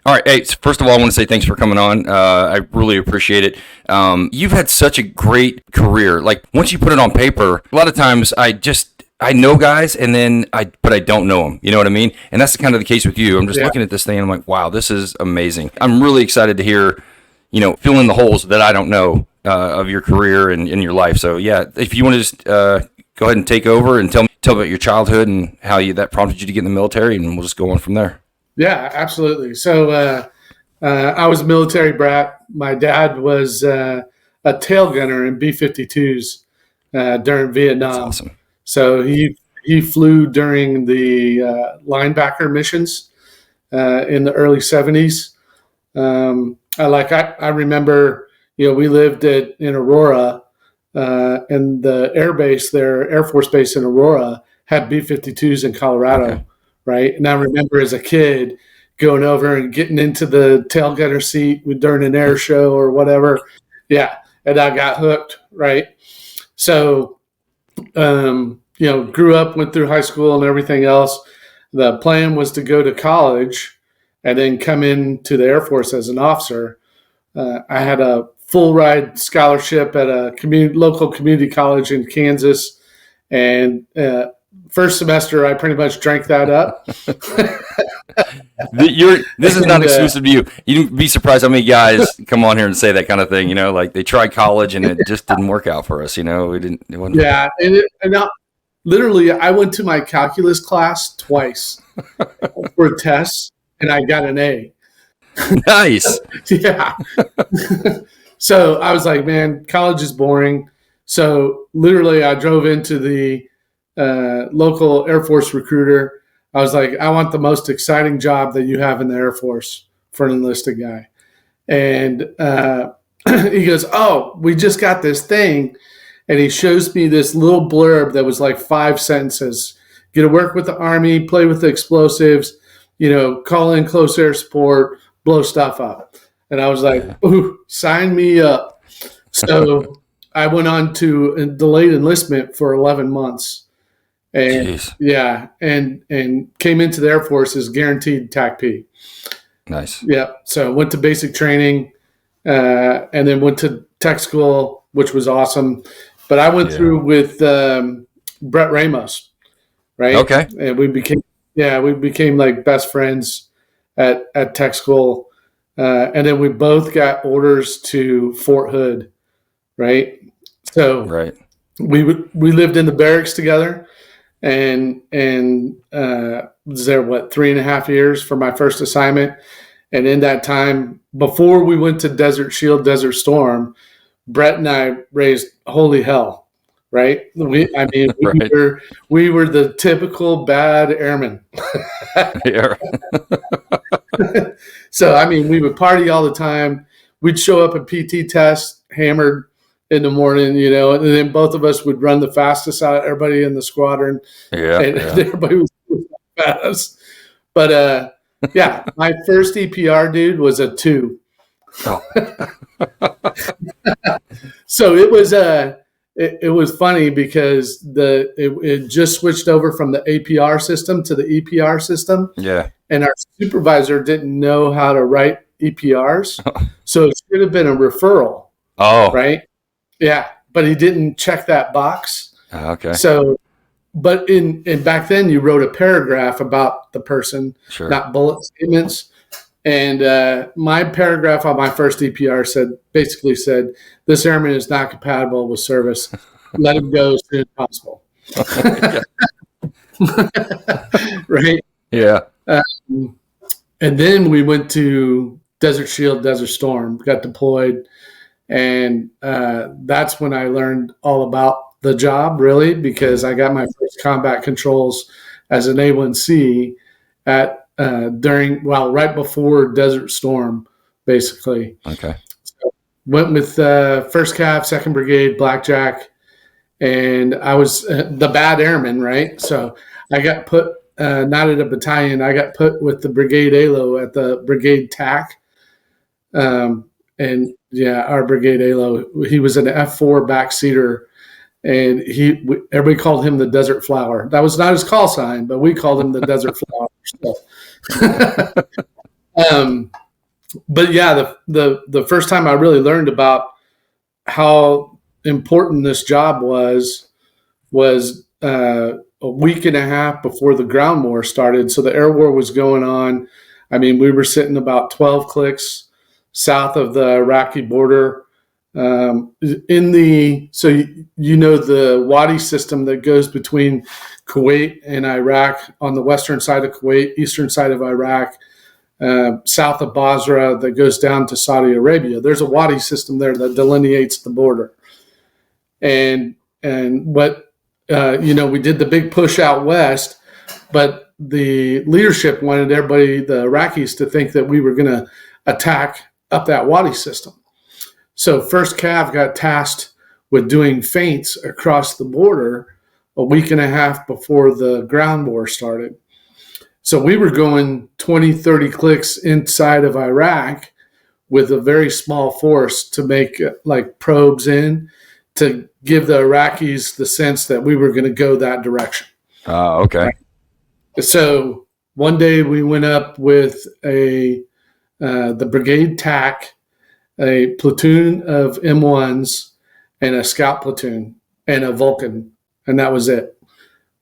All right. Hey, first of all, I want to say thanks for coming on. I really appreciate it. You've had such a great career. Like once you put it on paper, a lot of times I know guys but I don't know them. You know what I mean? And that's kind of the case with you. I'm just looking at this thing and I'm like, wow, this is amazing. I'm really excited to hear, fill in the holes that I don't know of your career and in your life. So yeah, if you want to just go ahead and take over and tell about your childhood and how that prompted you to get in the military, and we'll just go on from there. Yeah, absolutely. So I was a military brat. My dad was a tail gunner in B-52s during Vietnam. That's awesome. So he flew during the linebacker missions in the early 70s. I remember, we lived in Aurora, and the Air Force Base in Aurora had B-52s in Colorado. Okay. Right. And I remember as a kid going over and getting into the tail gunner seat during an air show or whatever. Yeah. And I got hooked. Right. So, grew up, went through high school and everything else. The plan was to go to college and then come into the Air Force as an officer. I had a full ride scholarship at a local community college in Kansas. And, first semester, I pretty much drank that up. This is not exclusive to you. You'd be surprised how many guys come on here and say that kind of thing. Like they tried college and it just didn't work out for us. We didn't. It wasn't. Yeah, literally, I went to my calculus class twice for tests, and I got an A. Nice. Yeah. So I was like, man, college is boring. So literally, I drove into the local Air Force recruiter. I was like, I want the most exciting job that you have in the Air Force for an enlisted guy. And he goes, oh, we just got this thing. And he shows me this little blurb that was like 5 sentences. Get to work with the Army, play with the explosives, call in close air support, blow stuff up. And I was like, ooh, sign me up. So I went on to a delayed enlistment for 11 months. And jeez. Yeah, and came into the Air Force as guaranteed TAC-P. Nice. Yeah. So went to basic training, and then went to tech school, which was awesome. But I went through with Brett Ramos, right? Okay. And we became like best friends at tech school, and then we both got orders to Fort Hood, right? So we lived in the barracks together. And was there 3.5 years for my first assignment, and in that time, before we went to Desert Shield, Desert Storm, Brett and I raised holy hell, right? We were the typical bad airmen. Yeah. So we would party all the time. We'd show up at PT test hammered in the morning, and then both of us would run the fastest out of everybody in the squadron. And everybody was fast. But my first EPR, dude, was a 2. Oh. So it was funny because it just switched over from the APR system to the EPR system. Yeah. And our supervisor didn't know how to write EPRs. So it should have been a referral. Oh. Right? Yeah, but he didn't check that box. Okay. So, but in back then, you wrote a paragraph about the person, not bullet statements. And my paragraph on my first EPR basically said, this airman is not compatible with service. Let him go as soon as possible. Right? Yeah. And then we went to Desert Shield, Desert Storm, got deployed. And that's when I learned all about the job, really, because I got my first combat controls as an A1C right before Desert Storm, basically. Okay. So went with 1st Cav, 2nd Brigade, Blackjack, and I was the bad airman, right? So I got put not at a battalion. I got put with the Brigade ALO at the Brigade TAC. And our Brigade ALO, he was an F4 backseater, and everybody called him the Desert Flower. That was not his call sign, but we called him the Desert Flower. So. Um, but yeah, the first time I really learned about how important this job was a week and a half before the ground war started. So the air war was going on. I mean, we were sitting about 12 clicks south of the Iraqi border. So you know the Wadi system that goes between Kuwait and Iraq on the western side of Kuwait, eastern side of Iraq, south of Basra that goes down to Saudi Arabia. There's a Wadi system there that delineates the border. And what we did the big push out west, but the leadership wanted everybody, the Iraqis, to think that we were going to attack up that Wadi system. So First Cav got tasked with doing feints across the border a week and a half before the ground war started. So we were going 20, 30 clicks inside of Iraq with a very small force to make like probes in to give the Iraqis the sense that we were going to go that direction. Okay. So one day we went up with the brigade TAC, a platoon of M1s, and a scout platoon, and a Vulcan, and that was it,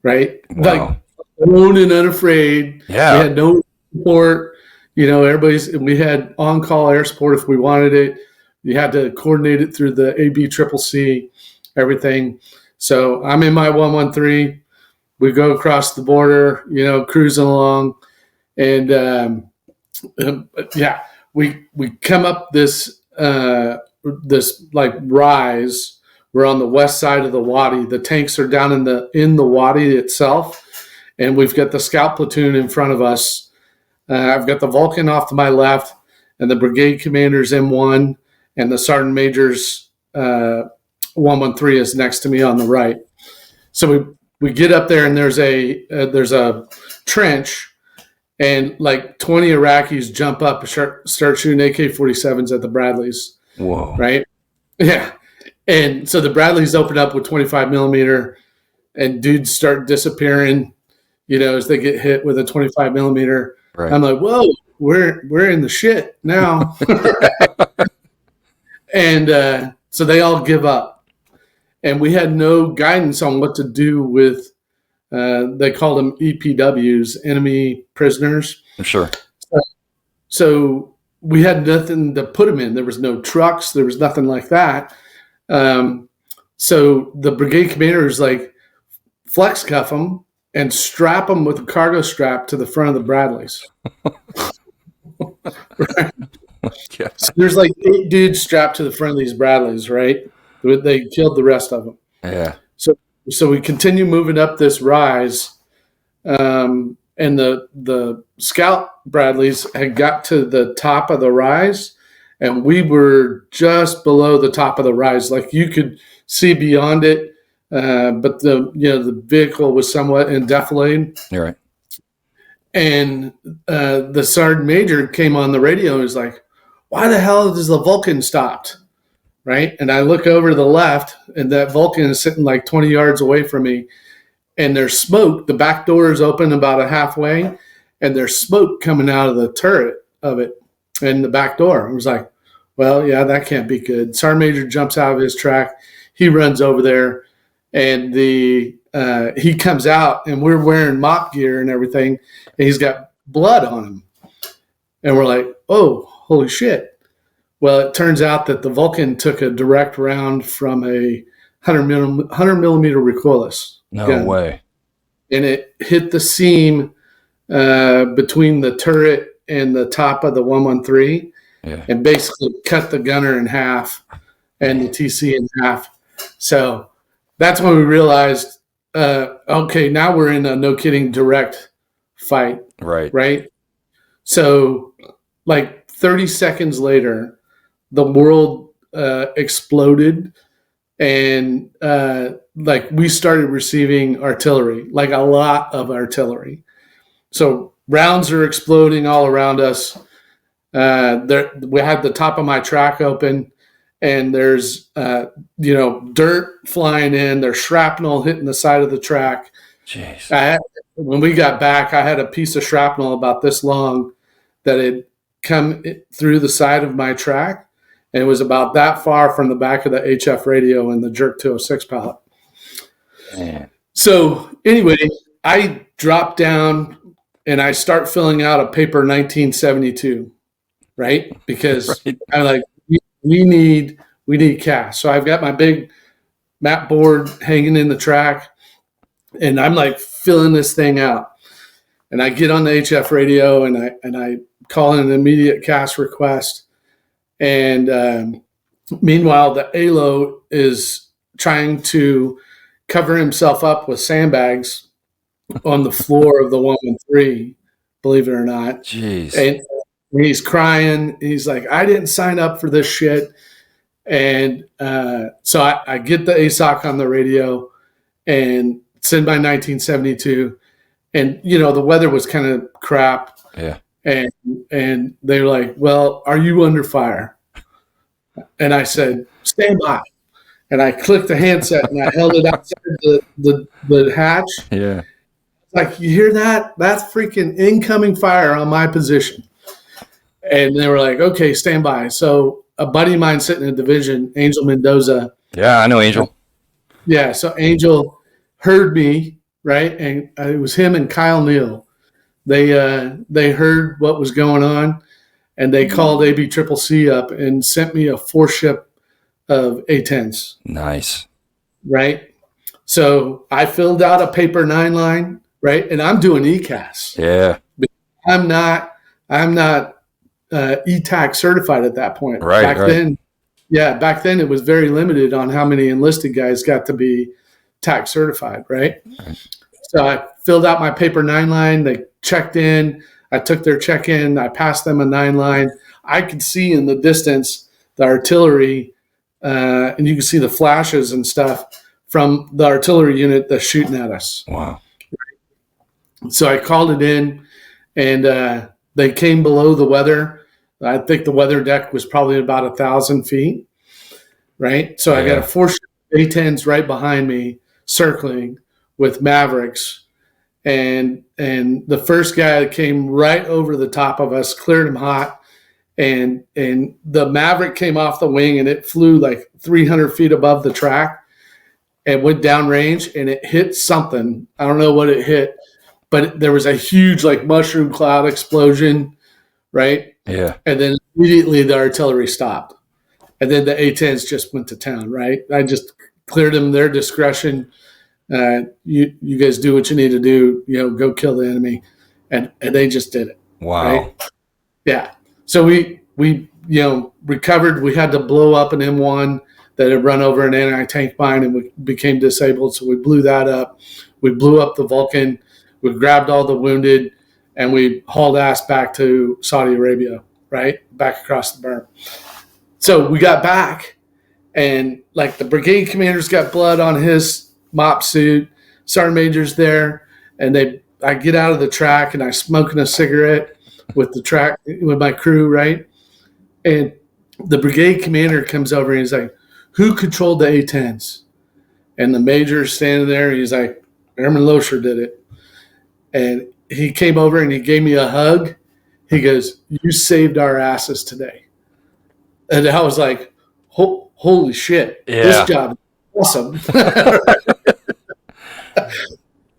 right? Wow. Like alone and unafraid. Yeah. We had no support. We had on-call air support if we wanted it. You had to coordinate it through the ABCCC, everything. So I'm in my 113. We go across the border, cruising along, and we come up this like rise. We're on the west side of the Wadi. The tanks are down in the Wadi itself, and we've got the scout platoon in front of us. I've got the Vulcan off to my left, and the brigade commander's M1, and the sergeant major's 113 is next to me on the right. So we get up there, and there's a trench, and like 20 Iraqis jump up and start shooting AK-47s at the Bradleys. Whoa! Right? Yeah. And so the Bradleys open up with 25 millimeter, and dudes start disappearing, as they get hit with a 25 millimeter. Right. I'm like, whoa, we're in the shit now. And so they all give up. And we had no guidance on what to do with, they called them EPWs, enemy prisoners. Sure. So we had nothing to put them in. There was no trucks. There was nothing like that. So the brigade commander is like, flex cuff them and strap them with a cargo strap to the front of the Bradleys. Right? Yeah. So there's like 8 dudes strapped to the front of these Bradleys, right? They killed the rest of them. Yeah. So we continue moving up this rise, and the scout Bradleys had got to the top of the rise, and we were just below the top of the rise. Like you could see beyond it, but the vehicle was somewhat in defilade. You're right. And the sergeant major came on the radio and was like, "Why the hell is the Vulcan stopped?" Right? And I look over to the left, and that Vulcan is sitting like 20 yards away from me, and there's smoke. The back door is open about a halfway, and there's smoke coming out of the turret of it and the back door. I was like, well, yeah, that can't be good. Sergeant Major jumps out of his track. He runs over there, and he comes out, and we're wearing mop gear and everything, and he's got blood on him. And we're like, oh, holy shit. Well, it turns out that the Vulcan took a direct round from a 100 millimeter recoilless gun. Way. And it hit the seam between the turret and the top of the 113, and basically cut the gunner in half and the TC in half. So that's when we realized, okay, now we're in a no kidding direct fight. Right. So like 30 seconds later, the world exploded, and like we started receiving artillery, like a lot of artillery. So rounds are exploding all around us. We had the top of my track open, and there's dirt flying in. There's shrapnel hitting the side of the track. Jeez. When we got back, I had a piece of shrapnel about this long that come through the side of my track, and it was about that far from the back of the HF radio and the Jerk 206 pallet. Man. So anyway, I drop down and I start filling out a paper 1972, right? Because Right. I'm like, we need cash. So I've got my big map board hanging in the track, and I'm like filling this thing out. And I get on the HF radio and I call in an immediate cash request. And meanwhile, the ALO is trying to cover himself up with sandbags on the floor of the 113, believe it or not. Jeez. And he's crying. He's like, I didn't sign up for this shit. And so I get the ASOC on the radio and send my 1972. And, you know, the weather was kind of crap. Yeah. And they're like, well, are you under fire? And I said, stand by. And I clicked the handset and I held it outside the hatch. Yeah. Like, you hear that? That's freaking incoming fire on my position. And they were like, okay, stand by. So a buddy of mine sitting in division, Angel Mendoza. Yeah, I know Angel. Yeah, so Angel heard me, right? And it was him and Kyle Neal. They heard what was going on, and they called ABCCC up and sent me a 4-ship of A-10s. Nice. Right? So I filled out a paper 9 line, right? And I'm doing ECAS. Yeah. I'm not ETAC certified at that point. Right. Back then it was very limited on how many enlisted guys got to be TAC certified, right? So I filled out my paper 9 line. They checked in. I took their check-in. I passed them a 9 line. I could see in the distance the artillery, and you can see the flashes and stuff from the artillery unit that's shooting at us. Wow. So I called it in, and they came below the weather. I think the weather deck was probably about 1,000 feet, right? So I got a 4-ship A-10s right behind me circling with Mavericks. And the first guy that came right over the top of us, cleared him hot, and the Maverick came off the wing and it flew like 300 feet above the track and went downrange, and it hit something. I don't know what it hit, but there was a huge like mushroom cloud explosion, right? Yeah. And then immediately the artillery stopped, and then the A-10s just went to town, right? I just cleared them their discretion. You guys do what you need to do, you know, go kill the enemy. And they just did it. Wow. Right? Yeah. So we recovered. We had to blow up an M1 that had run over an anti-tank mine, and we became disabled. So we blew that up. We blew up the Vulcan. We grabbed all the wounded, and we hauled ass back to Saudi Arabia, right? Back across the berm. So we got back, and like the brigade commander's got blood on his mop suit, sergeant major's there, and I get out of the track and I'm smoking a cigarette with my crew, right? And the brigade commander comes over and he's like, who controlled the A-10s? And the major's standing there and he's like, Airman Loescher did it. And he came over and he gave me a hug. He goes, you saved our asses today. And I was like, holy shit, This job is awesome.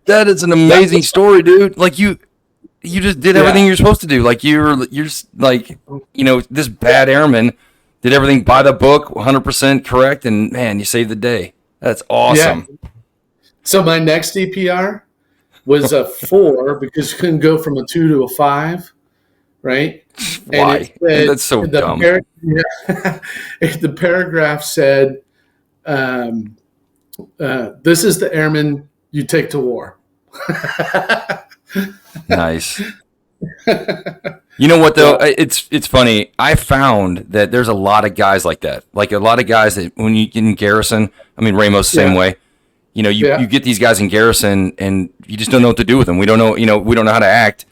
That is an amazing story, dude. Like you just did everything you're supposed to do. Like you're like, you know, this bad airman did everything by the book, 100% correct, and man, you saved the day. That's awesome. Yeah. So my next DPR was a 4 because you couldn't go from a 2 to a 5, right? Why? That's so dumb. The paragraph said, this is the airman you take to war. Nice. You know what though? It's funny. I found that there's a lot of guys like that. Like a lot of guys that when you get in garrison, I mean Ramos the same way. You know, you get these guys in garrison and you just don't know what to do with them. We don't know, we don't know how to act.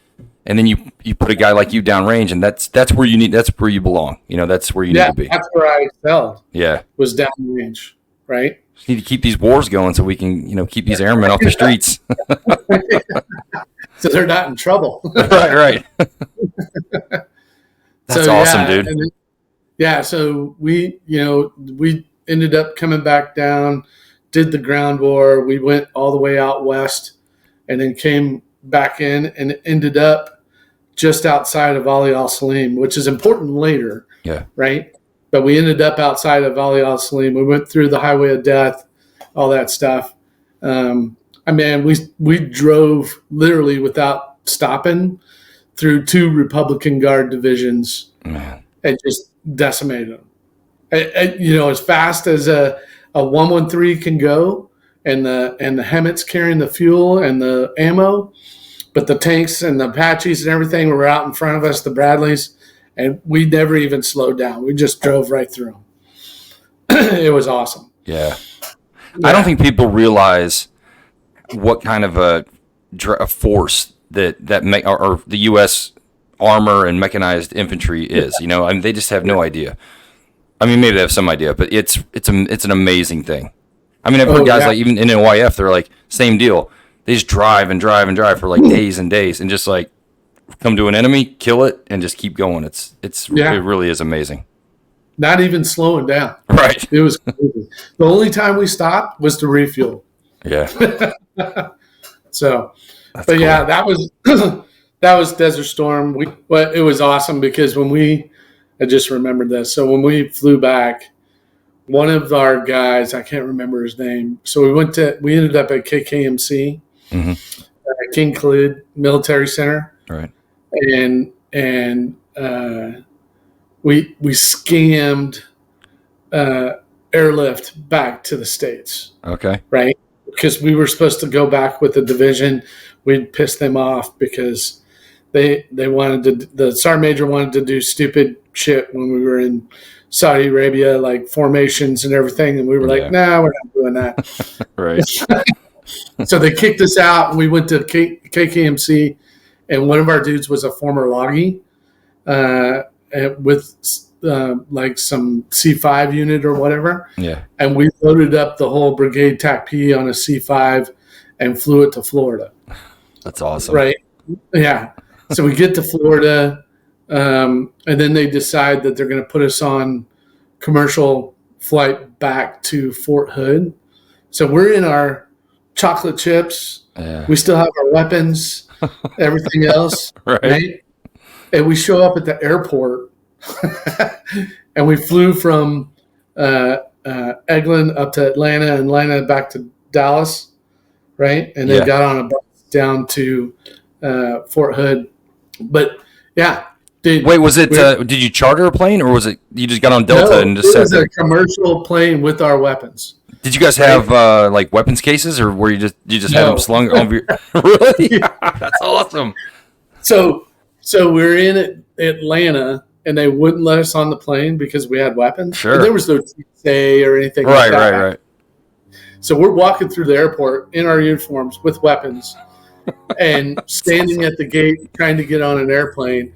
And then you put a guy like you downrange, and that's where you belong. You know, that's where you need to be. That's where I excelled. Yeah. Was downrange, right? Just need to keep these wars going so we can, keep these airmen off the streets. So they're not in trouble. Right. That's So awesome, yeah, dude. and so we ended up coming back down, did the ground war. We went all the way out west, and then came back in and ended up just outside of Ali Al Salim, which is important later, Yeah. right? But we ended up outside of Ali Al Salim. We went through the Highway of Death, all that stuff. I mean, we drove literally without stopping through 2 Republican Guard divisions Man. and just decimated them. As fast as a 113 can go, and the Hemmets carrying the fuel and the ammo, but the tanks and the Apaches and everything were out in front of us, the Bradleys, and we never even slowed down. We just drove right through them. It was awesome. Yeah. I don't think people realize what kind of a force that or the U.S. armor and mechanized infantry is. I mean, they just have no idea. I mean, maybe they have some idea, but it's an amazing thing. I mean, I've heard guys like even in NYF, they're like same deal. They just drive and drive and drive for like days and days, and just like come to an enemy, kill it, and just keep going. It really is amazing. Not even slowing down. Right. It was crazy. The only time we stopped was to refuel. Yeah. So, That's but cool. yeah, that was Desert Storm. It was awesome because I just remembered this. So when we flew back, one of our guys, I can't remember his name. So we ended up at KKMC, King Khalid Military Center. Right. And we scammed airlift back to the States. Okay. Right? Because we were supposed to go back with the division. We'd piss them off because they wanted the sergeant major wanted to do stupid shit when we were in Saudi Arabia, like formations and everything. And we were like, nah, we're not doing that. Right. So they kicked us out, and we went to KKMC, and one of our dudes was a former Loggy with like some C5 unit or whatever. Yeah. And we loaded up the whole brigade TAC-P on a C5 and flew it to Florida. That's awesome. Right. Yeah. So we get to Florida, and then they decide that they're going to put us on commercial flight back to Fort Hood. So we're in our chocolate chips. Yeah. We still have our weapons, everything else. Right. And we show up at the airport, and we flew from Eglin up to Atlanta back to Dallas, right? And then got on a bus down to Fort Hood. But yeah, dude. Wait, was it? Did you charter a plane, or was it you just got on Delta and just it sat was there? a commercial plane with our weapons. Did you guys have like weapons cases, or were you just had them slung over your? Really? That's awesome. So we're in Atlanta, and they wouldn't let us on the plane because we had weapons. Sure. And there was no TSA or anything like that. Right. So we're walking through the airport in our uniforms with weapons and standing at the gate trying to get on an airplane.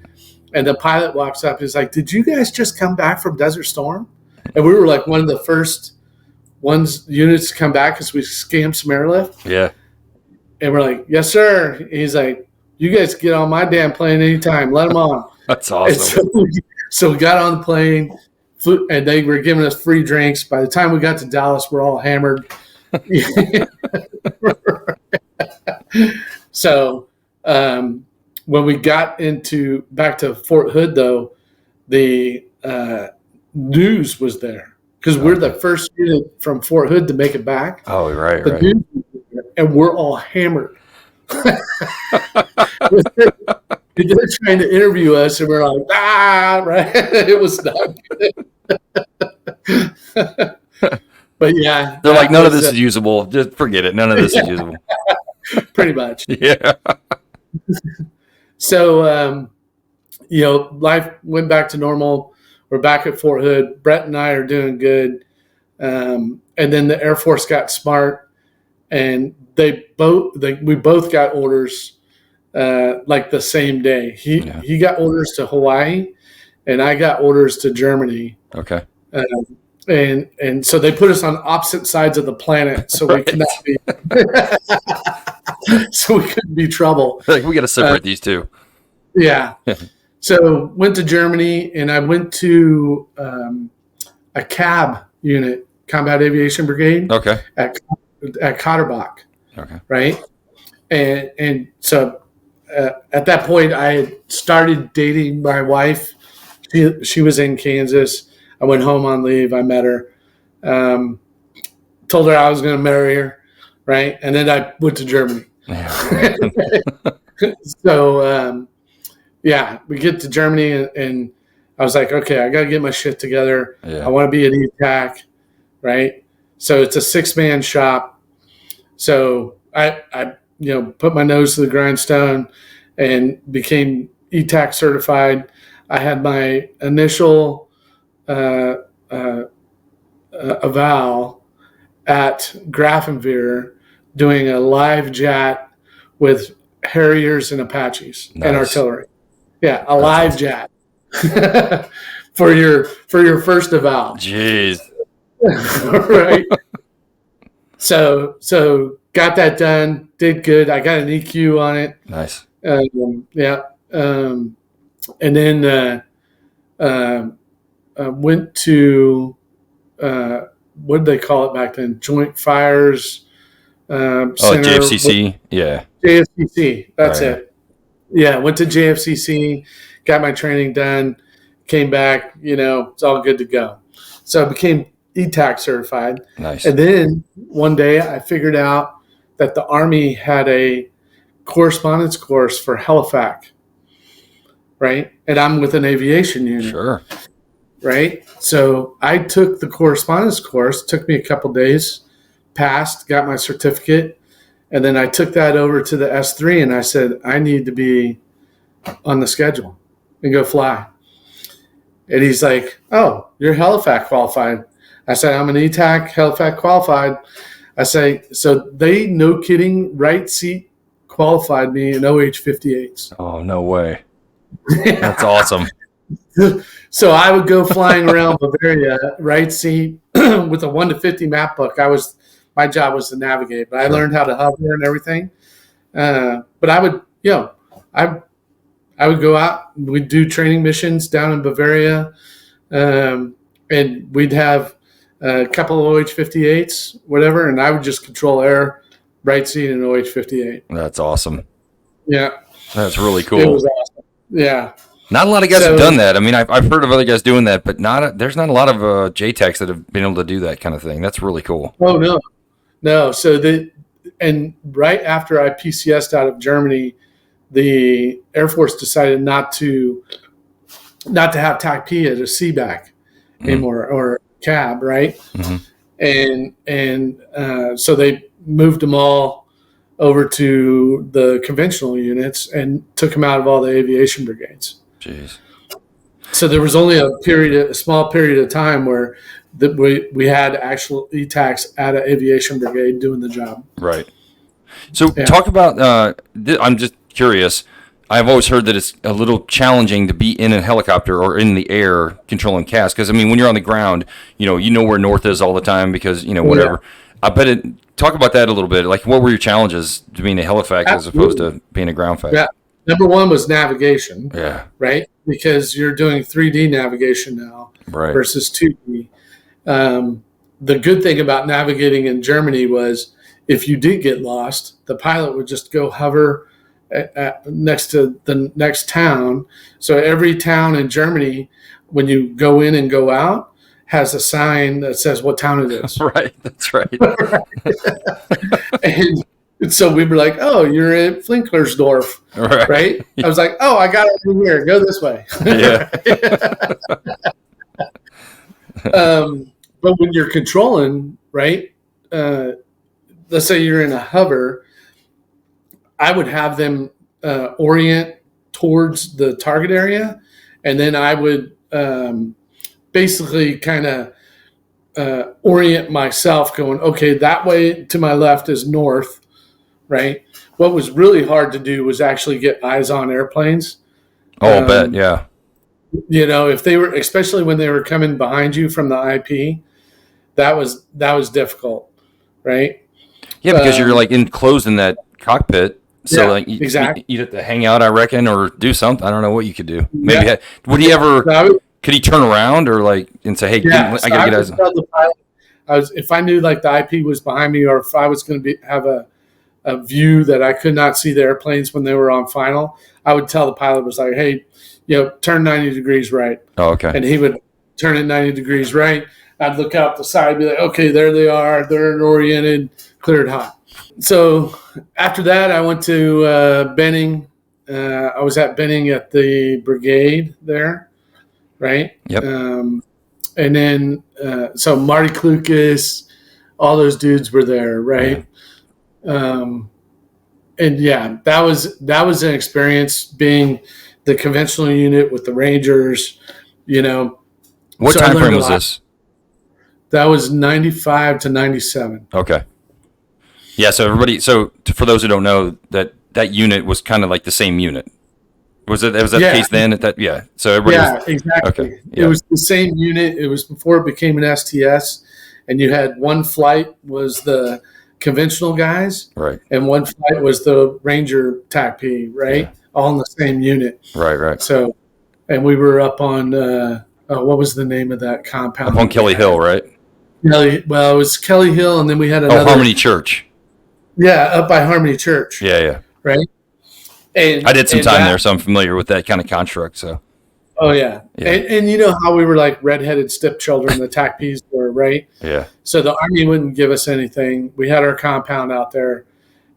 And the pilot walks up. He's like, "Did you guys just come back from Desert Storm?" And we were like one of the first units to come back because we scammed some airlift. Yeah. And we're like, "Yes, sir." He's like, "You guys get on my damn plane anytime. Let them on." That's awesome. So we got on the plane, and they were giving us free drinks. By the time we got to Dallas, we're all hammered. So when we got back to Fort Hood, though, the news was there because we're the first unit from Fort Hood to make it back. Oh, right. News was there, and we're all hammered. They're trying to interview us, and we're like, right? It was not good. But yeah. They're like, none of this is usable. Just forget it. None of this is usable. Pretty much. Yeah. So, life went back to normal. We're back at Fort Hood. Brett and I are doing good. And then the Air Force got smart, and we both got orders like the same day. He got orders to Hawaii, and I got orders to Germany. Okay. And so they put us on opposite sides of the planet, so we could not be, so we couldn't be trouble. Like, we got to separate these two. Yeah. So went to Germany, and I went to a CAB unit, Combat Aviation Brigade, Okay. at Katterbach, Okay. right? And so at that point, I had started dating my wife. She was in Kansas. I went home on leave. I met her. Um, Told her I was going to marry her, right? And then I went to Germany. Yeah. So yeah, we get to Germany, and I was like, okay, I got to get my shit together. Yeah. I want to be an ETAC, right? So it's a 6-man shop. So I put my nose to the grindstone and became ETAC certified. I had my initial eval at Grafenwehr doing a live jet with Harriers and Apaches and Nice. artillery. Yeah, a live jet for your first eval. Jeez. Right. So got that done. Did good. I got an EQ on it. Nice. Yeah. And then went to what did they call it back then? Joint Fires Center. JFCC. Yeah. JFCC. That's Right. it. Yeah. Went to JFCC, got my training done, came back. It's all good to go. So I became ETAC certified. Nice. And then one day I figured out that the Army had a correspondence course for Halifax, right? And I'm with an aviation unit. Sure. Right? So I took the correspondence course, took me a couple days, passed, got my certificate, and then I took that over to the S3 and I said, I need to be on the schedule and go fly. And he's like, oh, you're Halifax qualified. I said, I'm an ETAC Halifax qualified. I say, so they, no kidding, right seat qualified me in OH-58s. Oh, no way. That's awesome. So I would go flying around Bavaria, right seat, with a 1 to 50 map book. My job was to navigate, but I learned how to hover and everything. But I would, I would go out. We'd do training missions down in Bavaria, and we'd have a couple of OH-58s, whatever, and I would just control air, right seat, and OH-58. That's awesome. Yeah, that's really cool. It was awesome. Yeah. Not a lot of guys have done that. I mean, I've heard of other guys doing that, but there's not a lot of JTACs that have been able to do that kind of thing. That's really cool. Oh, no. So and right after I PCS'd out of Germany, the Air Force decided not to have TAC-P at a CBAC anymore, or cab, right? Mm-hmm. And so they moved them all over to the conventional units and took them out of all the aviation brigades. Jeez. So there was only a small period of time where we had actual ETACs at an aviation brigade doing the job. Right. So talk about, I'm just curious, I've always heard that it's a little challenging to be in a helicopter or in the air controlling CAS. Because, I mean, when you're on the ground, you know where north is all the time because, whatever. Yeah. I bet talk about that a little bit. Like, what were your challenges to being a helifac as opposed to being a ground fac? Yeah. Number one was navigation. Yeah. Right? Because you're doing 3D navigation now versus 2D. The good thing about navigating in Germany was if you did get lost, the pilot would just go hover next to the next town. So every town in Germany, when you go in and go out, has a sign that says what town it is. Right. That's right. And so we were like, oh, you're in Flinklersdorf, right? I was like, oh, I got it from here. Go this way. Yeah. But when you're controlling, right, let's say you're in a hover, I would have them orient towards the target area, and then I would basically kind of orient myself going, okay, that way to my left is north, right? What was really hard to do was actually get eyes on airplanes. Oh, I bet, yeah. If they were, especially when they were coming behind you from the IP, that was difficult, right? Yeah, because you're like enclosed in that cockpit, So Yeah, like exactly. you'd have to hang out, I reckon, or do something. I don't know what you could do. Maybe Yeah. would he ever? So I would, Could he turn around or like and say, "Hey, yeah. I So gotta I get would out." tell the pilot, if I knew like the IP was behind me, or if I was going to have a view that I could not see the airplanes when they were on final, I would tell the pilot, was like, hey, turn 90 degrees right. Oh, okay. And he would turn it 90 degrees right. I'd look out the side, be like, okay, there they are. They're oriented, cleared hot. So after that, I went to Benning. I was at Benning at the brigade there, right? Yep. And then, so Marty Klukas, all those dudes were there, right? Yeah. And yeah, that was an experience being the conventional unit with the Rangers, What So time frame was this? That was 95 to 97. Okay. Yeah. So for those who don't know, that unit was kind of like the same unit. Was that the case then? Yeah. So everybody. Exactly. Okay. Yeah. It was the same unit. It was before it became an STS, and you had one flight was the conventional guys, right, and one flight was the Ranger TAC-P, right? Yeah. All in the same unit. Right. So, and we were up on what was the name of that compound? Up on Kelly Hill, right? Well, it was Kelly Hill, and then we had another. Harmony Church. Yeah, up by Harmony Church. Yeah. Right. And I did some time there, so I'm familiar with that kind of construct. So. Oh yeah. And you know how we were like redheaded stepchildren, the TAC-Ps were, right? Yeah. So the Army wouldn't give us anything. We had our compound out there,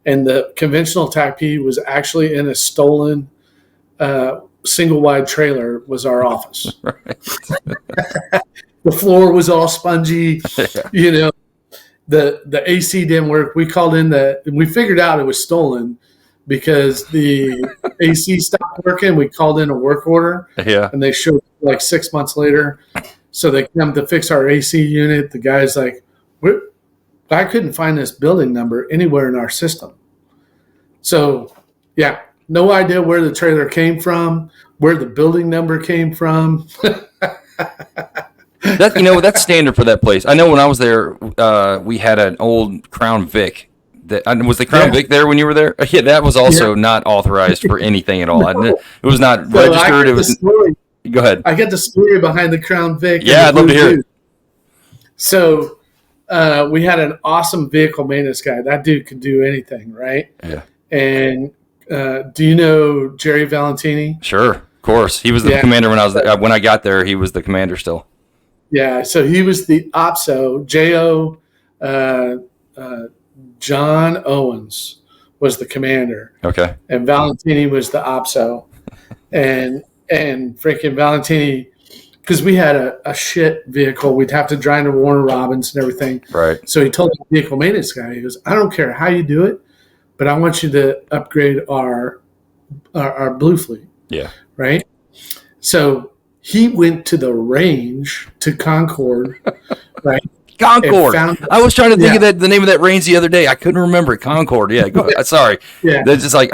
and the conventional TAC-P was actually in a stolen single wide trailer. Was our office. Right. The floor was all spongy. Yeah. The AC didn't work. We called in and we figured out it was stolen because the AC stopped working. We called in a work order. Yeah. And they showed like 6 months later. So they come to fix our AC unit. The guy's like, I couldn't find this building number anywhere in our system. So, yeah, no idea where the trailer came from, where the building number came from. That's standard for that place. I know when I was there, we had an old Crown Vic. Was the Crown Vic there when you were there? Yeah, that was also not authorized for anything at all. It was not registered. It was. Go ahead. I get the story behind the Crown Vic. Yeah, I'd love to hear it. So we had an awesome vehicle maintenance guy. That dude could do anything, right? Yeah. And do you know Jerry Valentini? Sure, of course. He was the commander when I was there. When I got there. He was the commander still. Yeah, so he was the OPSO. J.O. John Owens was the commander. Okay. And Valentini was the OPSO. and freaking Valentini, because we had a shit vehicle. We'd have to drive to Warner Robins and everything. Right. So he told the vehicle maintenance guy, he goes, I don't care how you do it, but I want you to upgrade our Blue Fleet. Yeah. Right? So he went to the range to Concord, right? Concord. I was trying to think of the name of that range the other day. I couldn't remember it. Concord. Yeah. Sorry. Yeah. That's just like,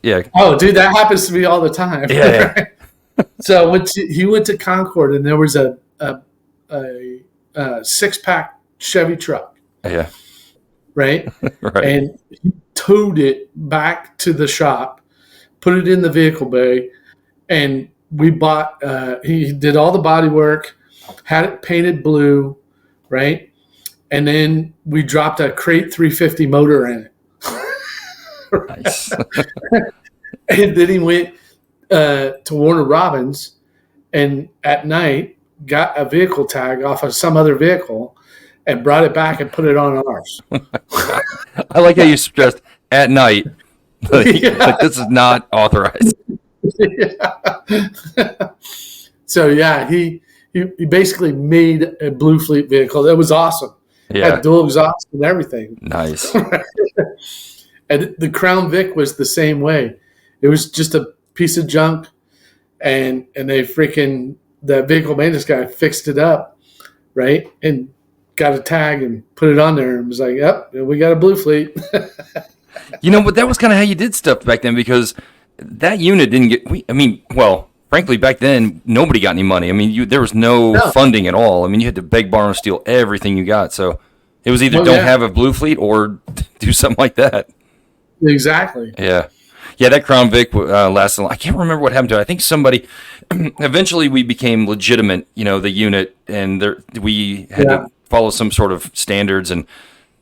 yeah. Oh, dude, that happens to me all the time. Yeah. Right? So he went to Concord, and there was a 6-pack Chevy truck. Yeah. Right? Right. And he towed it back to the shop, put it in the vehicle bay, and we bought, he did all the body work, had it painted blue, right? And then we dropped a Crate 350 motor in it. Nice. And then he went to Warner Robins and at night got a vehicle tag off of some other vehicle and brought it back and put it on ours. I like how you stressed at night. Like this is not authorized. So yeah, he basically made a Blue Fleet vehicle. That was awesome. Yeah. Had dual exhaust and everything. Nice. And the Crown Vic was the same way. It was just a piece of junk, and they the vehicle maintenance guy fixed it up, right? And got a tag and put it on there and was like, yep, we got a Blue Fleet. But that was kind of how you did stuff back then because that unit didn't get, frankly, back then, nobody got any money. I mean, there was no funding at all. I mean, you had to beg, borrow, and steal everything you got. So it was either have a Blue Fleet or do something like that. exactly. Yeah. Yeah, that Crown Vic lasted. I can't remember what happened to it. I think somebody. Eventually, we became legitimate. The unit, and we had Yeah. to follow some sort of standards. And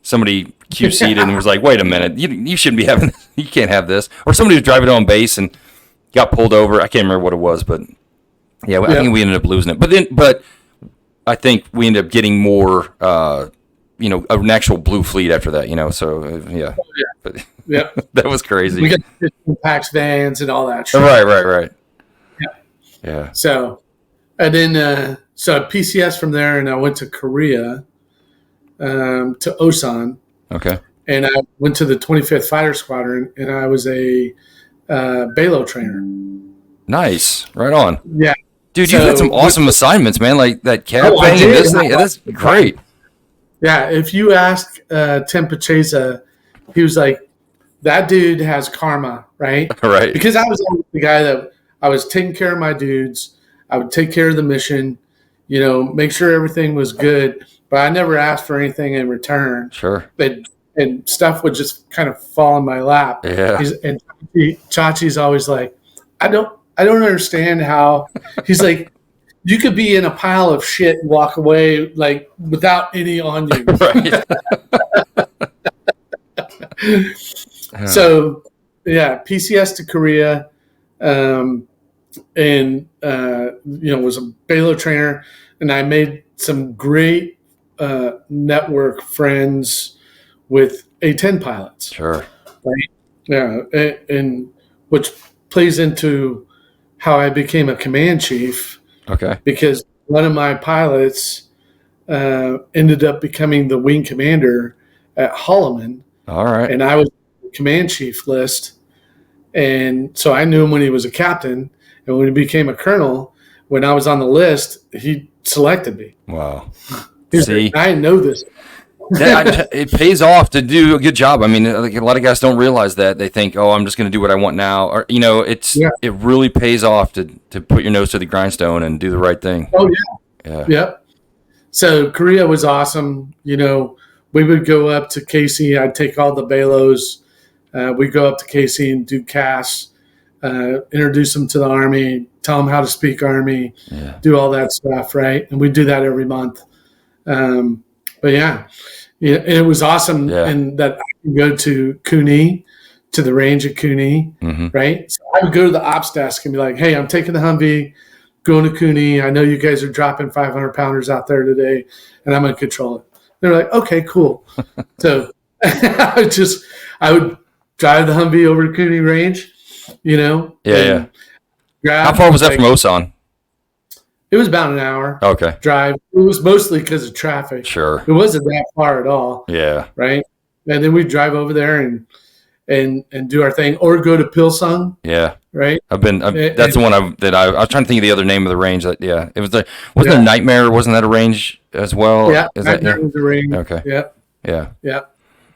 somebody QC'd it and was like, "Wait a minute, you shouldn't be having this. You can't have this." Or somebody was driving on base and got pulled over. I can't remember what it was, but yeah, I think we ended up losing it. But I think we ended up getting more. An actual blue fleet after that. So yeah. Oh, yeah. But Yep. that was crazy. We got 15 packs vans and all that shit. Right. Yeah. Yeah. So, and then, so PCS from there, and I went to Korea, to Osan, Okay. and I went to the 25th Fighter Squadron, and I was a Balo trainer. Nice. Right on. Yeah. Dude, So, you've had some awesome assignments, man. Like that cab I thing and did. this thing. That's great. Yeah. If you ask Tim Pacheza, he was like, that dude has karma, right? Right. Because I was always the guy that I was taking care of my dudes. I would take care of the mission, make sure everything was good, but I never asked for anything in return. Sure. And stuff would just kind of fall in my lap. Yeah. And Chachi's always like, I don't understand how. He's like, you could be in a pile of shit and walk away like without any on you. Right. So, yeah, PCS to Korea, and was a Balo trainer, and I made some great network friends with A-10 pilots. Sure. Right? Yeah, and which plays into how I became a command chief. Okay. Because one of my pilots ended up becoming the wing commander at Holloman. All right. And I was on the command chief list. And so I knew him when he was a captain. And when he became a colonel, when I was on the list, he selected me. Wow. See? See? I know this. It pays off to do a good job. I mean, like, a lot of guys don't realize that. They think, "Oh, I'm just going to do what I want now," or it really pays off to put your nose to the grindstone and do the right thing. Oh yeah, Yeah. Yep. So Korea was awesome. We would go up to KC. I'd take all the Balos. We'd go up to KC and do CAS, introduce them to the Army, tell them how to speak Army, do all that stuff, right? And we do that every month. But yeah, it was awesome, and that I could go to Cooney, to the range at Cooney, right? So I would go to the ops desk and be like, "Hey, I'm taking the Humvee, going to Cooney. I know you guys are dropping 500 pounders out there today, and I'm going to control it." They're like, "Okay, cool." So I would drive the Humvee over to Cooney Range, Yeah. Grab, How far was that from Osan? It was about an hour. Okay. Drive. It was mostly because of traffic. Sure. It wasn't that far at all. Yeah. Right. And then we'd drive over there and do our thing, or go to Pilsung. Yeah. Right. That's the one I was trying to think of the other name of the range. It was wasn't it Nightmare? Wasn't that a range as well? Yeah. Nightmare was the range. Okay. Yep. Yeah. Yeah.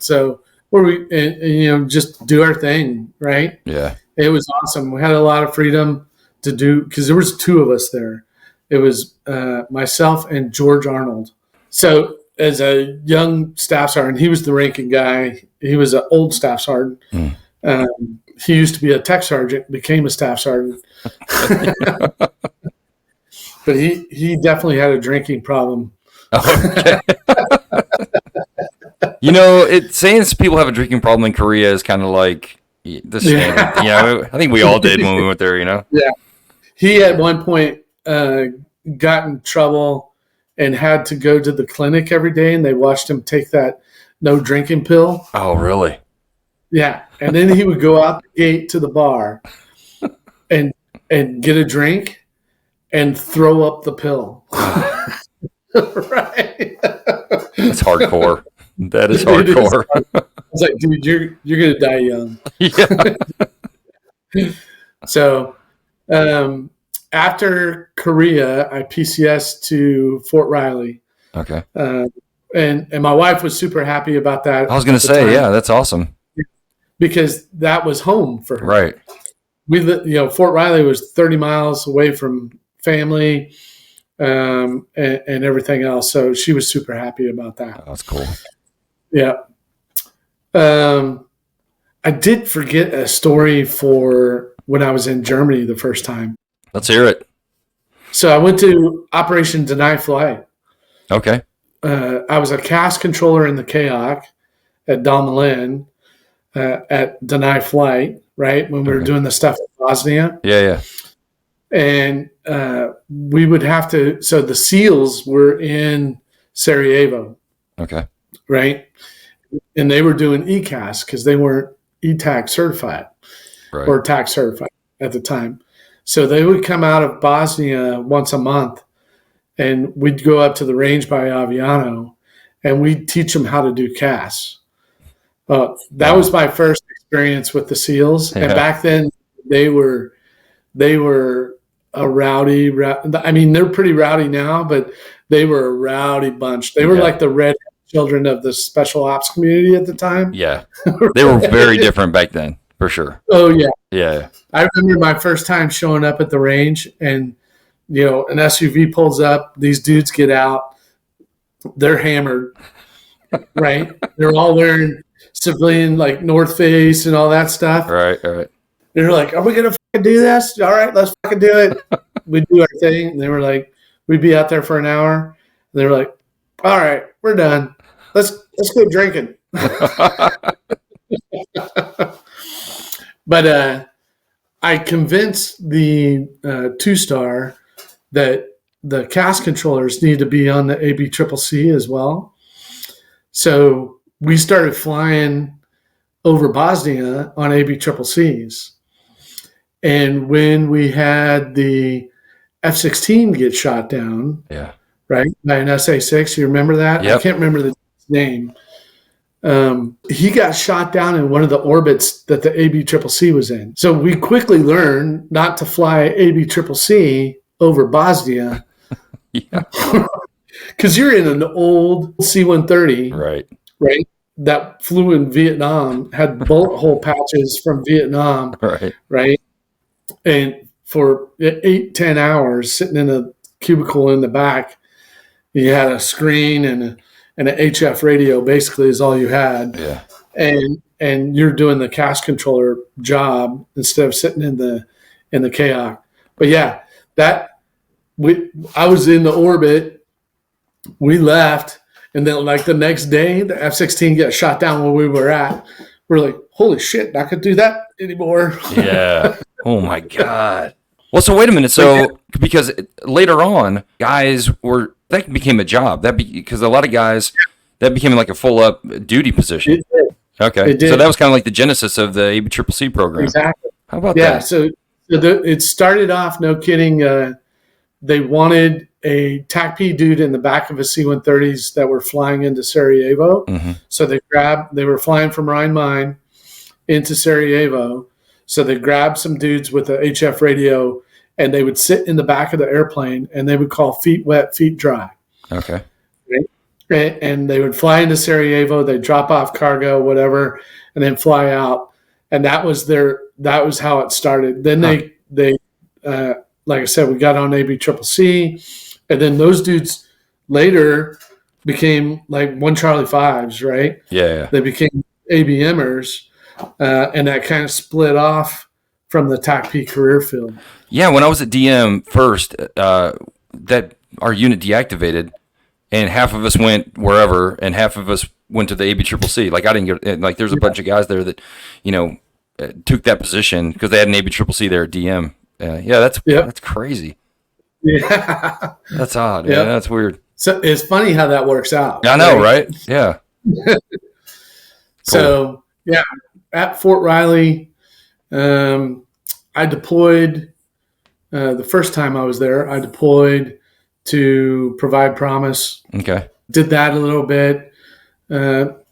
So where we and just do our thing. Right. Yeah. It was awesome. We had a lot of freedom to do, because there was two of us there. It was myself and George Arnold. So as a young staff sergeant, he was the ranking guy. He was an old staff sergeant. He used to be a tech sergeant, became a staff sergeant. But he definitely had a drinking problem. Okay. Saying people have a drinking problem in Korea is kind of like the standard. I think we all did when we went there. Yeah. He at one point got in trouble and had to go to the clinic every day, and they watched him take that no drinking pill. Oh, really? Yeah. And then he would go out the gate to the bar and get a drink and throw up the pill. Right. That's hardcore. That is hardcore. I was like, dude, you're gonna die young. Yeah. So after Korea, I PCS to Fort Riley. Okay. And my wife was super happy about that. I was going to say, yeah, that's awesome. Because that was home for her. Right. Fort Riley was 30 miles away from family, and everything else. So she was super happy about that. Oh, that's cool. Yeah. I did forget a story for when I was in Germany the first time. Let's hear it. So I went to Operation Deny Flight. Okay. I was a cast controller in the KAOC at Dahlmelin at Deny Flight, right, when we were doing the stuff in Bosnia. Yeah. And we would have to, so the SEALs were in Sarajevo. Okay. Right. And they were doing ECAS because they weren't ETAC certified or TAC certified at the time. So they would come out of Bosnia once a month and we'd go up to the range by Aviano and we'd teach them how to do CAS. That was my first experience with the SEALs. Yeah. And back then they were a rowdy, I mean, they're pretty rowdy now, but they were a rowdy bunch. They were like the red children of the special ops community at the time. Yeah. They were very different back then, for sure. Oh, yeah. Yeah. I remember my first time showing up at the range and, you know, an SUV pulls up, these dudes get out, they're hammered, right? They're all wearing civilian, like, North Face and all that stuff. Right. They're like, are we going to fucking do this? All right, let's fucking do it. We'd do our thing. And they were like, we'd be out there for an hour. And they were like, all right, we're done. Let's go drinking. But I convinced the two-star that the cast controllers need to be on the ABCCC as well. So we started flying over Bosnia on ABCCCs. And when we had the F-16 get shot down, right, by an SA-6, you remember that? Yep. I can't remember the name. He got shot down in one of the orbits that the ABCCC was in. So we quickly learned not to fly ABCCC over Bosnia. Because you're in an old C-130, right? That flew in Vietnam, had bullet hole patches from Vietnam, right? And for 8-10 hours, sitting in a cubicle in the back, you had a screen and an HF radio. Basically, is all you had. Yeah. And you're doing the cast controller job instead of sitting in the KAOC. But yeah, I was in the orbit. We left, and then like the next day, the F-16 got shot down where we were at. We're like, holy shit, not gonna do that anymore. Yeah. Oh my God. Well, so wait a minute. So because later on, guys that became a job. Because a lot of guys, that became like a full up duty position. It did. Okay. It did. So that was kind of like the genesis of the ABCCC program. Exactly. How about that? Yeah. So it started off, no kidding. They wanted a TACP dude in the back of a C-130s that were flying into Sarajevo. Mm-hmm. So they were flying from Rhein-Main into Sarajevo. So they grabbed some dudes with a HF radio and they would sit in the back of the airplane and they would call feet wet, feet dry. Okay. Right? And they would fly into Sarajevo, they'd drop off cargo, whatever, and then fly out. And that was how it started. Then they like I said, we got on ABCCC, and then those dudes later became like 1 Charlie 5s, right? Yeah. They became ABMers, and that kind of split off from the TACP career field. Yeah, when I was at DM first, that our unit deactivated, and half of us went wherever, and half of us went to the ABCCC. Like I didn't get like there's a bunch of guys there that took that position because they had an ABCCC there at DM. That's crazy. Yeah, that's odd. Yeah, that's weird. So it's funny how that works out. I know, right? Yeah. So yeah, at Fort Riley, I deployed. The first time I was there, I deployed to provide promise. Okay. Did that a little bit.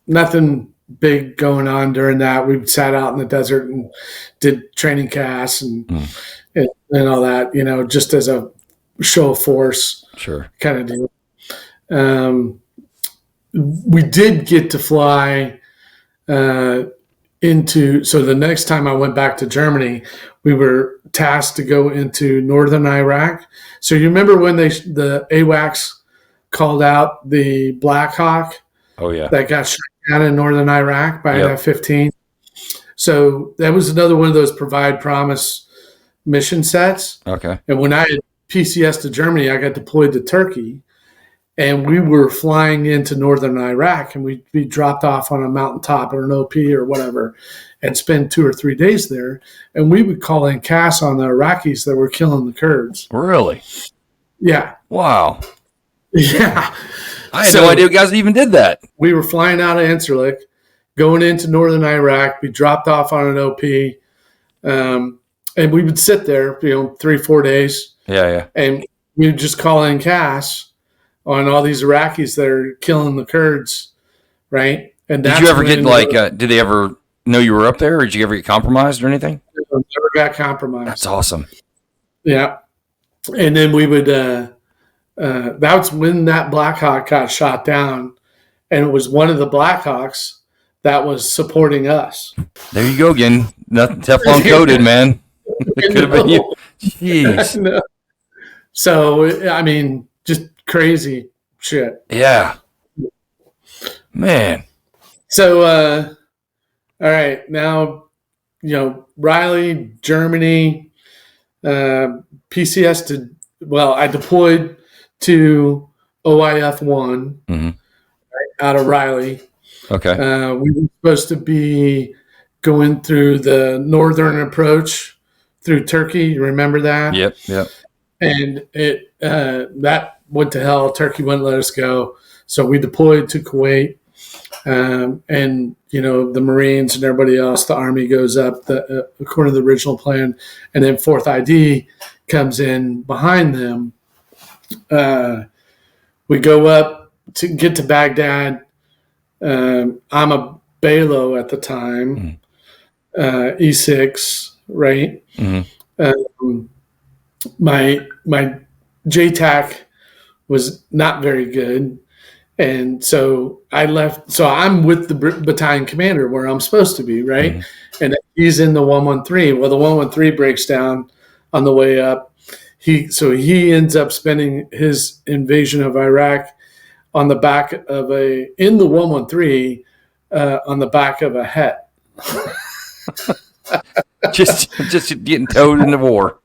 Nothing big going on during that. We sat out in the desert and did training casts and all that, just as a show of force. Sure. Kind of deal. We did get to fly so the next time I went back to Germany, we were tasked to go into northern Iraq. So you remember when the AWACS called out the Black Hawk? Oh, yeah. That got shot down in northern Iraq by an F-15. So that was another one of those provide promise mission sets. Okay. And when I had PCS to Germany, I got deployed to Turkey, and we were flying into northern Iraq, and we'd be dropped off on a mountaintop or an OP or whatever, and spend 2 or 3 days there. And we would call in CAS on the Iraqis that were killing the Kurds. Really? Yeah. Wow. Yeah. I had no idea you guys even did that. We were flying out of Incirlik, going into northern Iraq. We dropped off on an OP, and we would sit there, 3-4 days. Yeah. And we would just call in CAS on all these Iraqis that are killing the Kurds, right? And did you ever get did they ever know you were up there, or did you ever get compromised or anything? Never got compromised. That's awesome. Yeah. And then we would, that's when that Black Hawk got shot down, and it was one of the Black Hawks that was supporting us. There you go again. Nothing Teflon coated, man. It could have been you. Jeez. So, I mean, just crazy shit. Yeah. Man. So, all right. Now, Riley, Germany, PCS I deployed to OIF 1 out of Riley. Okay. We were supposed to be going through the northern approach through Turkey. You remember that? Yep. And that went to hell. Turkey wouldn't let us go. So we deployed to Kuwait. And, the Marines and everybody else, the Army goes up according to the original plan. And then 4th ID comes in behind them. We go up to get to Baghdad. I'm a Balo at the time, E6, right? My JTAC was not very good. And so I left. So I'm with the battalion commander where I'm supposed to be, right? And he's in the 113. Well, the 113 breaks down on the way up. He ends up spending his invasion of Iraq on the back of in the 113 on the back of a het. just getting towed into war.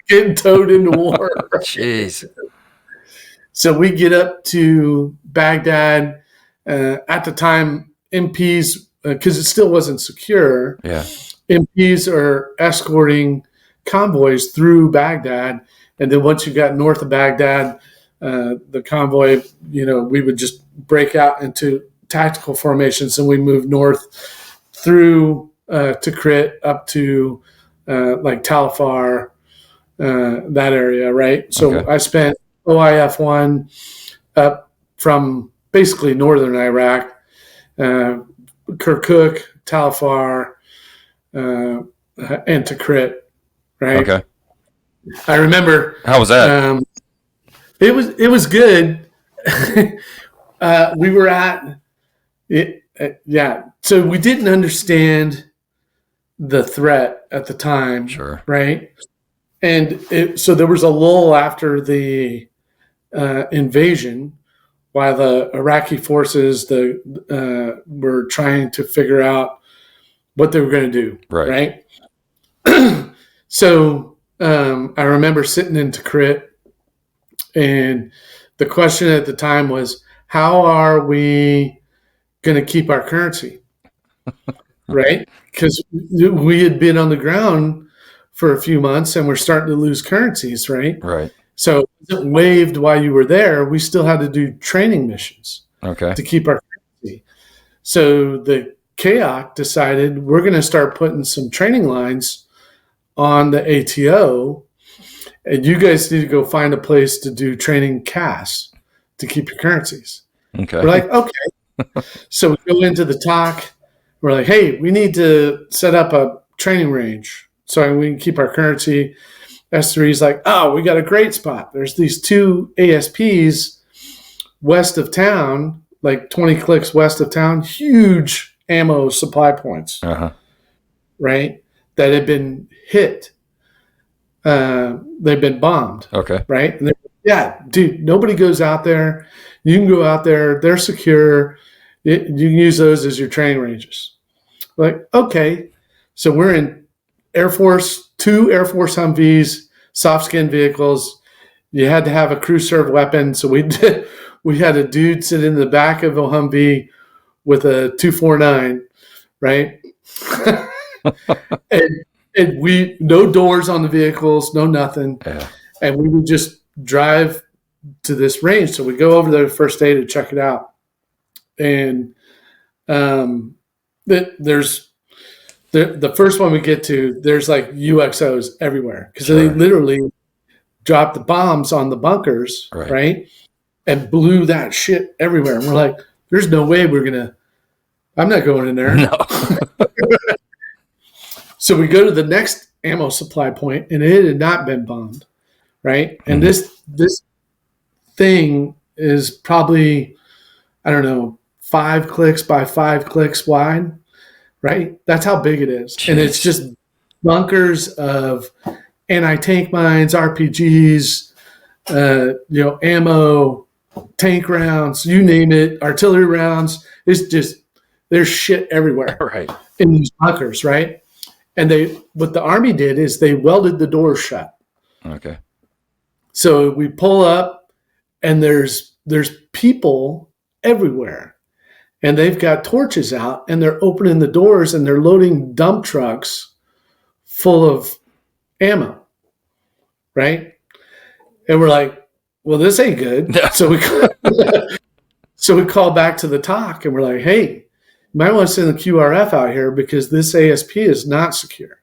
Getting towed into war. Jeez. So we get up to Baghdad. At the time, MPs, because it still wasn't secure, MPs are escorting convoys through Baghdad. And then once you got north of Baghdad, the convoy, we would just break out into tactical formations, and we moved north through Tikrit up to like Talafar, that area, right? So I spent OIF 1 up from basically northern Iraq, Kirkuk, Talafar, and Tikrit, right? Okay. I remember. How was that? It was good. We were at it. So we didn't understand the threat at the time. Sure. Right. And so there was a lull after the invasion, while the Iraqi forces were trying to figure out what they were going to do. Right. So I remember sitting in Tikrit, and the question at the time was, how are we going to keep our currency? Right? Because we had been on the ground for a few months and we're starting to lose currencies, right? Right. So it wasn't waived while you were there. We still had to do training missions to keep our currency. So the KAOC decided we're going to start putting some training lines on the ATO, and you guys need to go find a place to do training CAS to keep your currencies. Okay. We're like, okay. So we go into the talk. We're like, hey, we need to set up a training range so we can keep our currency. S3 is like, oh, we got a great spot. There's these 2 ASPs west of town, like 20 clicks west of town, huge ammo supply points, right? That had been hit. They've been bombed. Okay. Right? And yeah, dude, nobody goes out there. You can go out there. They're secure. You can use those as your training ranges. Like, okay. So we're in two Air Force Humvees, soft skin vehicles. You had to have a crew serve weapon. So we had a dude sit in the back of a Humvee with a 249, right? and we, no doors on the vehicles, no nothing. Yeah. And we would just drive to this range. So we go over there the first day to check it out. And there's the first one we get to, there's like UXOs everywhere because they literally dropped the bombs on the bunkers, right? And blew that shit everywhere. And we're like, there's no way I'm not going in there. No. So we go to the next ammo supply point, and it had not been bombed, right? And this thing is probably, I don't know, 5 clicks by 5 clicks wide, right? That's how big it is. Jeez. And it's just bunkers of anti-tank mines, RPGs, ammo, tank rounds, you name it, artillery rounds. It's just, there's shit everywhere in these bunkers, right? And what the Army did is they welded the doors shut. Okay. So we pull up, and there's people everywhere, and they've got torches out, and they're opening the doors, and they're loading dump trucks full of ammo, right? And we're like, well, this ain't good. So we call back to the TOC, and we're like, hey, you might want to send the QRF out here because this ASP is not secure.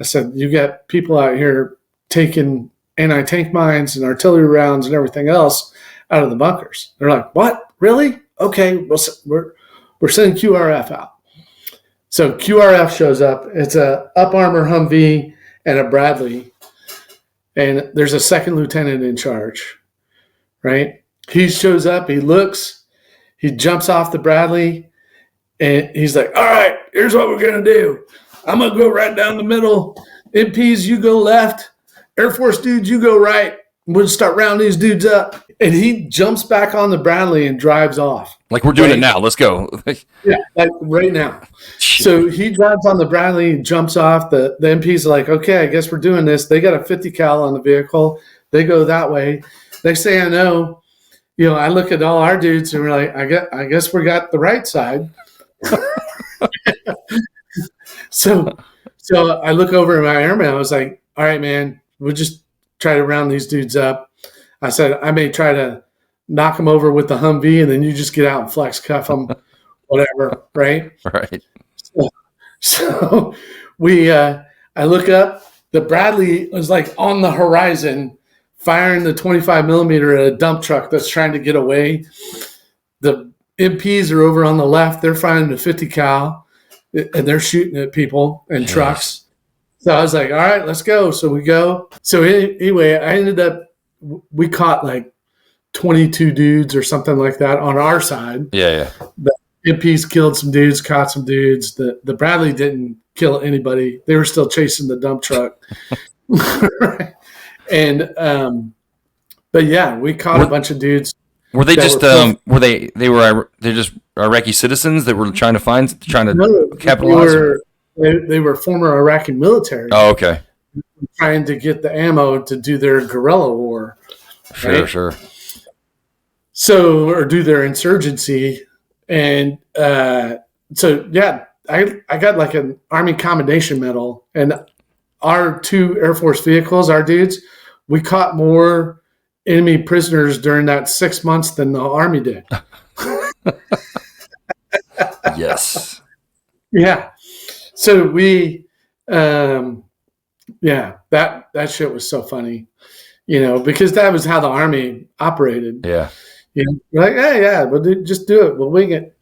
I said, you got people out here taking anti-tank mines and artillery rounds and everything else out of the bunkers. They're like, what? Really? Okay, we're sending QRF out. So QRF shows up. It's a Up Armor Humvee and a Bradley, and there's a second lieutenant in charge, right? He shows up, he looks, he jumps off the Bradley, and he's like, all right, here's what we're going to do. I'm going to go right down the middle. MPs, you go left. Air Force dudes, you go right. We'll start rounding these dudes up. And he jumps back on the Bradley and drives off. Like we're doing it now. Let's go. Yeah, like right now. So he drives on the Bradley and jumps off. The MPs are like, okay, I guess we're doing this. They got a 50 cal on the vehicle. They go that way. Next thing I know, I look at all our dudes and we're like, I guess we got the right side. So I look over at my airman. I was like, all right, man, we'll just try to round these dudes up. I said, I may try to knock them over with the Humvee, and then you just get out and flex cuff them, whatever, right? Right. So I look up. The Bradley was like on the horizon, firing the 25 millimeter at a dump truck that's trying to get away. The MPs are over on the left. They're firing the 50 cal, and they're shooting at people and trucks. So I was like, all right, let's go. So we go. So anyway, we caught like 22 dudes or something like that on our side. Yeah. The MPs killed some dudes, caught some dudes. The Bradley didn't kill anybody. They were still chasing the dump truck. And, but yeah, we caught a bunch of dudes. Were they just they're just Iraqi citizens that were trying to capitalize? They were former Iraqi military. Oh, okay. Trying to get the ammo to do their guerrilla war. Sure. So, or do their insurgency. And so, yeah, I got like an Army Commendation Medal. And our 2 Air Force vehicles, our dudes, we caught more enemy prisoners during that 6 months than the Army did. Yes. Yeah. So we, that shit was so funny, because that was how the Army operated. Yeah. We're like, yeah, but just do it. We'll wing it.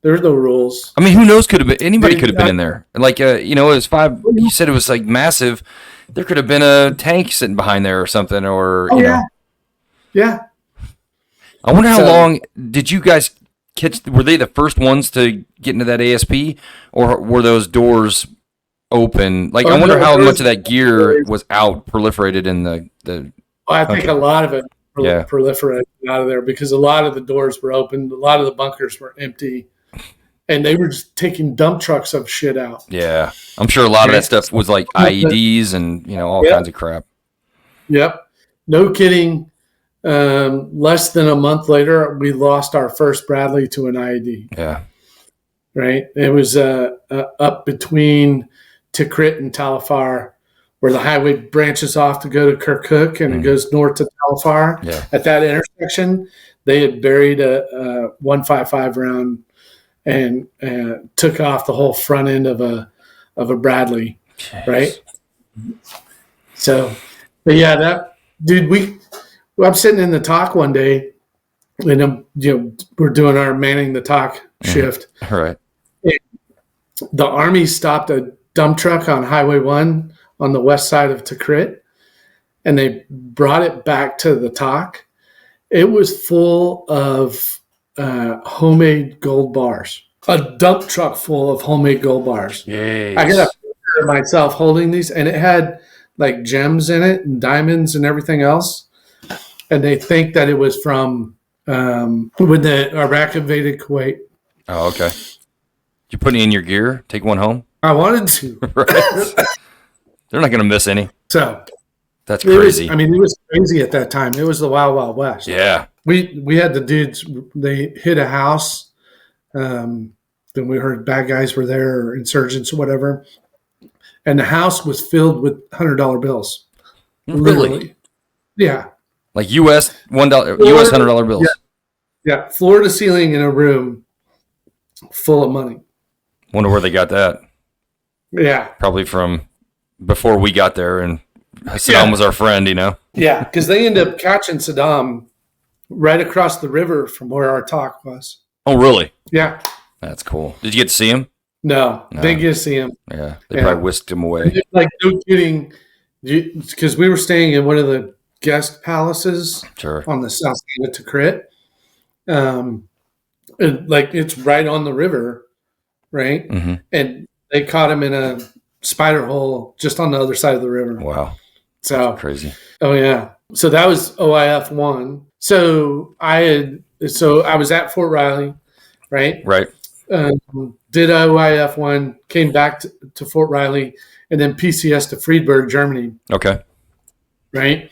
There's no rules. I mean, who knows? Anybody could have been in there. Like, it was 5. You said it was like massive. There could have been a tank sitting behind there or something, or Yeah. I wonder how long did you guys catch? Were they the first ones to get into that ASP, or were those doors open? Like, I wonder how much of that gear was out, proliferated in the. I think a lot of it proliferated out of there because a lot of the doors were open, a lot of the bunkers were empty. and they were just taking dump trucks of shit out. Yeah. I'm sure a lot of that stuff was like IEDs and, all kinds of crap. Yep. No kidding. Less than a month later, we lost our first Bradley to an IED. Yeah. Right. It was up between Tikrit and Talifar, where the highway branches off to go to Kirkuk and it goes north to Talifar. Yeah. At that intersection, they had buried a 155 round and took off the whole front end of a Bradley. Jeez. Right. So, but yeah, that dude, I'm sitting in the talk one day, and we're doing our manning the talk shift. Right. And the Army stopped a dump truck on Highway 1 on the west side of Tikrit, and they brought it back to the talk. It was full of homemade gold bars. A dump truck full of homemade gold bars. Yes. I got a picture of myself holding these, and it had like gems in it and diamonds and everything else. And they think that it was from when the Iraq invaded Kuwait. Oh, okay. Did you put any in your gear? Take one home? I wanted to. Right. They're not going to miss any. So that's crazy. It was crazy at that time. It was the Wild Wild West. Yeah. We had the dudes. They hit a house. Then we heard bad guys were there, or insurgents or whatever. And the house was filled with $100 bills. Really? Literally. Yeah. Like U.S. U.S. $100 bills. Yeah. Floor to ceiling in a room full of money. Wonder where they got that. Yeah. Probably from before we got there, and Saddam was our friend, Yeah, because they ended up catching Saddam right across the river from where our talk was. Oh, really? Yeah. That's cool. Did you get to see him? No. Didn't get to see him. Yeah, they probably whisked him away. Like, no kidding, because we were staying in one of the guest palaces on the south side of Tikrit. It's right on the river, right? Mm-hmm. And they caught him in a spider hole just on the other side of the river. Wow. So that's crazy. Oh yeah. So that was OIF 1. So I was at Fort Riley, right? Right. Did OIF 1, came back to Fort Riley, and then PCS to Friedberg, Germany. Okay. Right.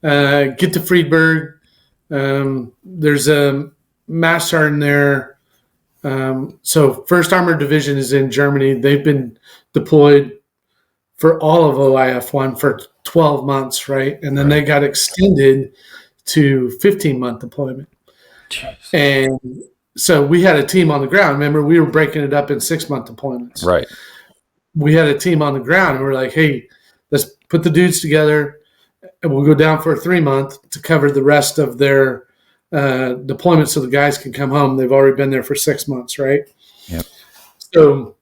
Get to Friedberg. There's a mass sergeant there. So 1st Armored Division is in Germany. They've been deployed for all of OIF 1 for 12 months, right? And then they got extended to 15-month deployment. Jeez. And so we had a team on the ground. Remember, we were breaking it up in 6-month deployments. Right. We had a team on the ground, and we're like, hey, let's put the dudes together, and we'll go down for a 3-month to cover the rest of their deployment so the guys can come home. They've already been there for 6 months, right? Yep. So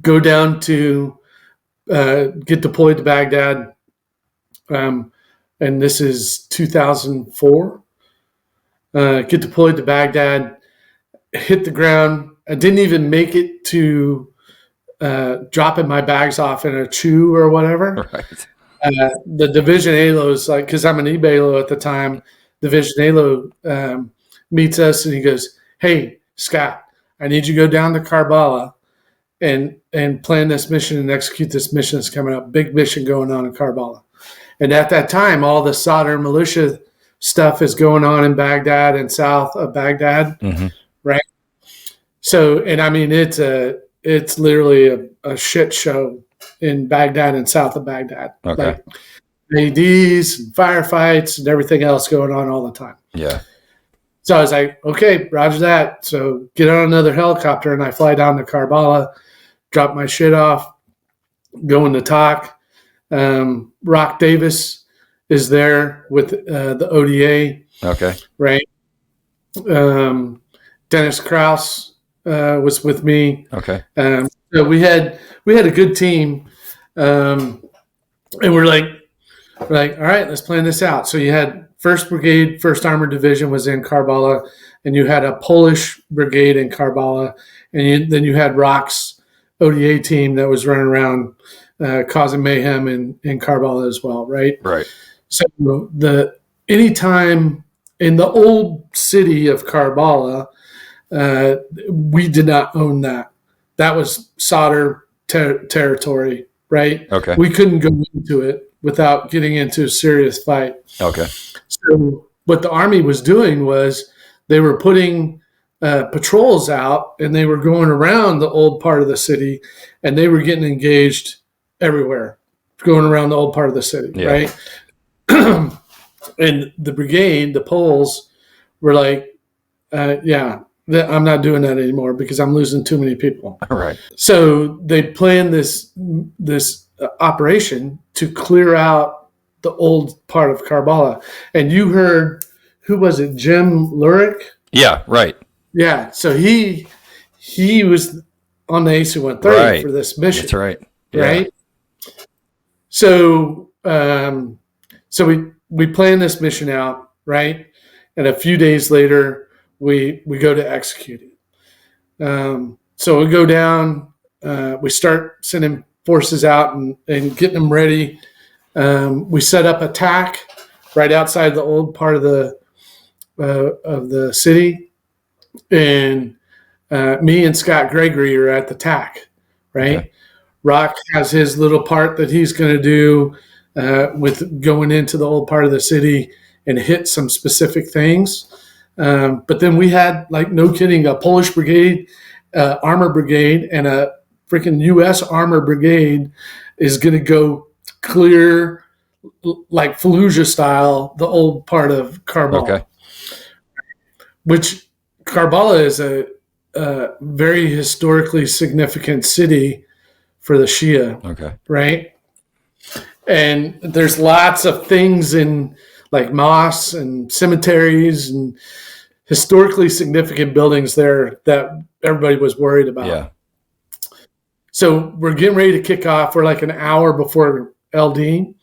go down to get deployed to Baghdad. And this is 2004. Get deployed to Baghdad, hit the ground. I didn't even make it to dropping my bags off in a chew or whatever. Right. The Division ALO is like, because I'm an EBALO at the time, Division ALO meets us and he goes, hey, Scott, I need you to go down to Karbala and plan this mission and execute this mission that's coming up. Big mission going on in Karbala. And at that time, all the Sadr militia stuff is going on in Baghdad and south of Baghdad, right? So, and I mean, it's literally a shit show in Baghdad and south of Baghdad. Okay. Like ADs and firefights and everything else going on all the time. Yeah. So I was like, okay, roger that. So get on another helicopter and I fly down to Karbala, drop my shit off, go in the talk. Rock Davis is there with the ODA. Okay. Right. Dennis Krause was with me. Okay. So we had a good team, and we're like, all right, let's plan this out. So you had 1st Brigade, 1st Armored Division was in Karbala, and you had a Polish brigade in Karbala, and then you had Rock's ODA team that was running around causing mayhem in Karbala as well, right? Right. So anytime in the old city of Karbala, we did not own that. That was solder territory, right? Okay. We couldn't go into it without getting into a serious fight. Okay. So what the Army was doing was they were putting patrols out, and they were going around the old part of the city, and they were getting engaged everywhere, going around the old part of the city, right? And the brigade, the Poles, were like, I'm not doing that anymore because I'm losing too many people. All right. So they planned this operation to clear out the old part of Karbala. And you heard, who was it, Jim Lurick? Yeah, right. Yeah, so he was on the AC-130 for this mission. That's right. Yeah. Right? So we planned this mission out, right? And a few days later, we go to execute it. So we go down, we start sending forces out and getting them ready. We set up attack right outside the old part of the city. And me and Scott Gregory are at the TAC, right? Okay. Rock has his little part that he's going to do with going into the old part of the city and hit some specific things. But then we had, like, no kidding, a Polish brigade, armor brigade, and a freaking U.S. armor brigade is going to go clear, like Fallujah style, the old part of Karbala. Okay. Which Karbala is a very historically significant city for the Shia. Okay. Right? And there's lots of things in, like, mosques and cemeteries and historically significant buildings there that everybody was worried about. Yeah. So we're getting ready to kick off. We're like an hour before LD,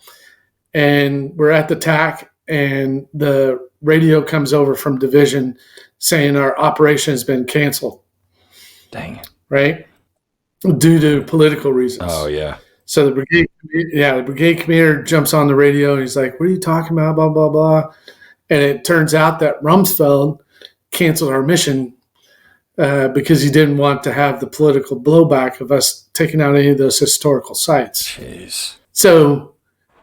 and we're at the TAC, and the radio comes over from division saying our operation has been canceled. Dang. Right? Due to political reasons. Oh, yeah. So the brigade commander jumps on the radio, and he's like, "What are you talking about, blah, blah, blah." And it turns out that Rumsfeld canceled our mission because he didn't want to have the political blowback of us taking out any of those historical sites. Jeez. So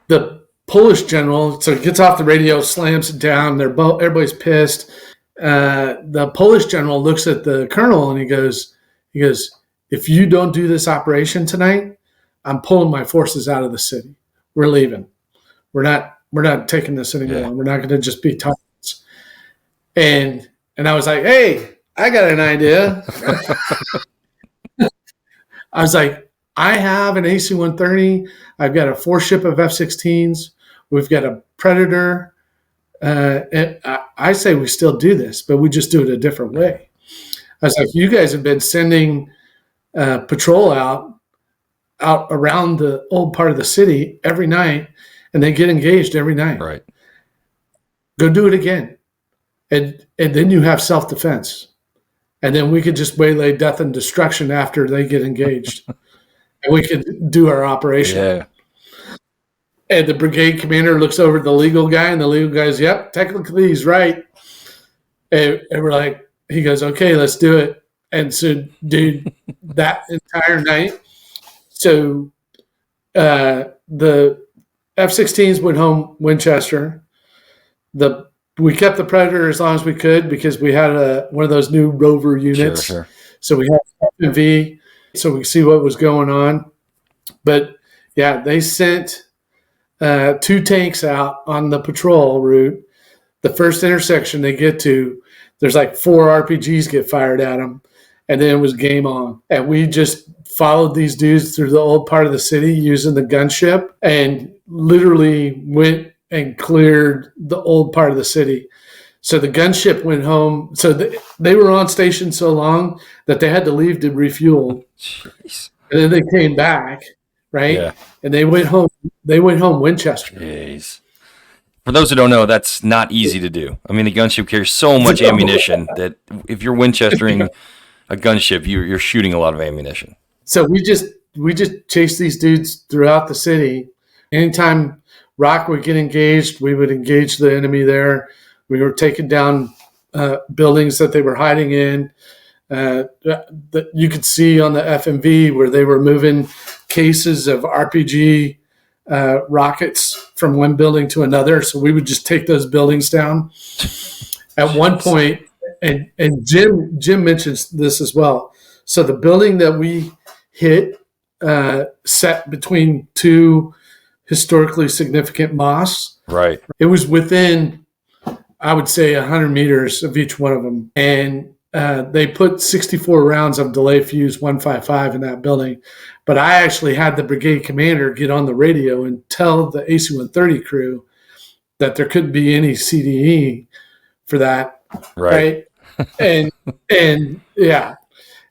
the Polish general, so he gets off the radio, slams it down. Everybody's pissed. The Polish general looks at the colonel and he goes, "If you don't do this operation tonight, I'm pulling my forces out of the city. We're leaving. We're not taking this anymore. Yeah. We're not going to just be tyrants." And I was like, "Hey, I got an idea." I was like, "I have an AC-130. I've got a 4-ship of F-16s. We've got a Predator. And I say we still do this, but we just do it a different way." I was like, "You guys have been sending patrol out around the old part of the city every night, and they get engaged every night. Right. Go do it again. And then you have self-defense. And then we could just waylay death and destruction after they get engaged. And we could do our operation." Yeah. And the brigade commander looks over at the legal guy, and the legal guy's, "Yep, technically he's right." And we're like, he goes, "Okay, let's do it." And so, dude, that entire night, so the F-16s went home Winchester. We kept the Predator as long as we could because we had one of those new Rover units. Sure. So we had FMV, so we could see what was going on. But yeah, they sent 2 tanks out on the patrol route. The first intersection they get to, there's like 4 RPGs get fired at them, and then it was game on. And we just followed these dudes through the old part of the city using the gunship and literally went and cleared the old part of the city. So the gunship went home. So they were on station so long that they had to leave to refuel. Jeez. And then they came back, right? Yeah. And they went home. They went home Winchester. Jeez. For those who don't know, that's not easy to do. I mean, the gunship carries so much ammunition that if you're Winchestering a gunship, you're shooting a lot of ammunition. So we just chased these dudes throughout the city. Anytime Rock would get engaged, we would engage the enemy there. We were taking down buildings that they were hiding in. That you could see on the FMV where they were moving cases of RPG rockets from one building to another. So we would just take those buildings down. At one point, and Jim mentions this as well. So the building that we hit set between two historically significant mosques. Right. It was within, I would say, 100 meters of each one of them. And they put 64 rounds of delay fuse 155 in that building. But I actually had the brigade commander get on the radio and tell the AC-130 crew that there couldn't be any CDE for that. Right. And yeah.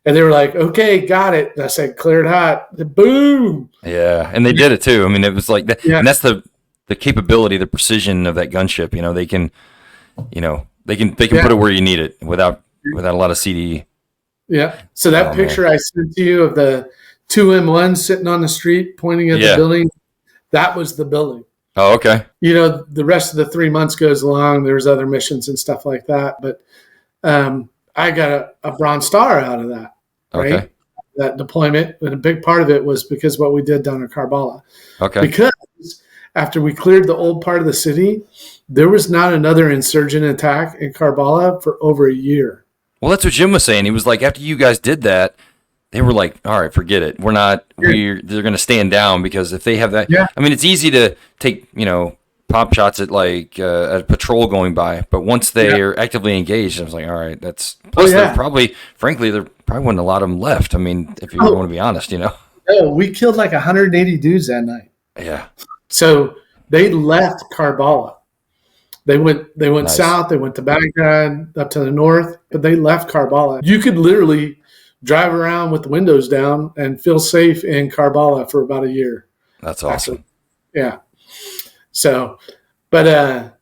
And they were like, okay, got it. And I said, cleared hot. Boom. Yeah. And they did it too. I mean, it was like that. Yeah. And that's the capability, the precision of that gunship. You know, they can put it where you need it without a lot of CDE. Yeah. So that picture I sent to you of the two M1s sitting on the street pointing at the building, that was the building. Oh, okay. You know, the rest of the 3 months goes along. There's other missions and stuff like that. But I got a Bronze Star out of that, right? Okay. That deployment. And a big part of it was because what we did down in Karbala. Okay. Because after we cleared the old part of the city, there was not another insurgent attack in Karbala for over a year. Well, that's what Jim was saying. He was like, after you guys did that, they were like, all right, forget it. They're going to stand down because if they have that, I mean, it's easy to take, pop shots at like a patrol going by, but once they are actively engaged, I was like, all right, that's, there probably wasn't a lot of them left. I mean, if you want to be honest, No, we killed like 180 dudes that night. Yeah. So they left Karbala. They went Nice. south. They went to Baghdad, up to the north, but they left Karbala. You could literally drive around with the windows down and feel safe in Karbala for about a year. That's awesome. Yeah. So, but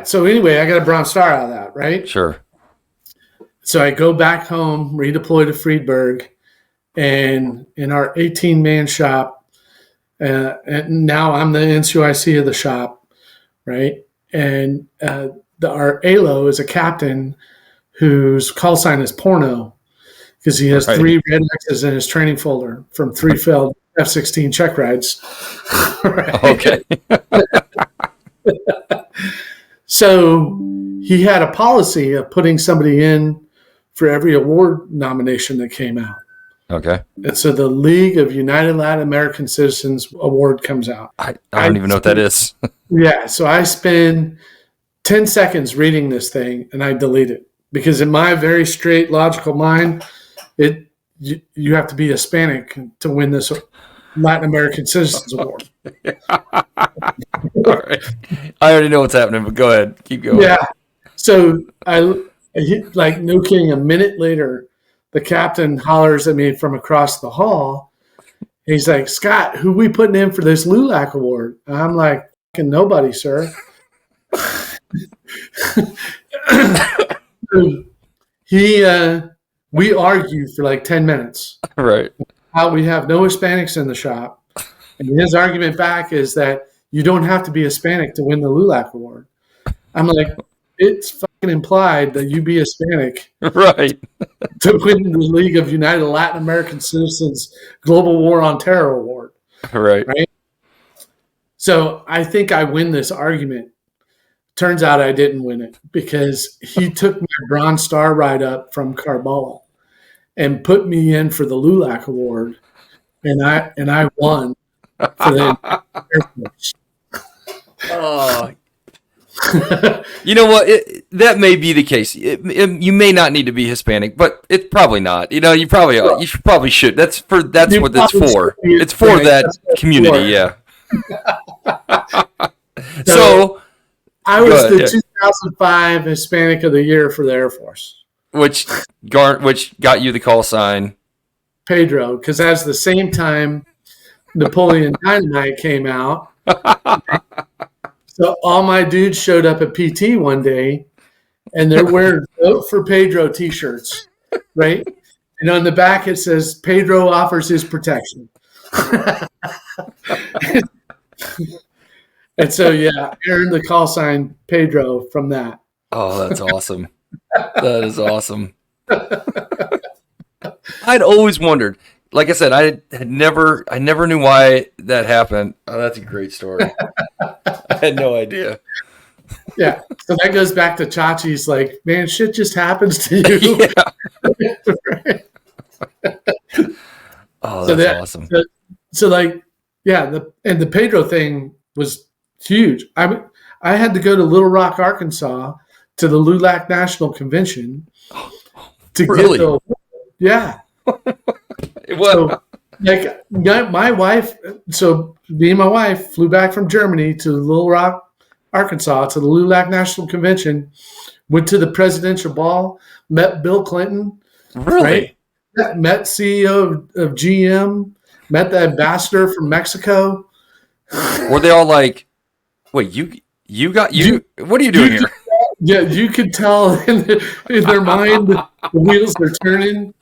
so anyway, I got a Bronze Star out of that, right? Sure. So I go back home, redeploy to Friedberg, and in our 18-man shop, and now I'm the NCOIC of the shop, right? And our ALO is a captain whose call sign is porno because he has 3 red X's in his training folder from 3 failed F-16 check rides. Right? Okay. So he had a policy of putting somebody in for every award nomination that came out. Okay. And so the League of United Latin American Citizens Award comes out. I don't even know what that is. Yeah. So I spend 10 seconds reading this thing and I delete it because in my very straight, logical mind, you have to be Hispanic to win this Latin American Citizens Award. All right. I already know what's happening, but go ahead. Keep going. Yeah. So I hit, like, no kidding, a minute later, the captain hollers at me from across the hall. He's like, Scott, who we putting in for this LULAC award? And I'm like, fucking nobody, sir. We argued for like 10 minutes. Right. How we have no Hispanics in the shop. And his argument back is that you don't have to be Hispanic to win the LULAC award. I'm like, it's fucking implied that you be Hispanic. Right. To win the League of United Latin American Citizens Global War on Terror Award. Right. So I think I win this argument. Turns out I didn't win it because he took my Bronze Star ride up from Karbala and put me in for the LULAC award, and I won for the Air Force. Oh. You know what? That may be the case. You may not need to be Hispanic, but it's probably not. You probably should. That's what it's for. It's for that community. Yeah. So I was the 2005 Hispanic of the Year for the Air Force, which got you the call sign Pedro, because that's the same time Napoleon Dynamite came out. So all my dudes showed up at PT one day, and they're wearing Vote for Pedro T-shirts, right? And on the back it says, Pedro offers his protection. And so, yeah, I earned the call sign Pedro from that. Oh, that's awesome. That is awesome. I'd always wondered. Like I said, I never knew why that happened. Oh, that's a great story. I had no idea. Yeah. So that goes back to Chachi's like, man, shit just happens to you. Yeah. Oh, So that's awesome. so like, yeah, the Pedro thing was huge. I had to go to Little Rock, Arkansas, to the LULAC National Convention to Really? get the yeah. So like my wife, so me and my wife flew back from Germany to Little Rock, Arkansas, to the LULAC National Convention. Went to the presidential ball, met Bill Clinton, Really? right? Met CEO of GM, met the ambassador from Mexico. Were they all like, wait, you got you? What are you doing here? Yeah, you could tell in their mind the wheels are turning.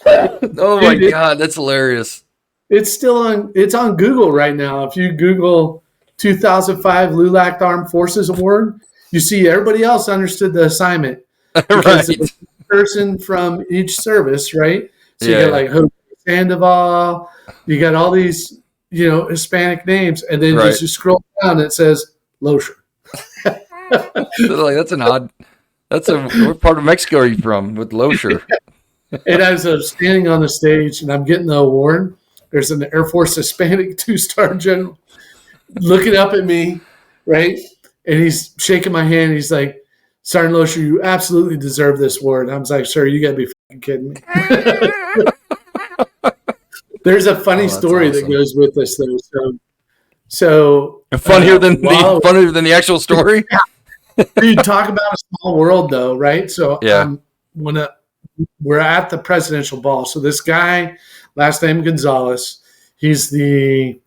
Oh my God, that's hilarious. It's still on. It's on Google right now. If you Google 2005 LULAC Armed Forces Award, you see everybody else understood the assignment because it Right. was a person from each service, right? So Yeah, you got like Jose Sandoval, you got all these, Hispanic names, and then right. as you scroll down, it says Loescher. They're like, that's an odd. What part of Mexico are you from with Loescher? And as I'm standing on the stage and I'm getting the award, there's an Air Force Hispanic 2-star general looking up at me, right? And he's shaking my hand. He's like, Sergeant Loescher, you absolutely deserve this award. I was like, sir, you got to be fucking kidding me. There's a funny story awesome. that goes with this, though. So Funnier than the actual story. dude, talk about a small world, though, right? So Yeah. we're at the presidential ball. So this guy, last name Gonzalez, he's the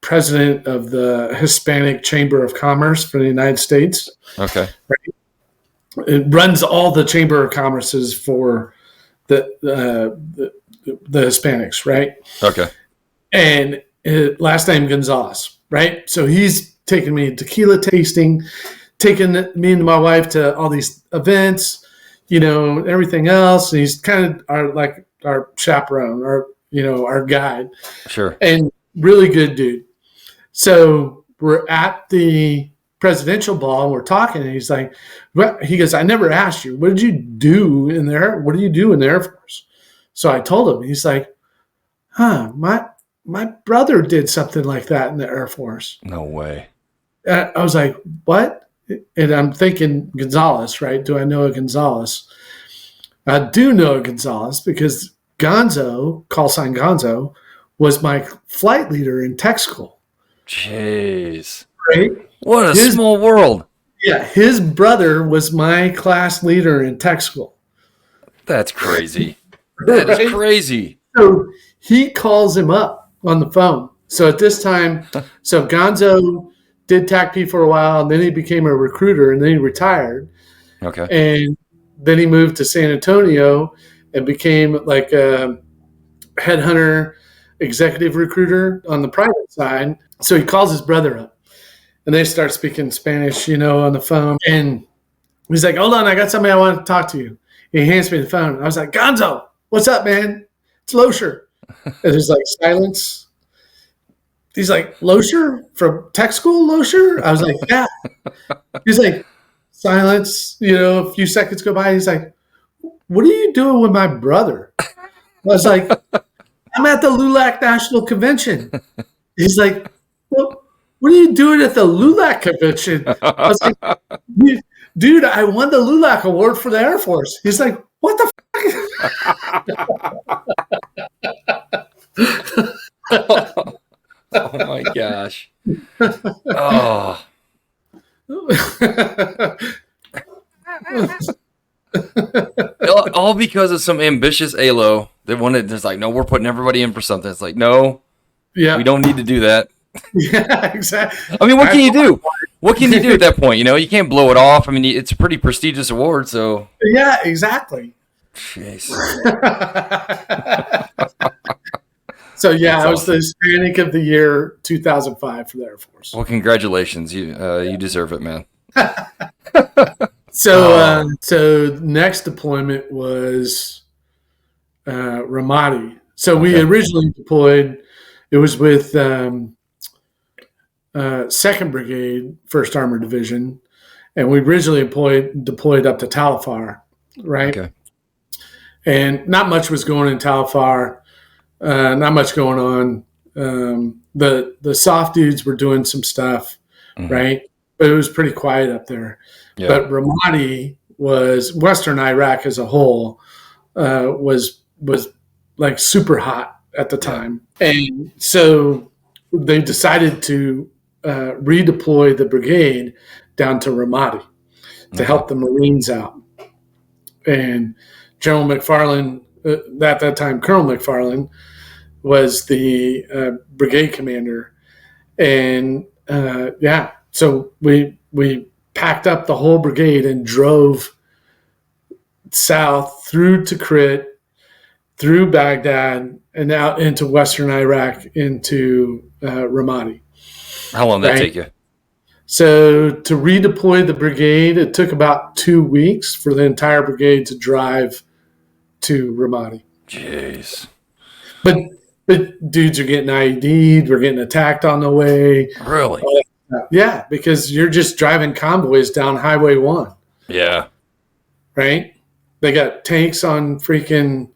president of the Hispanic Chamber of Commerce for the United States. Okay. It runs all the Chamber of Commerces for the Hispanics, right? Okay. And last name Gonzalez, right? So he's taking me tequila tasting, taking me and my wife to all these events, everything else. And he's kind of our chaperone, our guide, Sure. and really good dude. So we're at the presidential ball and we're talking, and he's like, he goes, I never asked you, what did you do in there? What do you do in the Air Force? So I told him. He's like, my brother did something like that in the Air Force. No way. I was like, what? And I'm thinking Gonzalez, right? Do I know a Gonzalez? I do know a Gonzalez because Gonzo, call sign Gonzo, was my flight leader in tech school. Jeez. Right? What a small world. Yeah, his brother was my class leader in tech school. That's crazy. That is crazy. So he calls him up on the phone. So at this time, so Gonzo did TACP for a while, and then he became a recruiter, and then he retired. Okay. And then he moved to San Antonio and became like a headhunter, executive recruiter on the private side. So he calls his brother up, and they start speaking Spanish, on the phone. And he's like, hold on, I got somebody I want to talk to you. He hands me the phone. I was like, Gonzo, what's up, man? It's Loescher. And there's like silence. He's like, Loescher from tech school, Loescher? I was like, yeah. He's like, silence, a few seconds go by. He's like, what are you doing with my brother? I was like, I'm at the LULAC National Convention. He's like, well, what are you doing at the LULAC Convention? I was like, dude, I won the LULAC Award for the Air Force. He's like, what the Oh my gosh. Oh. All because of some ambitious ALO that wanted, just like, no, we're putting everybody in for something. It's like, no, Yeah. we don't need to do that. Yeah, exactly. I mean, what can you do? What can you do at that point? You can't blow it off. I mean, it's a pretty prestigious award, so. Yeah, exactly. Jeez. So yeah, That's I was awesome. the Hispanic of the Year 2005 for the Air Force. Well, congratulations. You deserve it, man. So next deployment was Ramadi. So we Okay. originally deployed. It was with Second Brigade, First Armored Division, and we originally deployed up to Talifar, right? Okay. And not much was going in Talifar. Not much going on. The soft dudes were doing some stuff, Hmm. right? But it was pretty quiet up there. Yeah. But Ramadi was Western Iraq as a whole was like super hot at the Yeah. time, and so they decided to redeploy the brigade down to Ramadi to Okay. help the Marines out. And General McFarland, at that time, Colonel McFarland, was the brigade commander, and so we packed up the whole brigade and drove south through Tikrit, through Baghdad, and out into Western Iraq into Ramadi. How long did that Right. take you? So to redeploy the brigade, it took about 2 weeks for the entire brigade to drive to Ramadi. Jeez. But but dudes are getting IED'd, we're getting attacked on the way. Really? Yeah, because you're just driving convoys down Highway 1, Yeah. right? They got tanks on freaking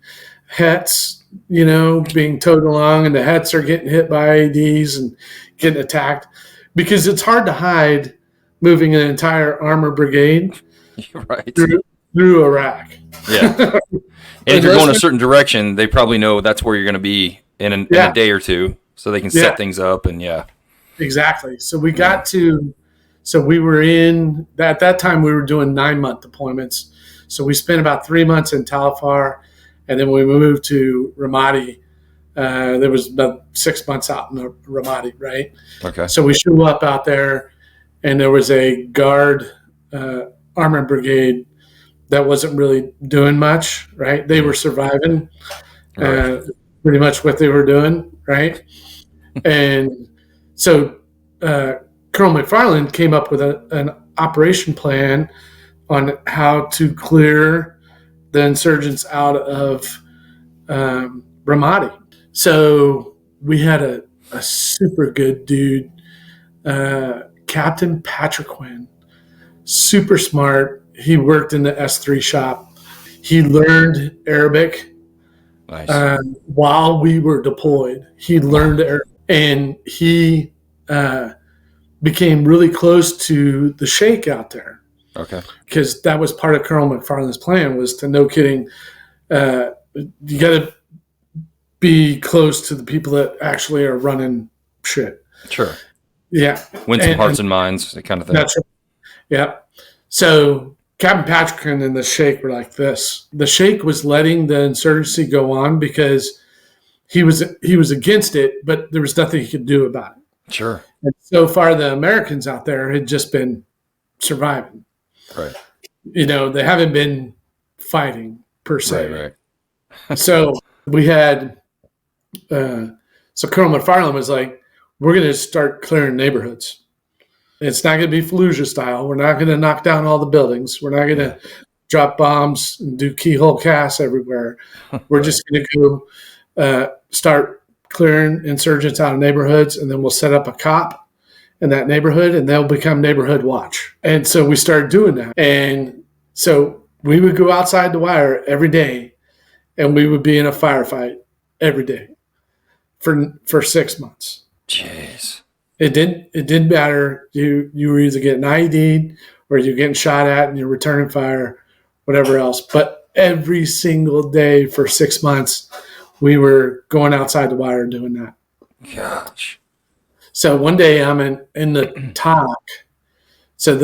hets, being towed along, and the hets are getting hit by IEDs and getting attacked because it's hard to hide moving an entire armor brigade You're right. through Iraq. Yeah. And if you're going a certain direction, they probably know that's where you're going to be in a day or two, so they can set things up. And exactly. So we got to, so we were at that time we were doing 9-month deployments. So we spent about 3 months in Talifar, and then we moved to Ramadi. There was about 6 months out in Ramadi, right? Okay. So we show up out there, and there was a guard armored brigade that wasn't really doing much, right? They were surviving, Right. pretty much what they were doing, right? And so Colonel McFarland came up with an operation plan on how to clear the insurgents out of Ramadi. So we had a super good dude, Captain Patrick Quinn, super smart. He worked in the S3 shop. He learned Arabic Nice. while we were deployed. He learned Arabic, and he became really close to the sheikh out there. Okay. Because that was part of Colonel McFarland's plan, was to, no kidding, you got to be close to the people that actually are running shit. Sure. Yeah. Win some hearts and minds, that kind of thing. That's right. Yeah. So Captain Patrick and the sheikh were like this. The sheikh was letting the insurgency go on because he was against it, but there was nothing he could do about it. Sure. And so far, the Americans out there had just been surviving. Right. They haven't been fighting per se. Right. So we had, so Colonel McFarland was like, we're going to start clearing neighborhoods. It's not going to be Fallujah style. We're not going to knock down all the buildings. We're not going to drop bombs and do keyhole casts everywhere. We're just going to go start clearing insurgents out of neighborhoods, and then we'll set up a cop in that neighborhood, and they'll become neighborhood watch. And so we started doing that. And so we would go outside the wire every day, and we would be in a firefight every day for 6 months. Jeez. It didn't matter. You were either getting IED'd or you're getting shot at and you're returning fire, whatever else. But every single day for 6 months, we were going outside the wire and doing that. Gosh. So one day I'm in the talk. So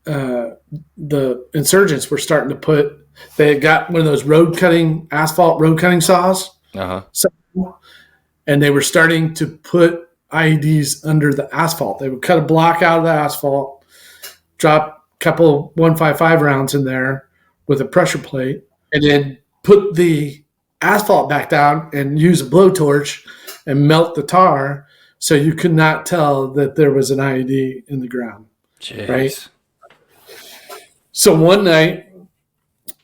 the insurgents were starting to put. They had got one of those asphalt road cutting saws. So, and they were starting to put IEDs under the asphalt. They would cut a block out of the asphalt, drop a couple 155 rounds in there with a pressure plate, and then put the asphalt back down and use a blowtorch and melt the tar so you could not tell that there was an IED in the ground. Jeez. Right? So one night,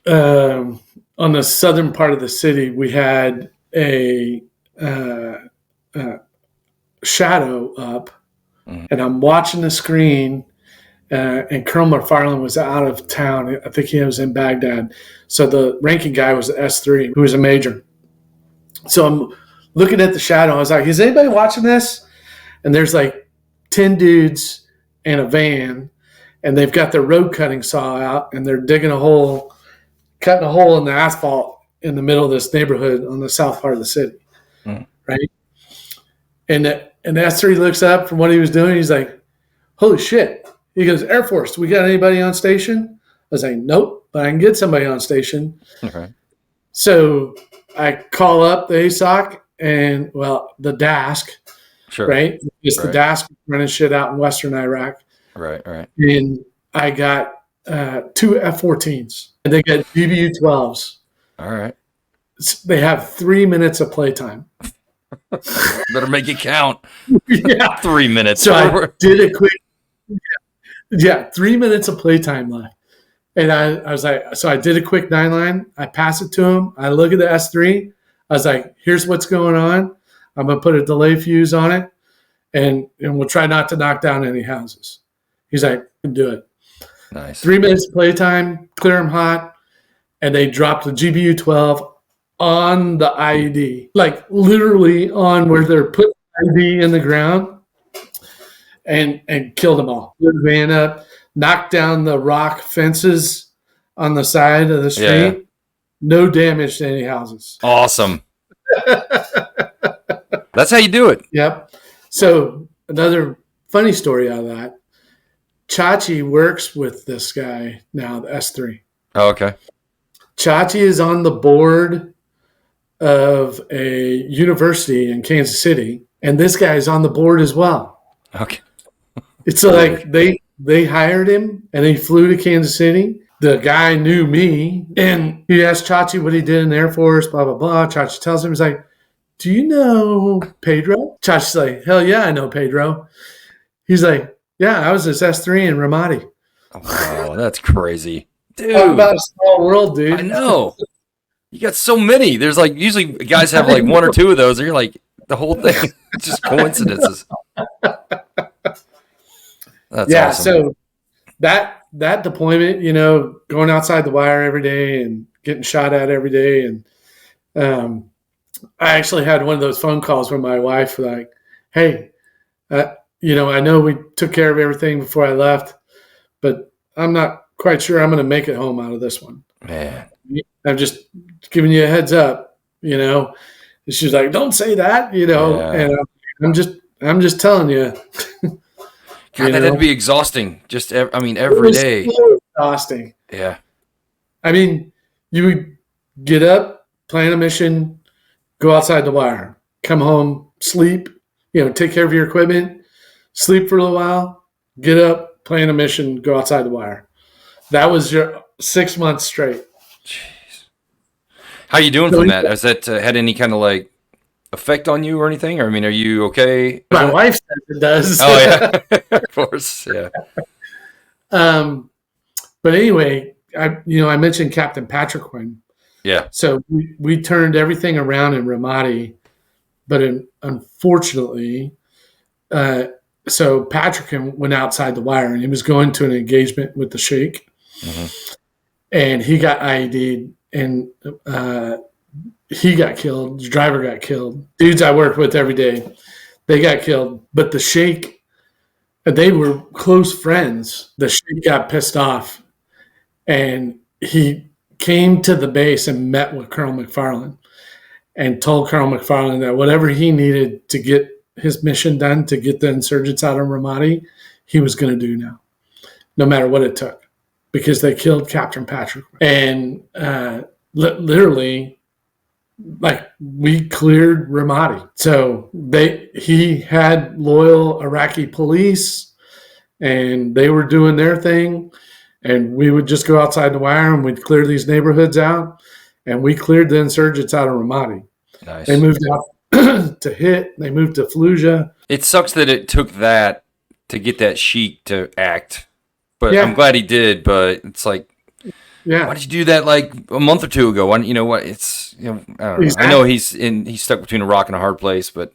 on the southern part of the city, we had a shadow up, and I'm watching the screen. And Colonel McFarland was out of town. I think he was in Baghdad. So the ranking guy was S3, who was a major. So I'm looking at the shadow. I was like, is anybody watching this? And there's like 10 dudes in a van, and they've got their road cutting saw out, and they're digging a hole, cutting a hole in the asphalt in the middle of this neighborhood on the south part of the city, right? And the S3 looks up from what he was doing. He's like, holy shit. He goes, Air Force, we got anybody on station? I was like, nope, but I can get somebody on station. Okay. So I call up the ASOC and, well, the DASC, Sure. right? It's the DASC running shit out in Western Iraq. Right. And I got 2 F-14s, and they got GBU-12s. All right. They have 3 minutes of playtime. Better make it count. Yeah. 3 minutes. So I did a quick, 3 minutes of playtime left. And I was like, so I did a quick 9-line. I pass it to him. I look at the S3. I was like, here's what's going on. I'm going to put a delay fuse on it, and we'll try not to knock down any houses. He's like, do it. Nice. 3 minutes of playtime, clear them hot, and they dropped the GBU-12 on the IED, like literally on where they're putting the IED in the ground, and killed them all. Ran up, knocked down the rock fences on the side of the street. Yeah. No damage to any houses. Awesome. That's how you do it. Yep. So another funny story out of that, Chachi works with this guy now, the S3. Oh, okay. Chachi is on the board of a university in Kansas City, and this guy is on the board as well. Okay. It's like they hired him, and he flew to Kansas City. The guy knew me, and he asked Chachi what he did in the Air Force, blah, blah, blah. Chachi tells him, he's like, do you know Pedro? Chachi's like, hell yeah, I know Pedro. He's like, yeah, I was his S3 in Ramadi. Oh, wow, that's crazy. Dude. Talk about a small world, dude. I know. You got so many. There's like, usually guys have like 1 or 2 of those, and you're like, the whole thing, it's just coincidences. That's awesome. So that deployment, going outside the wire every day and getting shot at every day. And I actually had one of those phone calls with my wife, like, hey, I know we took care of everything before I left, but I'm not quite sure I'm going to make it home out of this one. Man. I'm just giving you a heads up, And she's like, don't say that, Yeah. And I'm just telling you. God, that'd be exhausting. Just, every day. So exhausting. Yeah. I mean, you would get up, plan a mission, go outside the wire, come home, sleep, take care of your equipment, sleep for a little while, get up, plan a mission, go outside the wire. That was your 6 months straight. Jeez. How you doing from that? Has that had any kind of like effect on you or anything? Or, are you okay? My wife says it does. Oh, yeah. Of course, yeah. But anyway, I mentioned Captain Patrick Quinn. Yeah. So we turned everything around in Ramadi, but unfortunately, so Patrick went outside the wire, and he was going to an engagement with the Sheikh, and he got IED'd, and he got killed. The driver got killed. Dudes I worked with every day, they got killed. But the Sheikh, they were close friends. The Sheikh got pissed off, and he came to the base and met with Colonel McFarland and told Colonel McFarland that whatever he needed to get his mission done, to get the insurgents out of Ramadi, he was going to do now, no matter what it took, because they killed Captain Patrick. And literally, like, we cleared Ramadi. So he had loyal Iraqi police, and they were doing their thing. And we would just go outside the wire, and we'd clear these neighborhoods out, and we cleared the insurgents out of Ramadi. Nice. They moved out to Hit. They moved to Fallujah. It sucks that it took that to get that Sheik to act But I'm Yeah. glad he did. But it's like, why Yeah. did you do that like a month or two ago? Why, you know what? It's, I don't know. I know Exactly. he's stuck between a rock and a hard place, but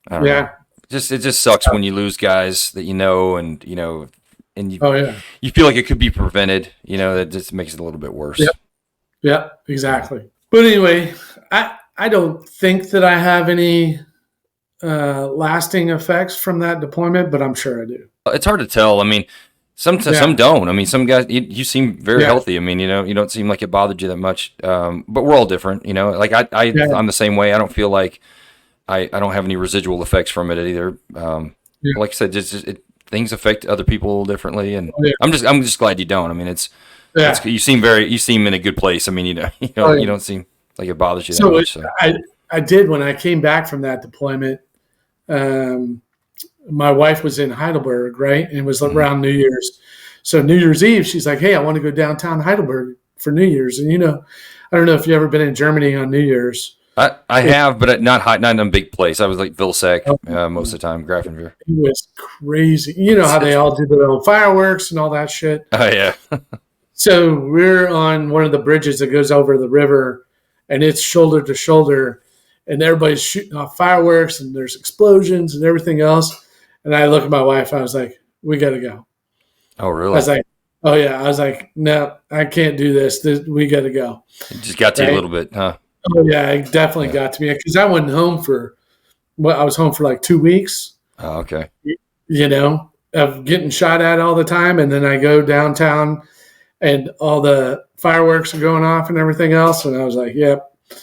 I don't know. Yeah. It just sucks when you lose guys that and and Oh yeah. you feel like it could be prevented. That just makes it a little bit worse. Yep. Yep. Exactly. But anyway, I don't think that I have any lasting effects from that deployment, but I'm sure I do. It's hard to tell. I mean, some Yeah. don't. I mean, some guys you seem very Yeah. healthy. I mean, you don't seem like it bothered you that much. But we're all different. Like Yeah. I'm the same way. I don't feel like I don't have any residual effects from it either. Yeah. Like I said, things affect other people differently, and Oh, yeah. I'm just glad you don't. I mean, Yeah. you seem in a good place. I mean, Oh, you yeah. don't seem like it bothers you that So much. So I did when I came back from that deployment. Um, my wife was in Heidelberg, right? And it was mhm. around New Year's. So New Year's Eve, she's like, "Hey, I want to go downtown Heidelberg for New Year's." And I don't know if you've ever been in Germany on New Year's. I It, have, but not in a big place. I was like Vilsack most of the time, Grafenwehr. it was crazy. You know how they all do their own fireworks and all that shit. Oh yeah. So we're on one of the bridges that goes over the river, and it's shoulder to shoulder, and everybody's shooting off fireworks, and there's explosions and everything else. And I look at my wife. I was like, "We got to go." Oh I really? was like, "Oh yeah." I was like, "No, I can't do this. We got to go." It just got to you a Right? little bit, huh? Oh yeah, it definitely Yeah. got to me because I went home for I was home for like 2 weeks. Oh, okay. Of getting shot at all the time, and then I go downtown, and all the fireworks are going off and everything else, and I was like, "Yep." I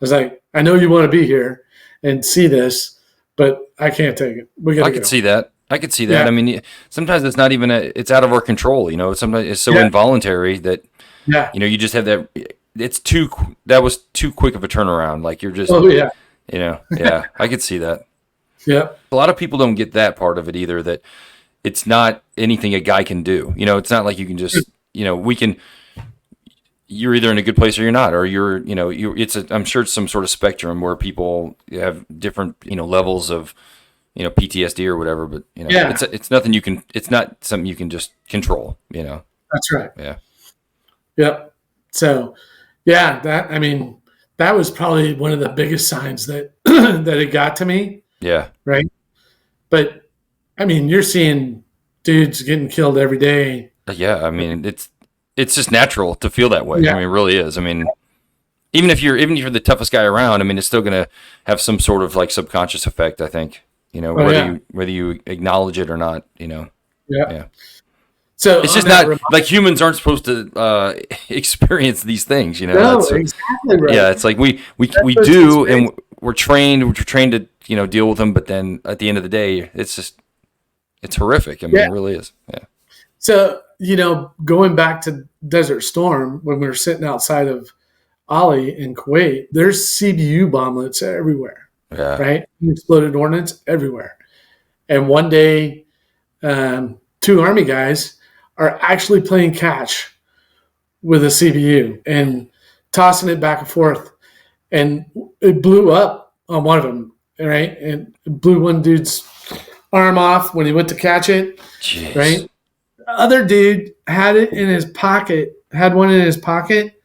was like, "I know you want to be here and see this, but I can't take it. We got I to could go." see that. I could see that. Yeah, I mean, sometimes it's not even it's out of our control. Sometimes it's so yeah, involuntary that yeah. you just have that. That was too quick of a turnaround. Like you're just, Oh yeah, yeah. I could see that. yep, A lot of people don't get that part of it either. That it's not anything a guy can do. It's not like you can just, we can. You're either in a good place or you're not, or I'm sure it's some sort of spectrum where people have different, levels of, PTSD or whatever. But yeah. it's nothing it's not something you can just control. That's right. Yeah, Yep. So, yeah, that was probably one of the biggest signs that that it got to me, yeah, right? But I mean, you're seeing dudes getting killed every day. yeah. I mean, it's just natural to feel that way. I Yeah. mean, it really is. I mean, even if you're the toughest guy around, I mean, it's still gonna have some sort of like subconscious effect. I think Oh yeah. whether you acknowledge it or not. Yeah. Yeah. So It's on just that not like humans aren't supposed to experience these things. no, That's exactly right. yeah. It's like we That's do, experience. and we're trained to deal with them. But then at the end of the day, it's horrific. I mean, Yeah. it really is. Yeah. So, going back to Desert Storm when we were sitting outside of Ali in Kuwait, there's CBU bomblets everywhere, Yeah. right? Exploded ordnance everywhere. And one day, two Army guys are actually playing catch with a CBU and tossing it back and forth. And it blew up on one of them, right? And it blew one dude's arm off when he went to catch it, Jeez. right? The other dude had it in his pocket, had one in his pocket,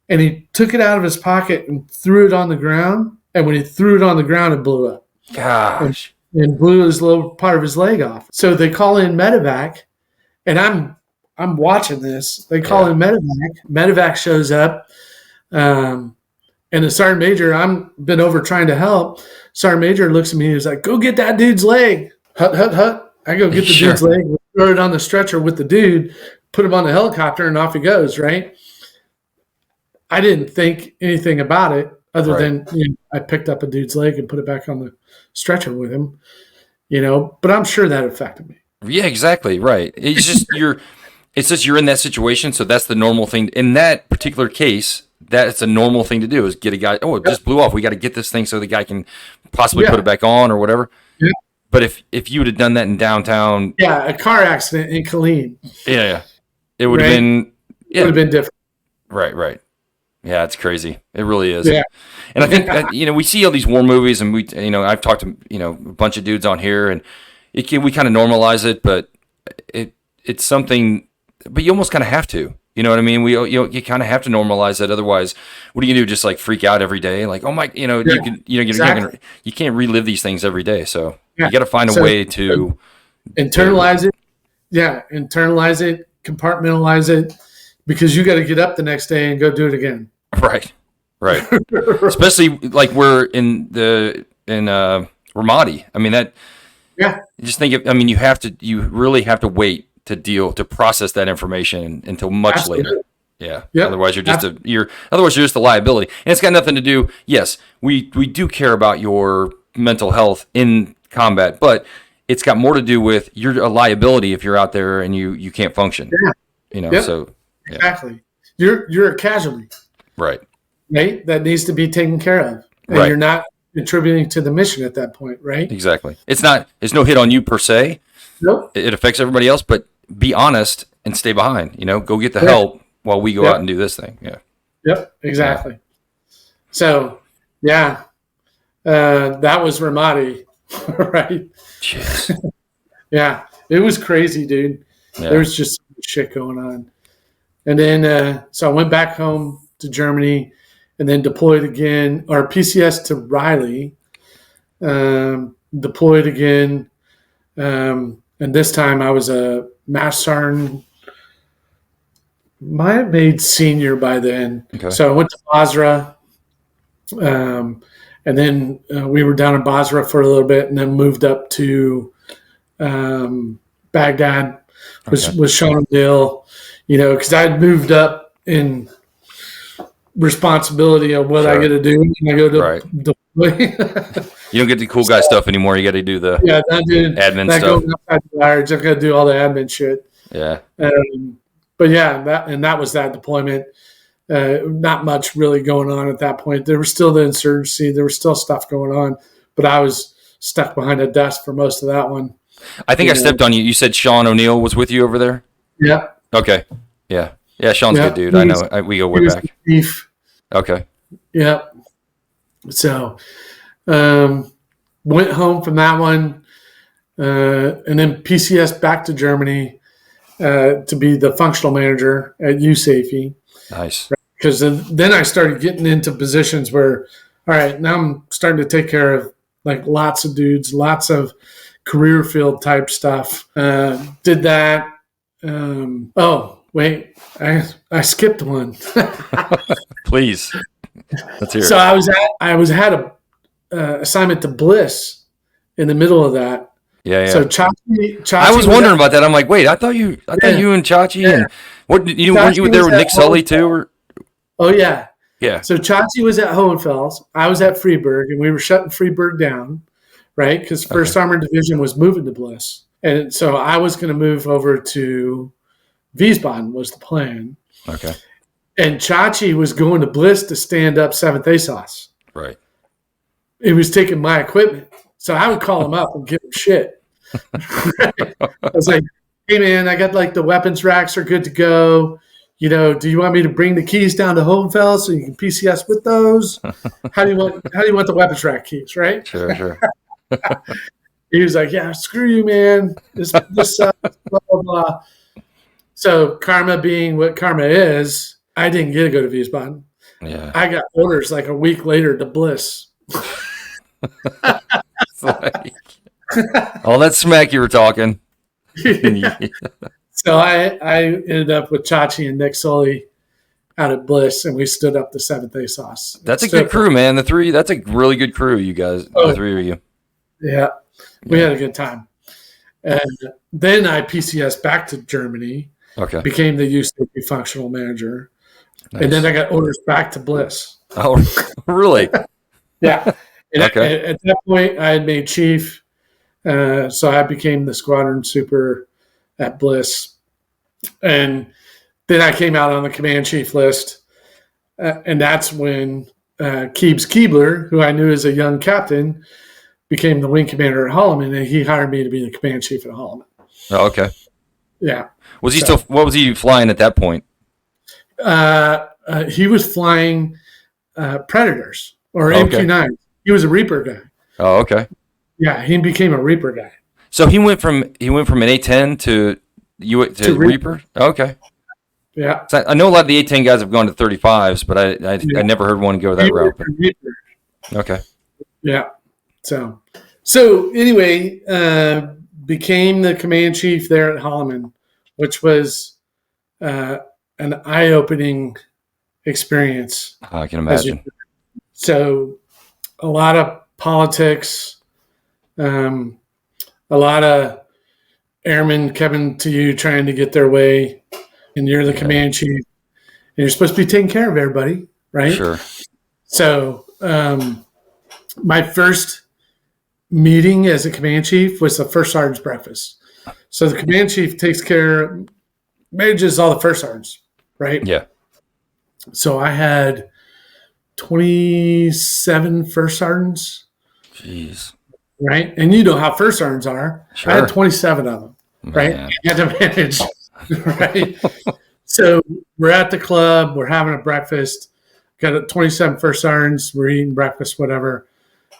and he took it out of his pocket and threw it on the ground. And when he threw it on the ground, it blew up and, Gosh. and blew his little part of his leg off. So they call in medevac, and I'm watching this. They call Yeah. in medevac. Medevac shows up, and the sergeant major. I'm been over trying to help. Sergeant major looks at me. He's like, "Go get that dude's leg." Hut hut hut. I go get the Sure. dude's leg, throw it on the stretcher with the dude, put him on the helicopter, and off he goes. Right. I didn't think anything about it other Right. than I picked up a dude's leg and put it back on the stretcher with him. But I'm sure that affected me. Yeah. Exactly. Right. It's just you're in that situation, so that's the normal thing in that particular case. That's a normal thing to do is get a guy. Oh, it just blew off. We got to get this thing so the guy can possibly put Yeah. it back on or whatever. Yeah. But if you would have done that in downtown, Yeah, a car accident in Killeen yeah, it would have Right. been would yeah, have been different. right. Yeah, it's crazy. It really is. Yeah. And I think we see all these war movies, and I've talked to a bunch of dudes on here, and we kind of normalize it, but it's something, but you almost kind of have to. You know what I mean? You kind of have to normalize that. Otherwise, what do you do? Just like freak out every day? Like, oh my, Exactly. you can't relive these things every day. So Yeah. you got to find a So way to internalize it. Yeah. Internalize it, compartmentalize it, because you got to get up the next day and go do it again. right, right. Especially like we're in Ramadi. I mean that. Yeah. Just think of, I mean, you really have to wait to process that information until much Absolutely. later. Yeah. Yep. Otherwise you're just a liability. And it's got nothing to do. Yes, we do care about your mental health in combat, but it's got more to do with you're a liability if you're out there and you can't function. Yeah. Yep. So yeah. Exactly. You're a casualty, Right. right? That needs to be taken care of. And Right. you're not contributing to the mission at that point, right? Exactly. It's no hit on you per se. Nope. It affects everybody else, but be honest and stay behind, go get the help while we go out and do this thing. Yeah. Yep. Exactly. So, yeah, that was Ramadi, right? Jeez. Yeah, it was crazy, dude. Yeah. There was just shit going on. And then, so I went back home to Germany and then deployed again, or PCS to Riley, deployed again. And this time I was a Master Sergeant, might have made senior by then. Okay. So I went to Basra, and then we were down in Basra for a little bit, and then moved up to Baghdad, was Sean Dill, because I had moved up in responsibility of what I got to do when I go to deploy. You don't get the cool guy stuff anymore. You got to do the admin stuff. I got to do all the admin shit. Yeah. But yeah, that was that deployment. Not much really going on at that point. There was still the insurgency. There was still stuff going on, but I was stuck behind a desk for most of that one. I think I stepped on you. You said Sean O'Neill was with you over there? Yeah. Okay. Yeah. Yeah, Sean's a good dude. I know. We go way back. Okay. Yeah. So, went home from that one, and then PCS back to Germany to be the functional manager at USAFE. Nice. Because then I started getting into positions where, all right, now I'm starting to take care of like lots of dudes, lots of career field type stuff. Did that. Oh, wait, I skipped one. Please. Let's hear it. So I had a assignment to Bliss in the middle of that. Yeah. So Chachi I was wondering about that. I'm like, wait, I thought you and Chachi and weren't you there with Nick Sully too? Or? Oh yeah. Yeah. So Chachi was at Hohenfels. I was at Freiburg, and we were shutting Freiburg down, right? Because First Armored Division was moving to Bliss, and so I was going to move over to Wiesbaden was the plan. Okay. And Chachi was going to Bliss to stand up 7th ASOS. Right. He was taking my equipment. So I would call him up and give him shit. I was like, hey, man, I got like the weapons racks are good to go. Do you want me to bring the keys down to Hohenfels so you can PCS with those? How do you want the weapons rack keys, right? Sure. He was like, yeah, screw you, man. This blah, blah, blah. So karma being what karma is, I didn't get to go to Wiesbaden. Yeah. I got orders like a week later to Bliss. All that smack you were talking. So I ended up with Chachi and Nick Sully out at Bliss, and we stood up the 7th ASOS. That's a good crew, man. That's a really good crew, you guys. The three of you. Yeah. We had a good time. And then I PCS back to Germany. Okay. Became the UCP functional manager. Nice. And then I got orders back to Bliss. Oh, really? Yeah. And Okay. at that point, I had made chief. So I became the squadron super at Bliss. And then I came out on the command chief list. And that's when Keebs Keebler, who I knew as a young captain, became the wing commander at Holloman, and he hired me to be the command chief at Holloman. Oh, okay. Yeah. Was he what was he flying at that point? He was flying Predators or MQ-9. He was a Reaper guy. Oh, okay. Yeah, he became a Reaper guy. So he went from an A-10 to You to to Reaper? Okay. Yeah. So I know a lot of the 810 guys have gone to 35s, but I Yeah. never heard one go that route. But Reaper. okay. Yeah. So anyway, became the command chief there at Holloman, which was uh, an eye-opening experience. I can imagine. So a lot of politics, um, a lot of airmen coming to you trying to get their way, and you're the command chief, and you're supposed to be taking care of everybody, right? Sure. So my first meeting as a command chief was the first sergeant's breakfast. So the command chief takes care, manages all the first sergeants, right? Yeah. So I had 27 first sergeants. Jeez. Right? And you know how first sergeants are. Sure. I had 27 of them, right? Man. You had to manage, right? So we're at the club, we're having a breakfast, got a 27 first sergeants, we're eating breakfast, whatever.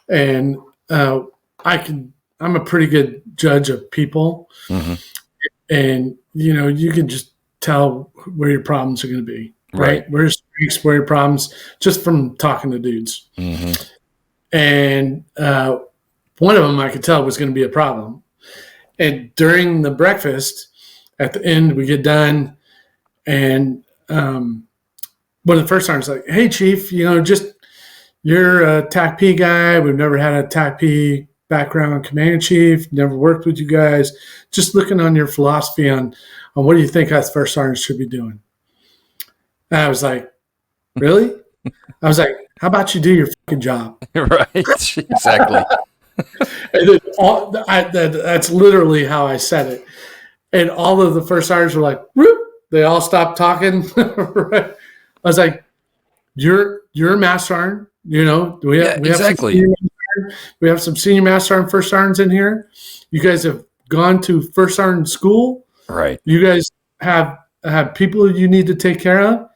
And I'm a pretty good judge of people. Mm-hmm. And, you can just tell where your problems are going to be, right? Where your strengths, where your problems, just from talking to dudes. Mm-hmm. And one of them I could tell was going to be a problem. And during the breakfast, at the end, we get done, and one of the first sergeants like, "Hey, Chief, you're a TAC P guy. We've never had a TAC P background command chief. Never worked with you guys. Just looking on your philosophy on what do you think us first sergeants should be doing?" And I was like, "Really?" I was like, "How about you do your fucking job?" Right. Exactly. And then that's literally how I said it. And all of the first sergeants were like, whoop, they all stopped talking. Right? I was like, you're a master sergeant, we exactly. Have some senior master sergeant first sergeants in here. You guys have gone to first sergeant school. Right. You guys have people you need to take care of.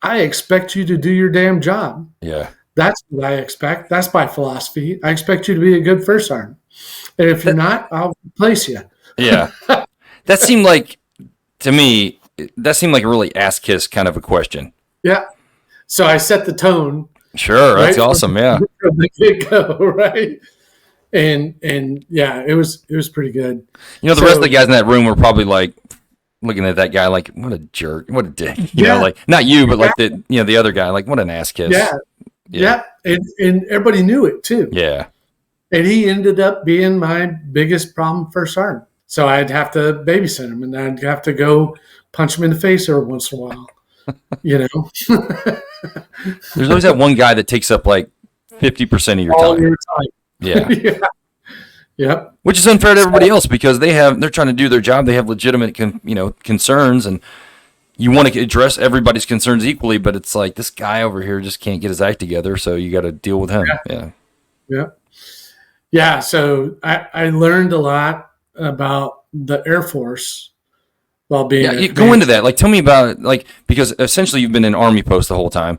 I expect you to do your damn job. Yeah. That's what I expect. That's my philosophy. I expect you to be a good first sergeant. And if you're not, I'll replace you. Yeah. That seemed like a really ass-kiss kind of a question. Yeah. So I set the tone. Sure. That's right? Awesome. Yeah. From the get-go, right? And yeah, it was pretty good. The rest of the guys in that room were probably like looking at that guy like, what a jerk, what a dick. Like not you, but like the other guy, like what an ass kiss. Yeah. And everybody knew it too. Yeah. And he ended up being my biggest problem first sergeant. So I'd have to babysit him, and I'd have to go punch him in the face every once in a while. There's always that one guy that takes up like 50% of your all time. Your time. Yeah. Yep. Which is unfair to everybody else because they're trying to do their job. They have legitimate concerns, and you want to address everybody's concerns equally. But it's like this guy over here just can't get his act together, so you got to deal with him. Yeah. So I learned a lot about the Air Force while being. Yeah, go into that. Like, tell me about because essentially you've been in Army post the whole time.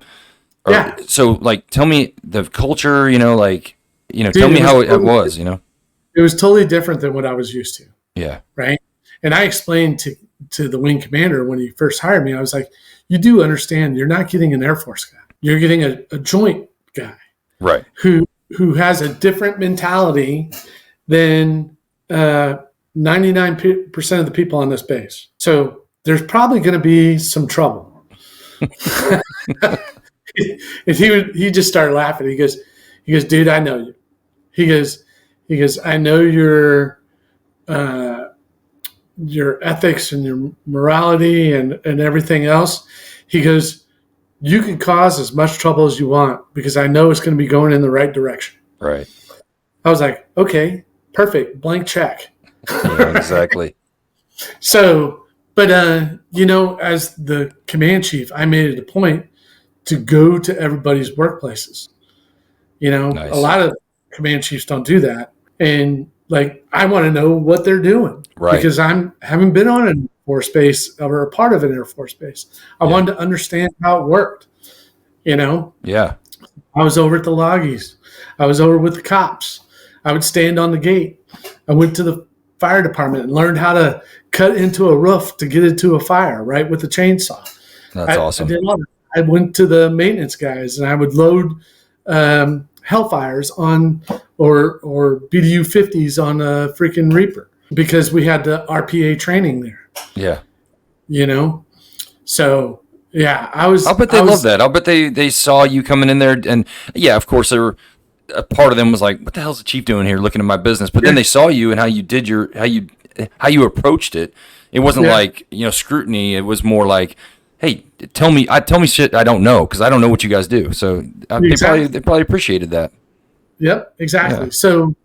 So tell me the culture. Dude, tell me how it was. It was totally different than what I was used to. Yeah. Right. And I explained to the wing commander when he first hired me, I was like, you do understand you're not getting an Air Force guy. You're getting a joint guy. Right. Who has a different mentality than 99% of the people on this base. So there's probably going to be some trouble. And he just started laughing. He goes, dude, I know you. He goes, I know your ethics and your morality and everything else. He goes, you can cause as much trouble as you want because I know it's going to be going in the right direction. Right. I was like, okay, perfect, blank check. Yeah, exactly. So, but as the command chief, I made it a point to go to everybody's workplaces. Nice. A lot of command chiefs don't do that. And I want to know what they're doing. Right. Because I haven't been on an Air Force base or a part of an Air Force base. I wanted to understand how it worked. Yeah. I was over at the loggies. I was over with the cops. I would stand on the gate. I went to the fire department and learned how to cut into a roof to get into a fire, right, with a chainsaw. That's I awesome. did all that. I went to the maintenance guys and I would load Hellfires on or BDU 50s on a freaking Reaper because we had the RPA training there. Yeah. You know, so yeah, I'll bet they love that. I'll bet they saw you coming in there, and yeah, of course, a part of them was like, "What the hell's the chief doing here, looking at my business?" But then they saw you and how you did how you approached it. It wasn't like scrutiny. It was more like, "Hey, tell me shit I don't know because I don't know what you guys do." So they probably appreciated that. Yep, exactly. Yeah. So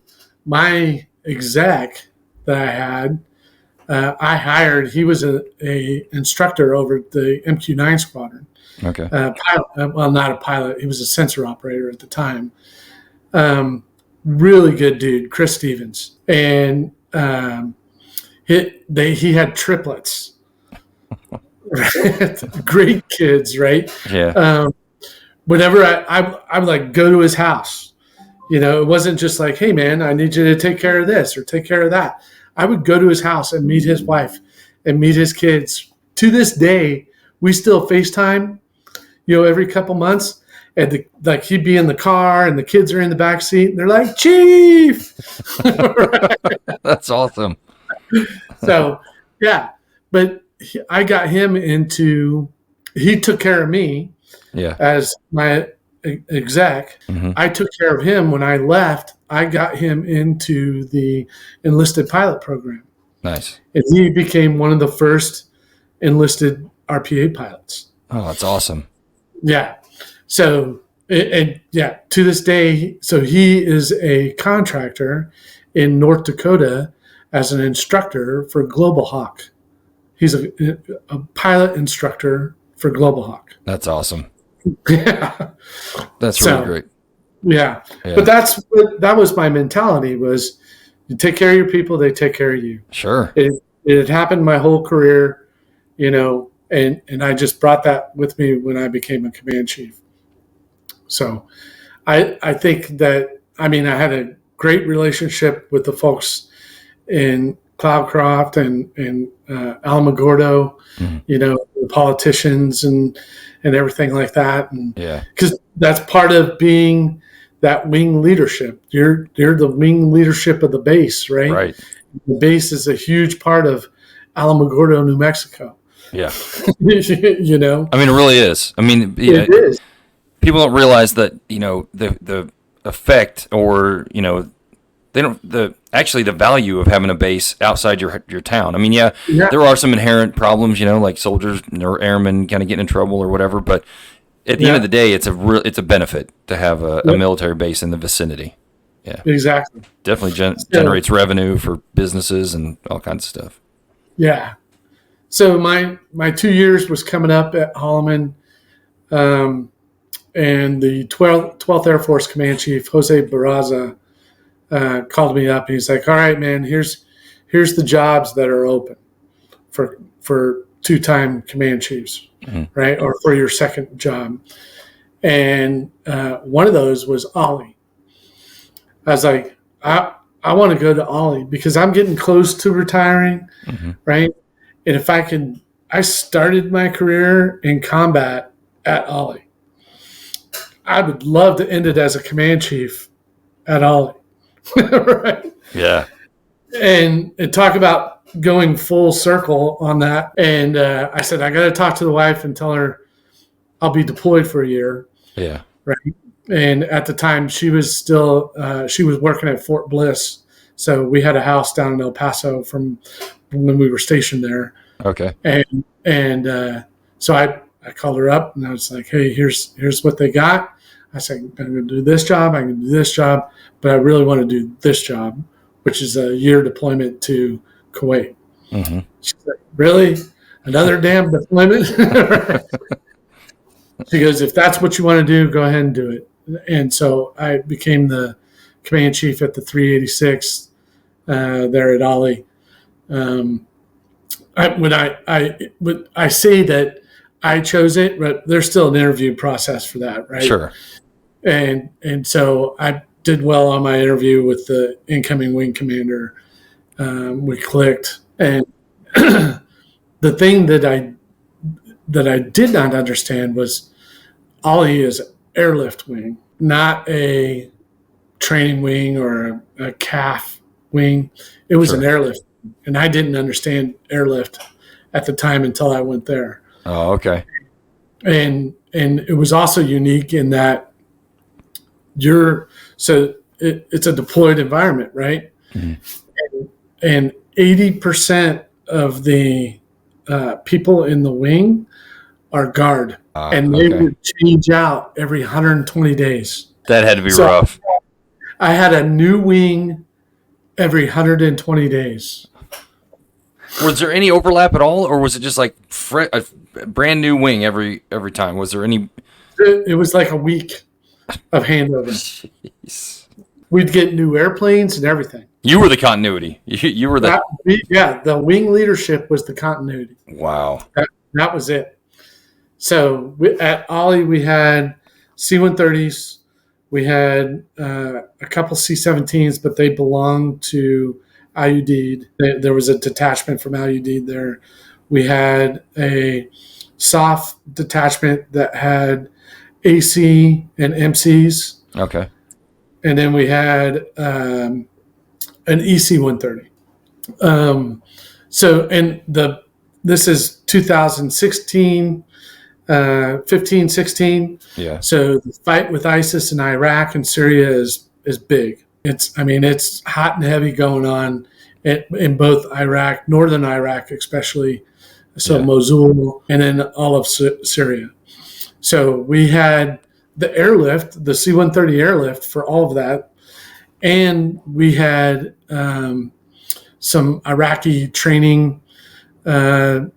my exec that I had. I hired. He was a instructor over at the MQ-9 squadron. Okay. Pilot, well, not a pilot. He was a sensor operator at the time. Really good dude, Chris Stevens, and he had triplets. Great kids, right? Yeah. Whenever I would like go to his house, it wasn't just like, hey man, I need you to take care of this or take care of that. I would go to his house and meet his wife and meet his kids. To this day, we still FaceTime, every couple months. And he'd be in the car and the kids are in the back seat. And they're like, Chief. That's awesome. So, yeah. But I got him he took care of me as my exec. Mm-hmm. I took care of him when I left. I got him into the enlisted pilot program. Nice. And he became one of the first enlisted RPA pilots. Oh, that's awesome. Yeah. So, to this day, so he is a contractor in North Dakota as an instructor for Global Hawk. He's a pilot instructor for Global Hawk. That's awesome. Yeah. That's really great. Yeah. But that was my mentality was you take care of your people, they take care of you. Sure. It had happened my whole career, and I just brought that with me when I became a command chief. So I think that, I had a great relationship with the folks in Cloudcroft and Alamogordo, mm-hmm. The politicians and everything like that. And because that's part of being that wing leadership. You're the wing leadership of the base, right? Right. The base is a huge part of Alamogordo, New Mexico. Yeah. It really is. It is. People don't realize that, the effect or, they don't the value of having a base outside your town. There are some inherent problems, like soldiers or airmen kind of getting in trouble or whatever, but at the end of the day, it's a benefit to have a military base in the vicinity. Yeah, exactly. Definitely generates revenue for businesses and all kinds of stuff. Yeah. So my 2 years was coming up at Holloman, and the 12th Air Force Command Chief Jose Barraza called me up and he's like, all right, man, here's the jobs that are open for two-time command chiefs, mm-hmm. right? Or for your second job. And one of those was Ollie. I was like, I want to go to Ollie because I'm getting close to retiring, mm-hmm. right? And I started my career in combat at Ollie. I would love to end it as a command chief at Ollie. Right? Yeah. And talk about going full circle on that. And I said, I got to talk to the wife and tell her I'll be deployed for a year. Yeah. Right. And at the time she was still, she was working at Fort Bliss. So we had a house down in El Paso from when we were stationed there. Okay. And so I called her up and I was like, hey, here's what they got. I said, I'm going to do this job. I'm going to do this job, but I really want to do this job, which is a year deployment to Kuwait. Mm-hmm. She's like, really? Another damn deployment? She goes, if that's what you want to do, go ahead and do it. And so I became the command chief at the 386 there at Ollie. I say that I chose it, but there's still an interview process for that, right? Sure. And so I did well on my interview with the incoming wing commander, We clicked, and the thing that I did not understand was Ollie is airlift wing, not a training wing or a calf wing. It was Sure. an airlift, and I didn't understand airlift at the time until I went there. Oh, okay. And it was also unique in that it's a deployed environment, right? Mm-hmm. And 80% of the people in the wing are guard, and they Okay. would change out every 120 days. That had to be So rough. I had a new wing every 120 days. Was there any overlap at all, or was it just like a brand new wing every time? Was there any? It was like a week of handover. Jeez. We'd get new airplanes and everything. You were the continuity. You were the. The wing leadership was the continuity. Wow. That was it. So at Ollie, we had C-130s. We had a couple C-17s, but they belonged to IUD. There was a detachment from IUD there. We had a soft detachment that had AC and MCs. Okay. And then we had an EC-130. This is 2016, 15, 16. Yeah. So the fight with ISIS in Iraq and Syria is big. It's hot and heavy going on in both Iraq, northern Iraq especially, so Yeah. Mosul, and then all of Syria. So we had the airlift, the C-130 airlift for all of that, and we had some Iraqi training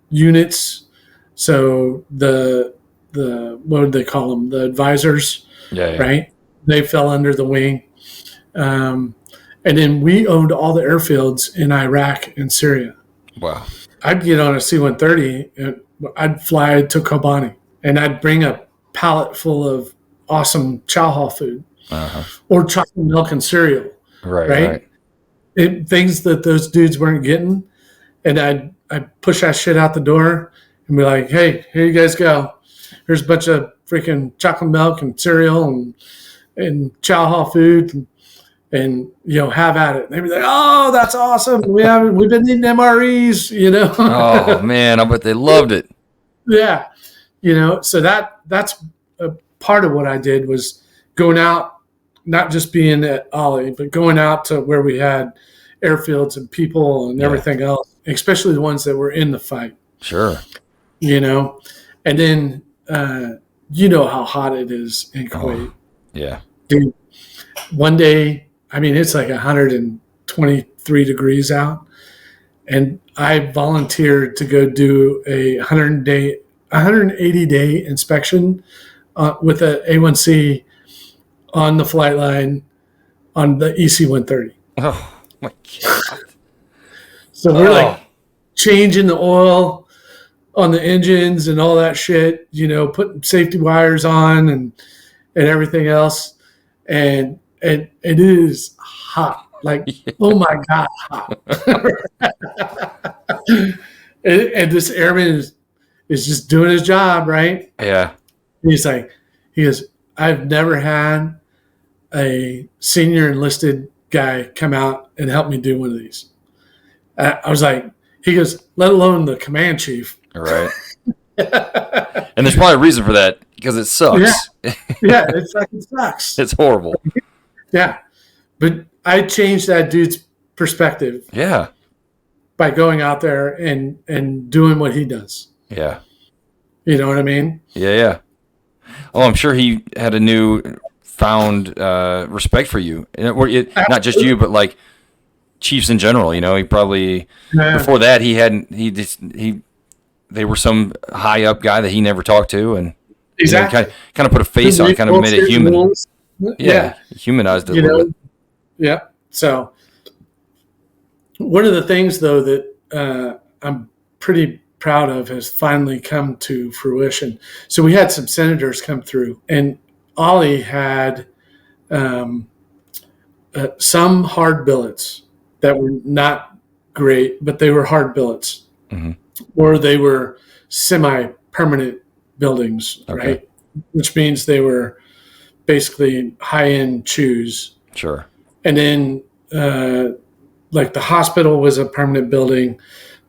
units. So the what would they call them? The advisors, Yeah. right? They fell under the wing. And then we owned all the airfields in Iraq and Syria. Wow. I'd get on a C-130 and I'd fly to Kobani, and I'd bring a pallet full of awesome chow hall food or chocolate milk and cereal. Right. Things that those dudes weren't getting. And I'd push that shit out the door and be like, hey, here you guys go. Here's a bunch of freaking chocolate milk and cereal and chow hall food and have at it. And they'd be like, oh, that's awesome. We've been eating MREs, Oh man, I bet they loved it. Yeah. So that's a part of what I did was going out, not just being at Ollie, but going out to where we had airfields and people and everything else, especially the ones that were in the fight. Sure. And then how hot it is in Kuwait. Yeah. Dude, one day, it's like 123 degrees out, and I volunteered to go do a 180-day inspection with a A1C on the flight line on the EC-130. Oh my God. So we're like changing the oil on the engines and all that shit, putting safety wires on and everything else. And it is hot. Like, oh my God, hot. and this airman is just doing his job, right? Yeah. He goes, I've never had a senior enlisted guy come out and help me do one of these. I was like, he goes, let alone the command chief. Right. And there's probably a reason for that, because it sucks. Yeah, it fucking sucks. It's horrible. Yeah. But I changed that dude's perspective. Yeah. By going out there and doing what he does. Yeah. You know what I mean? Yeah. Oh, I'm sure he had a new found respect for you. Not just you, but like chiefs in general. He probably before that they were some high up guy that he never talked to, and exactly kind of put a face on, kind of made it human. Yeah, humanized it a little bit. Yeah. So one of the things though that I'm pretty proud of has finally come to fruition. So we had some senators come through, and Ollie had some hard billets that were not great, but they were hard billets, Mm-hmm. or they were semi-permanent buildings, Okay. right? Which means they were basically high-end chews. Sure. And then, like the hospital was a permanent building,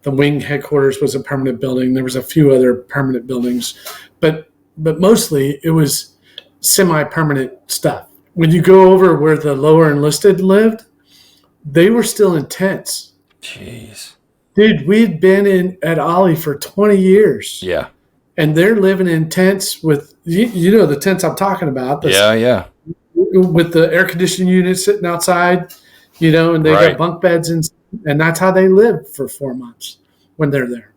the wing headquarters was a permanent building. There was a few other permanent buildings, but mostly it was semi-permanent stuff. When you go over where the lower enlisted lived, they were still in tents. Jeez. Dude, we'd been in at Ollie for 20 years. Yeah. And they're living in tents with, you know, the tents I'm talking about. Yeah. With the air conditioning units sitting outside, you know, and they Right. got bunk beds, and that's how they live for 4 months when they're there.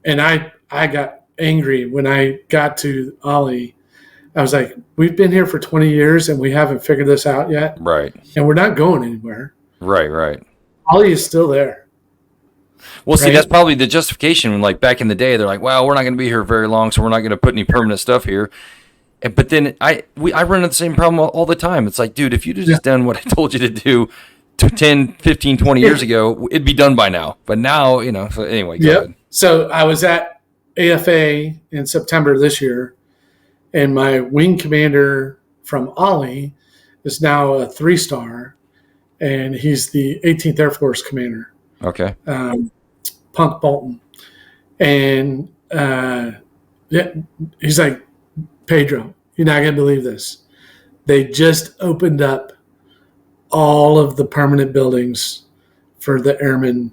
And I got angry when I got to Ollie. I was like, we've been here for 20 years and we haven't figured this out yet. Right. And we're not going anywhere. Right. Ollie is still there. Well, see, Right. that's probably the justification. Like back in the day, they're like, "Well, we're not going to be here very long, so we're not going to put any permanent stuff here." But then I run into the same problem all the time. It's like, dude, if you'd have just done what I told you to do 10, 15, 20 years ago, it'd be done by now. But now, you know, so anyway, go ahead. So I was at AFA in September this year, and my wing commander from Ollie is now a 3-star, and he's the 18th Air Force commander. Okay. Punk Bolton. And he's like, Pedro, you're not going to believe this. They just opened up all of the permanent buildings for the airmen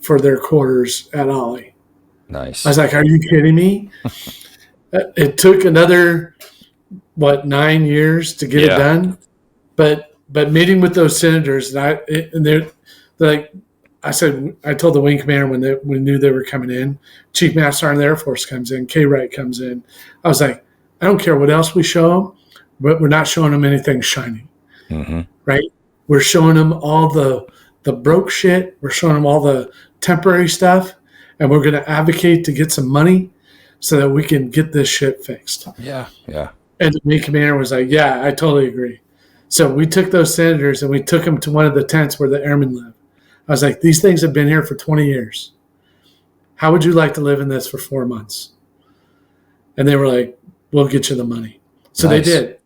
for their quarters at Ollie. Nice. I was like, are you kidding me? It took another, 9 years to get it done. But meeting with those senators, and they're like, I told the wing commander when we knew they were coming in, Chief Master Sergeant of the Air Force comes in, K. Wright comes in. I was like, I don't care what else we show them, but we're not showing them anything shiny, right? We're showing them all the broke shit. We're showing them all the temporary stuff, and we're going to advocate to get some money so that we can get this shit fixed. Yeah. And the wing commander was like, yeah, I totally agree. So we took those senators and we took them to one of the tents where the airmen live. I was like, these things have been here for 20 years. How would you like to live in this for 4 months? And they were like, we'll get you the money. So Nice. they did.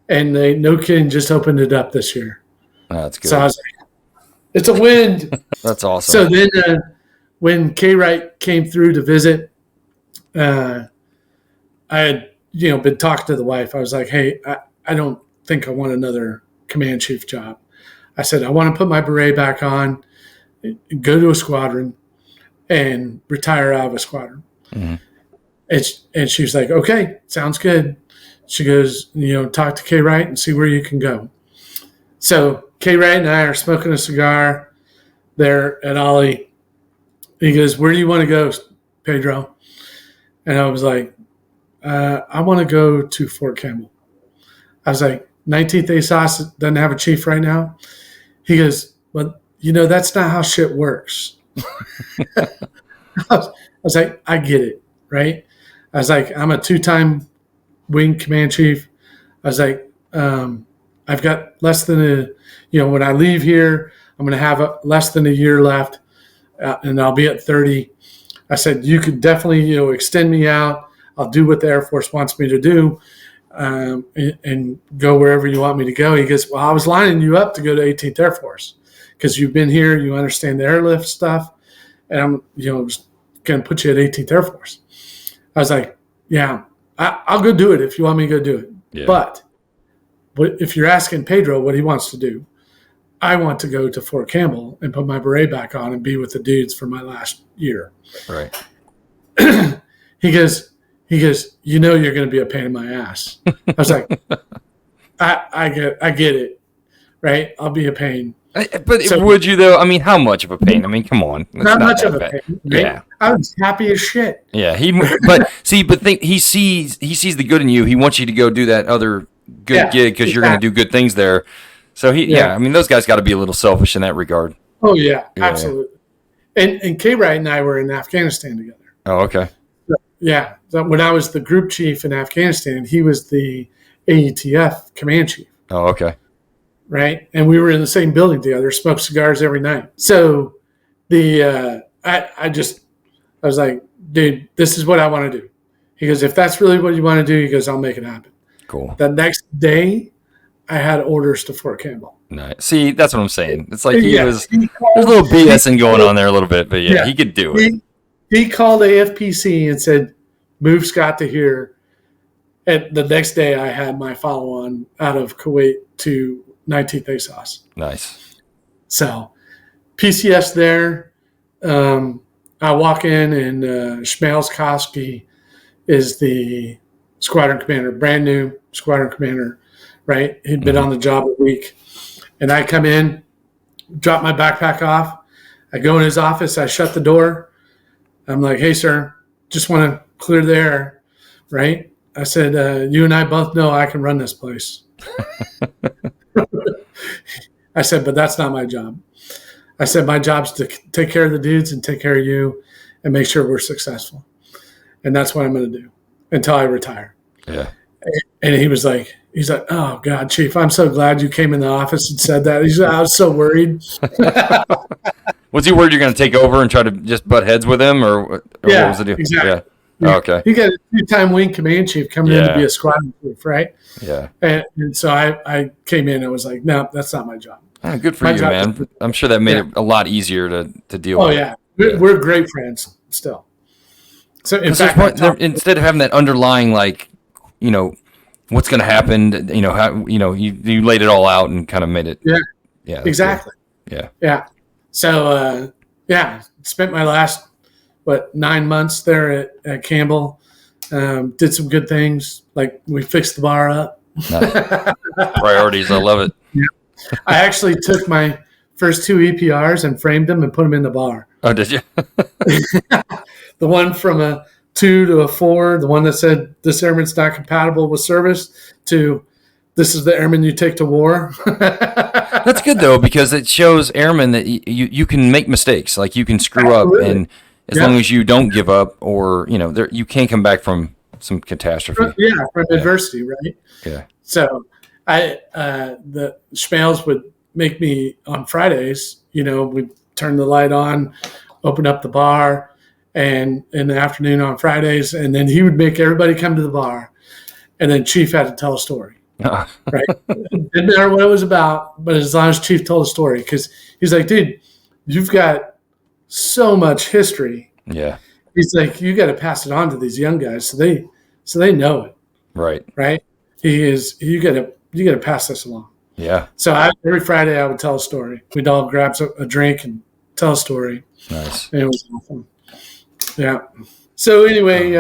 And they, no kidding, just opened it up this year. Oh, that's good. So I was like, it's a win. That's awesome. So then when K. Wright came through to visit, I had, been talking to the wife. I was like, hey, I don't think I want another command chief job. I said, I want to put my beret back on, go to a squadron, and retire out of a squadron. And she was like, okay, sounds good. She goes, talk to K. Wright and see where you can go. So K. Wright and I are smoking a cigar there at Ollie. He goes, where do you want to go, Pedro? And I was like, I want to go to Fort Campbell. I was like, 19th ASOS doesn't have a chief right now. He goes, well, that's not how shit works. I was like, I get it, right? I was like, I'm a 2-time wing command chief. I was like, I've got less than when I leave here, I'm going to have less than a year left, and I'll be at 30. I said, you could definitely, extend me out. I'll do what the Air Force wants me to do, and go wherever you want me to go. He goes, well, I was lining you up to go to 18th Air Force because you've been here, you understand the airlift stuff, and I'm, going to put you at 18th Air Force. I was like, yeah, I'll go do it if you want me to go do it. Yeah. But if you're asking Pedro what he wants to do, I want to go to Fort Campbell and put my beret back on and be with the dudes for my last year. Right. He goes, you're going to be a pain in my ass. I was like, I get it, right? I'll be a pain. But would you though? I mean, how much of a pain? I mean, come on. It's not much that of a bad. pain. Right? Yeah. I was happy as shit. Yeah. He sees the good in you. He wants you to go do that other good gig because you're going to do good things there. So I mean, those guys got to be a little selfish in that regard. Oh yeah. Absolutely. And K. Wright and I were in Afghanistan together. Oh, okay. Yeah. So when I was the group chief in Afghanistan, he was the AETF command chief. Oh, okay. Right. And we were in the same building together, smoked cigars every night. So I was like, dude, this is what I want to do. He goes, if that's really what you want to do, he goes, I'll make it happen. Cool. The next day, I had orders to Fort Campbell. Nice. See, that's what I'm saying. It's like there's he a little BSing going on there a little bit, but he could do it. He called AFPC and said, move Scott to here. And the next day, I had my follow-on out of Kuwait to 19th ASOS. Nice. So, PCS there. I walk in, and Shmails Koski is the squadron commander, brand new squadron commander, right? He'd been on the job a week. And I come in, drop my backpack off. I go in his office. I shut the door. I'm like, hey, sir, just want to clear the air, right? I said, you and I both know I can run this place. I said, but that's not my job. I said, my job's to take care of the dudes and take care of you and make sure we're successful. And that's what I'm going to do until I retire. Yeah. And he's like, oh God, Chief, I'm so glad you came in the office and said that. I was so worried. Was he worried you're going to take over and try to just butt heads with him, or what was the deal? Exactly. Yeah. Oh, okay. You got a 2-time wing command chief coming in to be a squadron chief, right? Yeah. And so I came in and was like, no, that's not my job. Oh, good for you, man. I'm sure that made it a lot easier to deal with. Oh, yeah. We're great friends still. So in fact, instead of having that underlying, like, what's going to happen, how, you laid it all out and kind of made it. Yeah. Yeah. Exactly. Cool. Yeah. Yeah. So, spent my last, 9 months there at Campbell. Did some good things. Like we fixed the bar up. Nice. Priorities. I love it. Yeah. I actually took my first 2 EPRs and framed them and put them in the bar. Oh, did you? The one from a 2 to a 4, the one that said this airman's not compatible with service, to this is the airman you take to war. That's good though, because it shows airmen that you can make mistakes, like you can screw up, and as long as you don't give up, or you can come back from some catastrophe. From adversity, right? Yeah. So the Shmails would make me on Fridays. We'd turn the light on, open up the bar, and in the afternoon on Fridays, and then he would make everybody come to the bar, and then Chief had to tell a story. Right? It didn't matter what it was about, but as long as Chief told a story, because he's like, dude, you've got so much history. Yeah. He's like, you got to pass it on to these young guys so they know it. Right. Right. You got to pass this along. Yeah. So every Friday I would tell a story. We'd all grab a drink and tell a story. Nice. And it was awesome. Yeah. So anyway,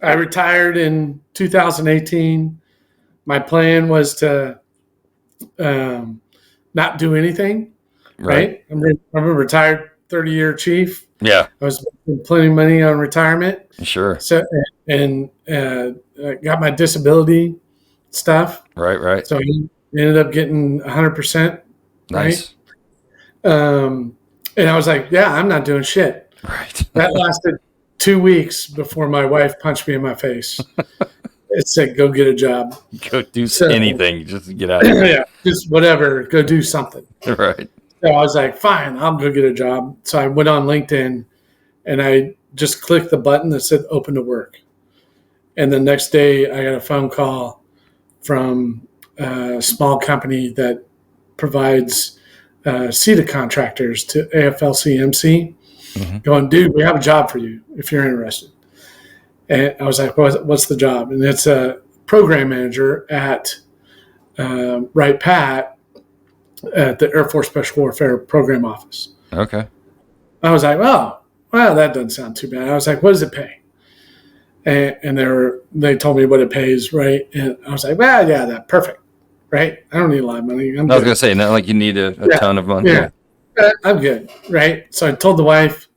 I retired in 2018. My plan was to not do anything. Right. I'm a retired 30-year chief. Yeah. I was making plenty of money on retirement. Sure. So and got my disability stuff. Right. So I ended up getting 100%. Nice. Right? And I was like, yeah, I'm not doing shit. Right. That lasted 2 weeks before my wife punched me in my face. It said, go get a job. Go do anything. Just get out of here. Yeah, just whatever. Go do something. Right. So I was like, fine, I'll go get a job. So I went on LinkedIn and I just clicked the button that said open to work. And the next day I got a phone call from a small company that provides CETA contractors to AFL-CMC, going, dude, we have a job for you if you're interested. And I was like, what's the job? And it's a program manager at Wright Pat at the Air Force Special Warfare Program Office. Okay. I was like, well, that doesn't sound too bad. I was like, what does it pay? And they told me what it pays, right? And I was like, well, yeah, that's perfect, right? I don't need a lot of money. I was going to say, not like you need a ton of money. Yeah, I'm good, right? So I told the wife,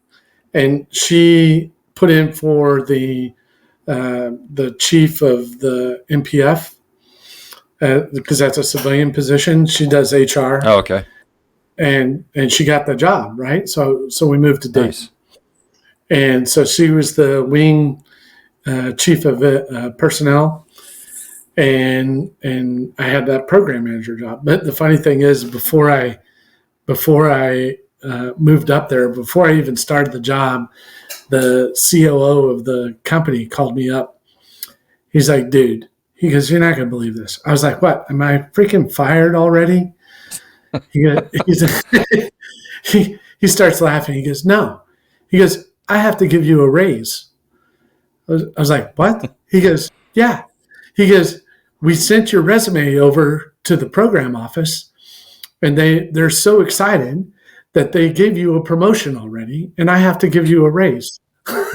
and she put in for the chief of the MPF, because that's a civilian position. She does HR. Oh, okay. And she got the job, right? So we moved to Dayton. Nice. And so she was the wing chief of personnel, and I had that program manager job. But the funny thing is, before I moved up there, before I even started the job, the COO of the company called me up. He's like, dude, he goes, you're not going to believe this. I was like, what? Am I freaking fired already? He starts laughing. He goes, no. He goes, I have to give you a raise. I was like, what? He goes, yeah. He goes, we sent your resume over to the program office, and they're so excited that they gave you a promotion already, and I have to give you a raise. Cool.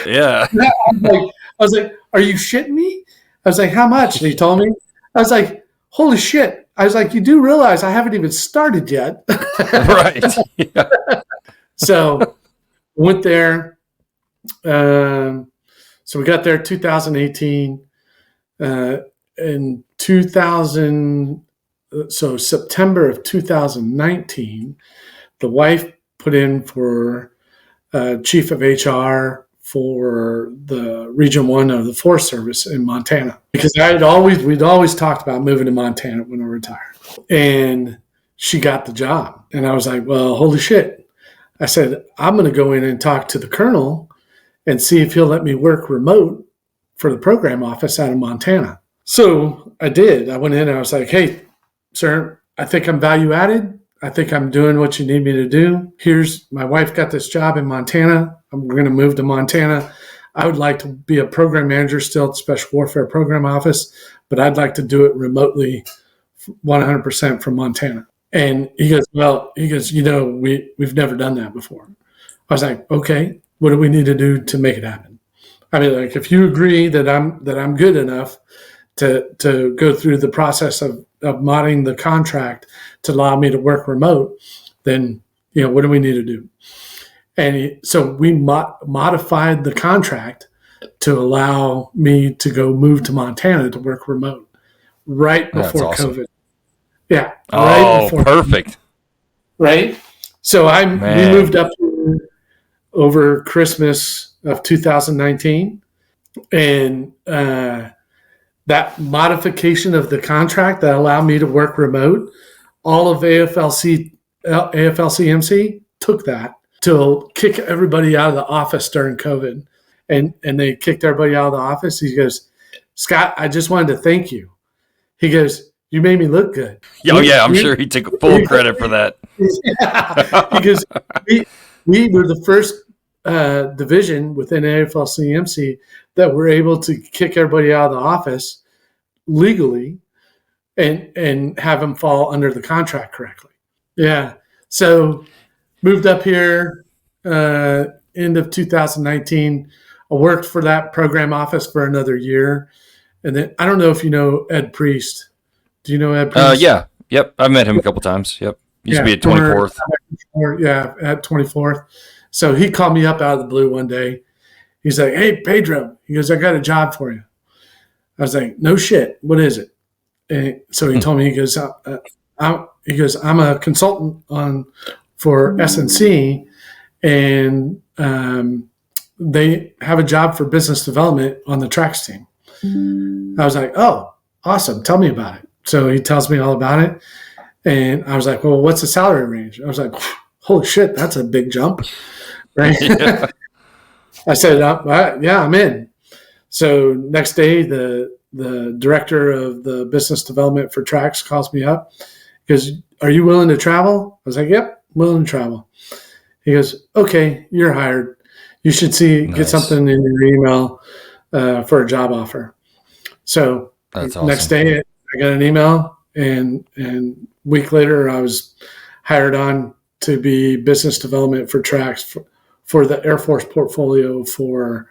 Yeah. I was like, are you shitting me? I was like, how much? And he told me. I was like, holy shit. I was like, you do realize I haven't even started yet. Right. Yeah. So went there. So we got there 2018. In 2000, so September of 2019, the wife put in for chief of HR for the Region 1 of the Forest Service in Montana. Because we'd always talked about moving to Montana when I retired. And she got the job. And I was like, well, holy shit. I said, I'm going to go in and talk to the colonel and see if he'll let me work remote for the program office out of Montana. So I did. I went in and I was like, hey, sir, I think I'm value added. I think I'm doing what you need me to do. Here's my wife got this job in Montana. I'm going to move to Montana. I would like to be a program manager still at the Special Warfare Program Office, but I'd like to do it remotely 100% from Montana. And he goes, we've never done that before. I was like, okay, what do we need to do to make it happen? I mean, like, if you agree that I'm good enough to go through the process of modding the contract to allow me to work remote, then, what do we need to do? And so we modified the contract to allow me to go move to Montana to work remote right before COVID. Yeah. Oh, right perfect. Right. So we moved up over Christmas of 2019, and that modification of the contract that allowed me to work remote, all of AFL-CMC took that to kick everybody out of the office during COVID. And they kicked everybody out of the office. He goes, Scott, I just wanted to thank you. He goes, you made me look good. Oh, yeah, I'm sure he took full credit for that. Yeah. He goes, we were the first division within AFL-CMC that were able to kick everybody out of the office legally and have them fall under the contract correctly. Yeah. So moved up here end of 2019. I worked for that program office for another year. And then I don't know if you know Ed Priest. Do you know Ed Priest? Yeah. Yep. I've met him a couple times. Yep. Used to be at 24th. Yeah, at 24th. So he called me up out of the blue one day. He's like, hey, Pedro. He goes, I got a job for you. I was like, no shit. What is it? And so he told me, he goes, I'm a consultant for SNC, and they have a job for business development on the tracks team. I was like, oh, awesome. Tell me about it. So he tells me all about it. And I was like, well, what's the salary range? I was like, holy shit, that's a big jump. Right. Yeah. I said, yeah, I'm in. So next day, the director of the business development for tracks calls me up. He goes, are you willing to travel? I was like, yep, willing to travel. He goes, okay, you're hired. You should get something in your email for a job offer. So that's awesome. Next day, I got an email, and a week later, I was hired on to be business development for tracks for the Air Force portfolio for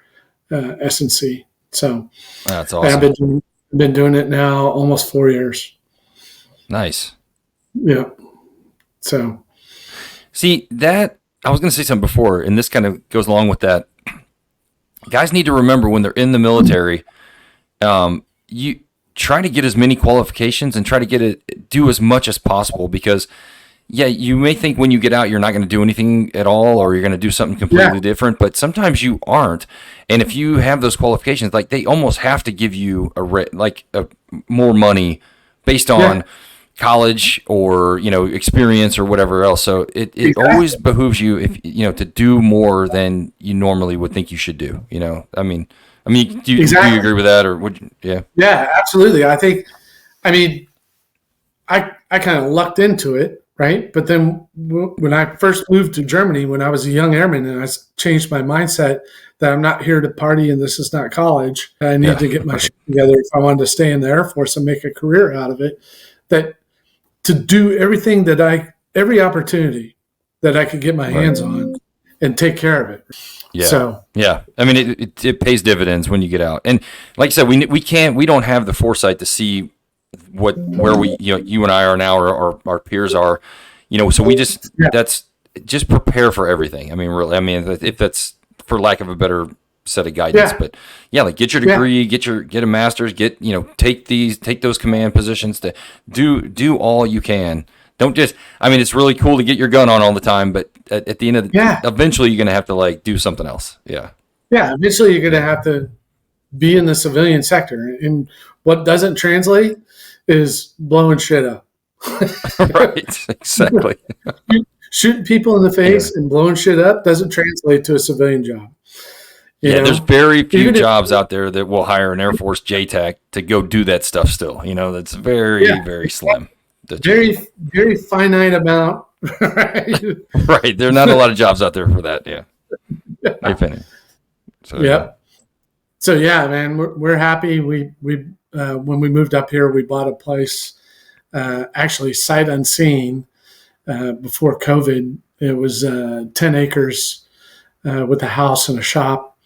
SNC. So that's awesome. I've been doing it now almost 4 years. Nice. Yeah. So see that I was going to say something before, and this kind of goes along with that. Guys need to remember when they're in the military, you try to get as many qualifications and try to do as much as possible, because yeah, you may think when you get out you're not going to do anything at all, or you're going to do something completely different, but sometimes you aren't. And if you have those qualifications, like they almost have to give you more money based on college or, experience or whatever else. So it always behooves you, if to do more than you normally would think you should do. Do you agree with that, or would you? Yeah. Yeah, absolutely. I mean, I kind of lucked into it, right? But then when I first moved to Germany, when I was a young airman, and I changed my mindset that I'm not here to party and this is not college. I need to get my shit together if I wanted to stay in the Air Force and make a career out of it. That to do everything every opportunity that I could get my hands on and take care of it. Yeah. So, yeah. I mean, it pays dividends when you get out. And like I said, we don't have the foresight to see where you and I are now, or our peers are, so we that's just prepare for everything. I mean, really, if that's for lack of a better set of guidance, but like get your degree, get a master's, take those command positions, to do all you can. Don't just, it's really cool to get your gun on all the time, but at the end of eventually you're going to have to do something else. Yeah. Yeah. Eventually you're going to have to be in the civilian sector, and what doesn't translate is blowing shit up. Right. Exactly. Shooting people in the face and blowing shit up doesn't translate to a civilian job. There's very few jobs out there that will hire an Air Force JTAC to go do that stuff still. That's very, very slim. Very, very finite amount. Right. Right. There are not a lot of jobs out there for that. Yeah. So, So man, we're happy. We when we moved up here, we bought a place, actually sight unseen, before COVID. It was 10 acres with a house and a shop,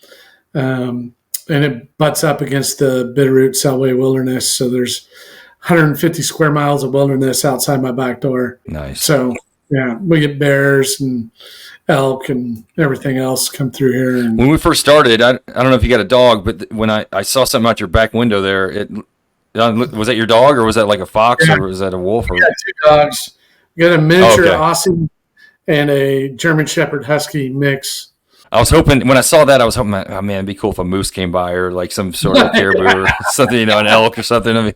and it butts up against the Bitterroot Selway Wilderness. So there's 150 square miles of wilderness outside my back door. Nice. So we get bears and elk and everything else come through here. And when we first started, I don't know if you got a dog, but when I saw something out your back window there, was that your dog, or was that like a fox, or was that a wolf? We got 2 dogs. We got a miniature Aussie and a German Shepherd Husky mix. I was hoping, when I saw that, oh man, it'd be cool if a moose came by, or like some sort of caribou or something, an elk or something.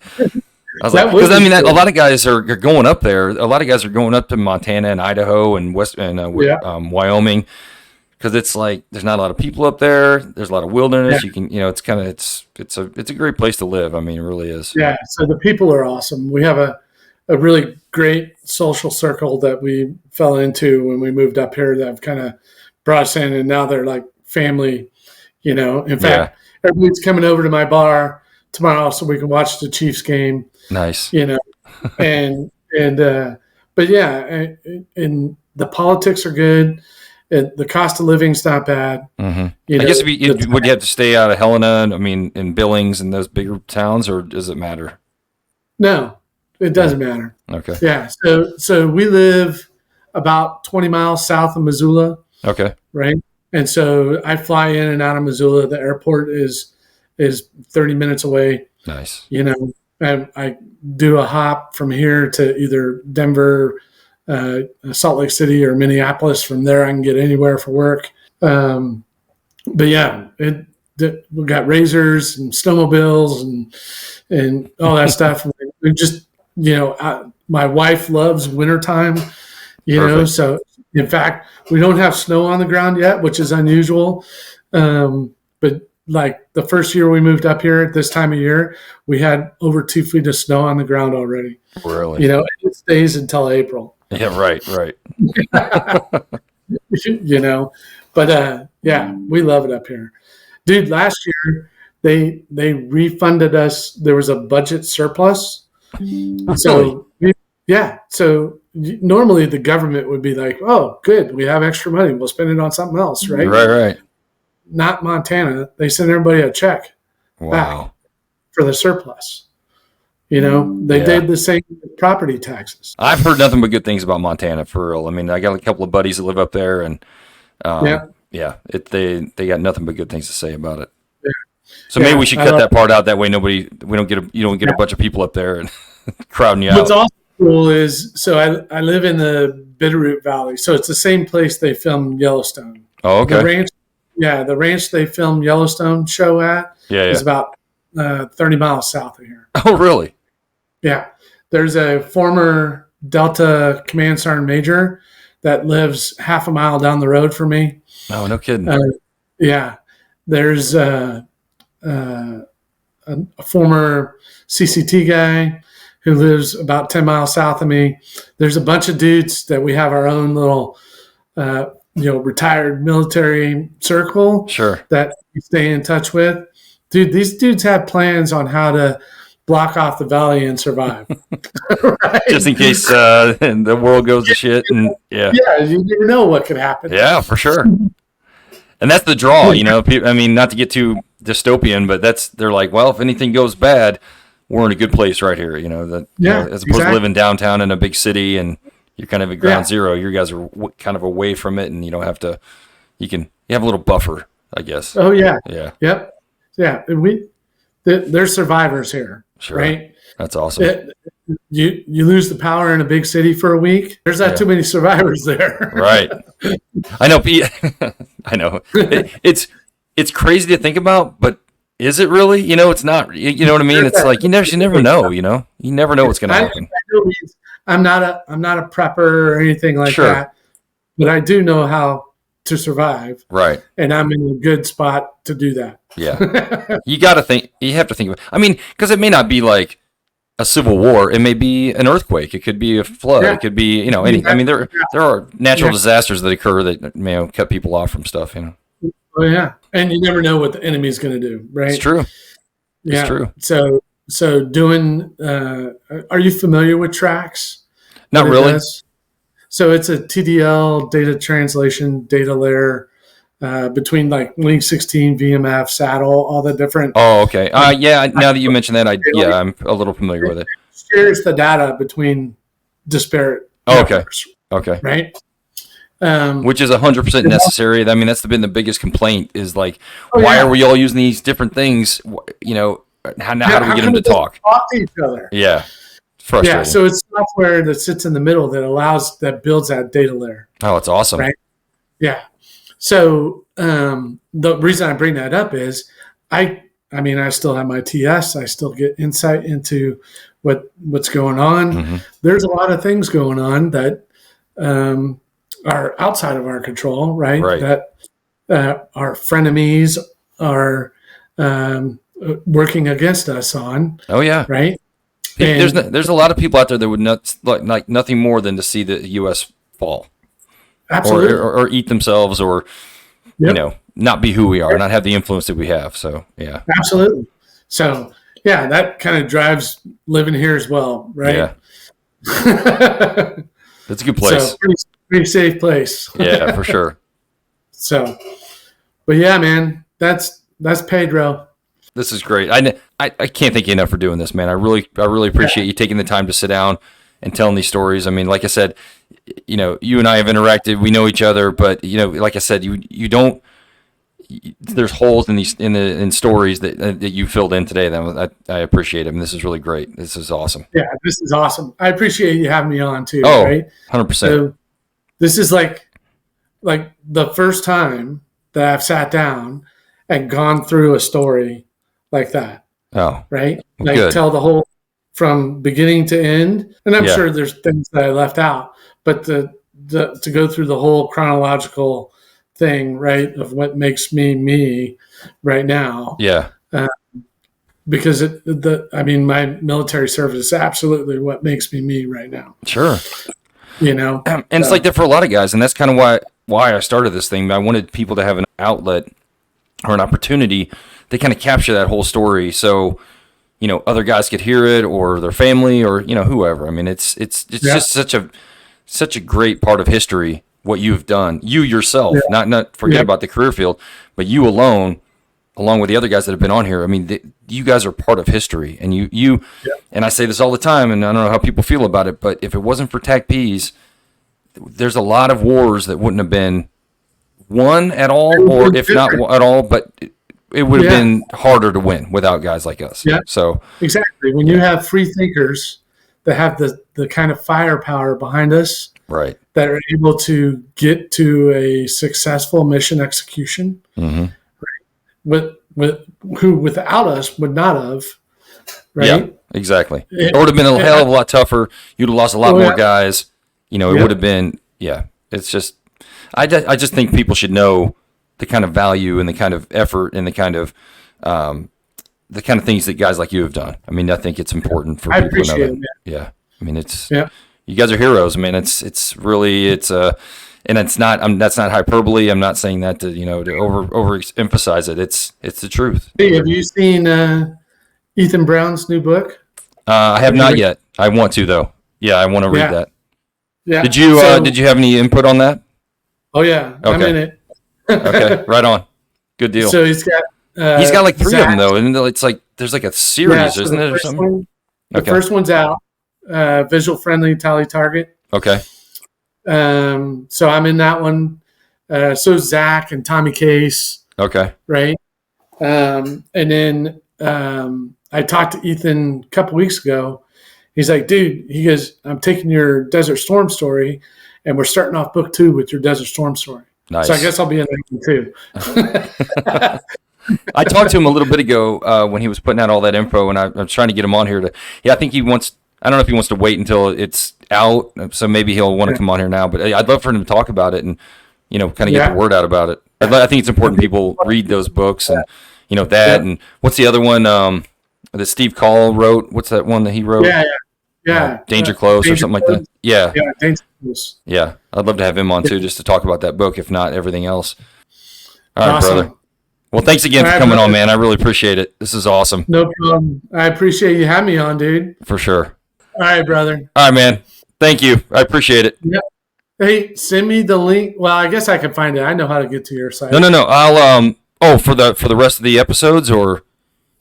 I was because a lot of guys are going up there. A lot of guys are going up to Montana and Idaho and Wyoming, because it's like there's not a lot of people up there. There's a lot of wilderness. You can, it's a great place to live. It really is. Yeah. So the people are awesome. We have a really great social circle that we fell into when we moved up here, that have kind of brought us in, and now they're like family. In fact, everybody's coming over to my bar tomorrow so we can watch the Chiefs game. Nice. But and the politics are good. The cost of living's not bad. Mm-hmm. I guess would you have to stay out of Helena, in Billings and those bigger towns, or does it matter? No, it doesn't matter. Okay. Yeah. So we live about 20 miles south of Missoula. Okay. Right. And so I fly in and out of Missoula. The airport is 30 minutes away. Nice. I do a hop from here to either Denver, Salt Lake City, or Minneapolis. From there, I can get anywhere for work. We got razors and snowmobiles and all that stuff. We just, my wife loves wintertime, so in fact, we don't have snow on the ground yet, which is unusual. But like the first year we moved up here at this time of year, we had over 2 feet of snow on the ground already. Really? It stays until April. Yeah, right. But we love it up here. Dude, last year they refunded us. There was a budget surplus. So so normally the government would be like, oh, good, we have extra money, we'll spend it on something else, right? Right. Not Montana. They sent everybody a check back for the surplus. They did the same with property taxes. I've heard nothing but good things about Montana, for real. I got a couple of buddies that live up there, and they got nothing but good things to say about it. Yeah. So maybe we should cut that part out. That way, you don't get a bunch of people up there and crowding you out. What's also cool is, so I live in the Bitterroot Valley, so it's the same place they filmed Yellowstone. Oh, okay. The ranch they filmed Yellowstone show at is about 30 miles south of here. Oh, really? Yeah. there's a former Delta Command Sergeant Major that lives half a mile down the road from me. Oh, no kidding. Yeah. There's a former CCT guy who lives about 10 miles south of me. There's a bunch of dudes that we have our own little, retired military circle Sure. that we stay in touch with. Dude, these dudes have plans on how to block off the valley and survive. Right? Just in case the world goes to shit. And Yeah, you never know what could happen. Yeah, for sure. And that's the draw, I mean, not to get too dystopian, but they're like, well, if anything goes bad, we're in a good place right here, as opposed to living downtown in a big city and you're kind of at ground zero. You guys are kind of away from it, and you don't have to. You have a little buffer, I guess. Oh yeah, yeah, yep, yeah. And there's survivors here, sure. Right? That's awesome. You lose the power in a big city for a week. There's not too many survivors there. Right. I know. I know. It's crazy to think about, but is it really? It's not. You know what I mean? It's like you never know. You never know what's going to happen. I'm not a prepper or anything like that, but I do know how to survive. Right. And I'm in a good spot to do that. Yeah. You got to think. You have to think. I mean, because it may not be like a civil war. It may be an earthquake. It could be a flood. It could be any. I mean, there are natural disasters that occur that cut people off from stuff. Oh yeah, and you never know what the enemy's going to do. Right. It's true. Yeah. It's true. So doing, are you familiar with Trax? Not really. So it's a TDL data translation data layer between like Link 16, VMF, Saddle, all the different. Oh, okay. Yeah. Now that you mention that, I'm a little familiar with it. It shares the data between disparate. Networks, okay. Right. Which is 100% necessary. I mean, that's been the biggest complaint is like, why are we all using these different things? How do we get them to talk to each other? Yeah. Frustrating. Yeah. So it's software that sits in the middle that builds that data layer. Oh, it's awesome. Right. Yeah. So the reason I bring that up is I still have my TS. I still get insight into what's going on. Mm-hmm. There's a lot of things going on that are outside of our control, right? That our frenemies are working against us on. Oh yeah, right. There's a lot of people out there that would not like nothing more than to see the U.S. fall, absolutely, or eat themselves, or not be who we are, not have the influence that we have. So yeah, absolutely. So yeah, that kind of drives living here as well, right? Yeah, that's a good place. So pretty safe place. Yeah, for sure. So, but yeah, man, that's Pedro. This is great. I can't thank you enough for doing this, man. I really appreciate you taking the time to sit down and telling these stories. I mean, like I said, you and I have interacted. We know each other, but like I said, you don't. There's holes in stories that you filled in today. That I appreciate it. I mean, this is really great. This is awesome. Yeah, this is awesome. I appreciate you having me on too. Oh, right? 100%. So this is like the first time that I've sat down and gone through a story like that. Oh, right. Like good. Tell the whole from beginning to end. And I'm sure there's things that I left out, but to go through the whole chronological thing, right, of what makes me right now. Yeah. Because my military service is absolutely what makes me right now. Sure. And it's like that for a lot of guys, and that's kind of why I started this thing. I wanted people to have an outlet or an opportunity to kind of capture that whole story, so other guys could hear it, or their family, or whoever. I mean, it's just such a great part of history what you've done, you yourself, not forget about the career field, but you alone, along with the other guys that have been on here. I mean, you guys are part of history, and you and I say this all the time, and I don't know how people feel about it, but if it wasn't for TACPs, there's a lot of wars that wouldn't have been won at all, or if not at all, but it would have been harder to win without guys like us. Yeah. So exactly. When you have free thinkers that have the kind of firepower behind us, right, that are able to get to a successful mission execution, mm-hmm. right, with who without us would not have, right? Yeah, exactly. It would have been a hell of a lot tougher. You'd have lost a lot more guys. You know, it would have been, it's just, I just think people should know the kind of value and the kind of effort and the kind of things that guys like you have done. I mean, I think it's important for people to know that. Yeah. I mean, you guys are heroes. I mean, it's really, and it's not, that's not hyperbole. I'm not saying that to overemphasize it. It's the truth. Hey, have you seen Ethan Brown's new book? I have not yet. I want to though. Yeah, I want to read that. Yeah. Did you have any input on that? Oh yeah, okay. I'm in it. Okay, right on. Good deal. So he's got like 3 of them though, and it's like there's like a series, isn't it, or something? The first one's out. Visual friendly tally target. Okay. So I'm in that one. So Zach and Tommy Case. Okay. Right. And then I talked to Ethan a couple weeks ago. He's like, dude, he goes, I'm taking your Desert Storm story, and we're starting off book 2 with your Desert Storm story. Nice. So I guess I'll be in that one too. I talked to him a little bit ago when he was putting out all that info, and I'm trying to get him on here I think he wants. I don't know if he wants to wait until it's out, so maybe he'll want to come on here now. But I'd love for him to talk about it and kind of get the word out about it. I think it's important people read those books and that. And what's the other one that Steve Call wrote? What's that one that he wrote? Yeah. Danger Close or something like that. Yeah. Yeah, Danger Close. Yeah, I'd love to have him on too, just to talk about that book, if not everything else. All right, awesome. brother. Well, thanks again for coming on, man. I really appreciate it. This is awesome. No problem. I appreciate you having me on, dude. For sure. All right, brother. All right, man. Thank you. I appreciate it. Yeah. Hey, send me the link. Well, I guess I can find it. I know how to get to your site. No. I'll for the rest of the episodes or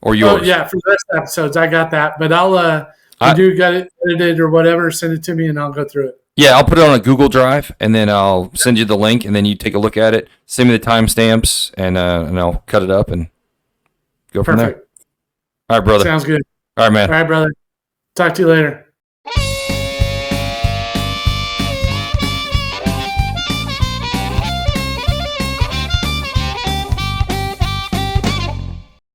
yours. Oh yeah, for the rest of the episodes, I got that. But I'll you got it edited or whatever, send it to me and I'll go through it. Yeah, I'll put it on a Google Drive and then I'll send you the link and then you take a look at it. Send me the timestamps and I'll cut it up and go from there. Perfect. All right, brother. Sounds good. All right, man. All right, brother. Talk to you later.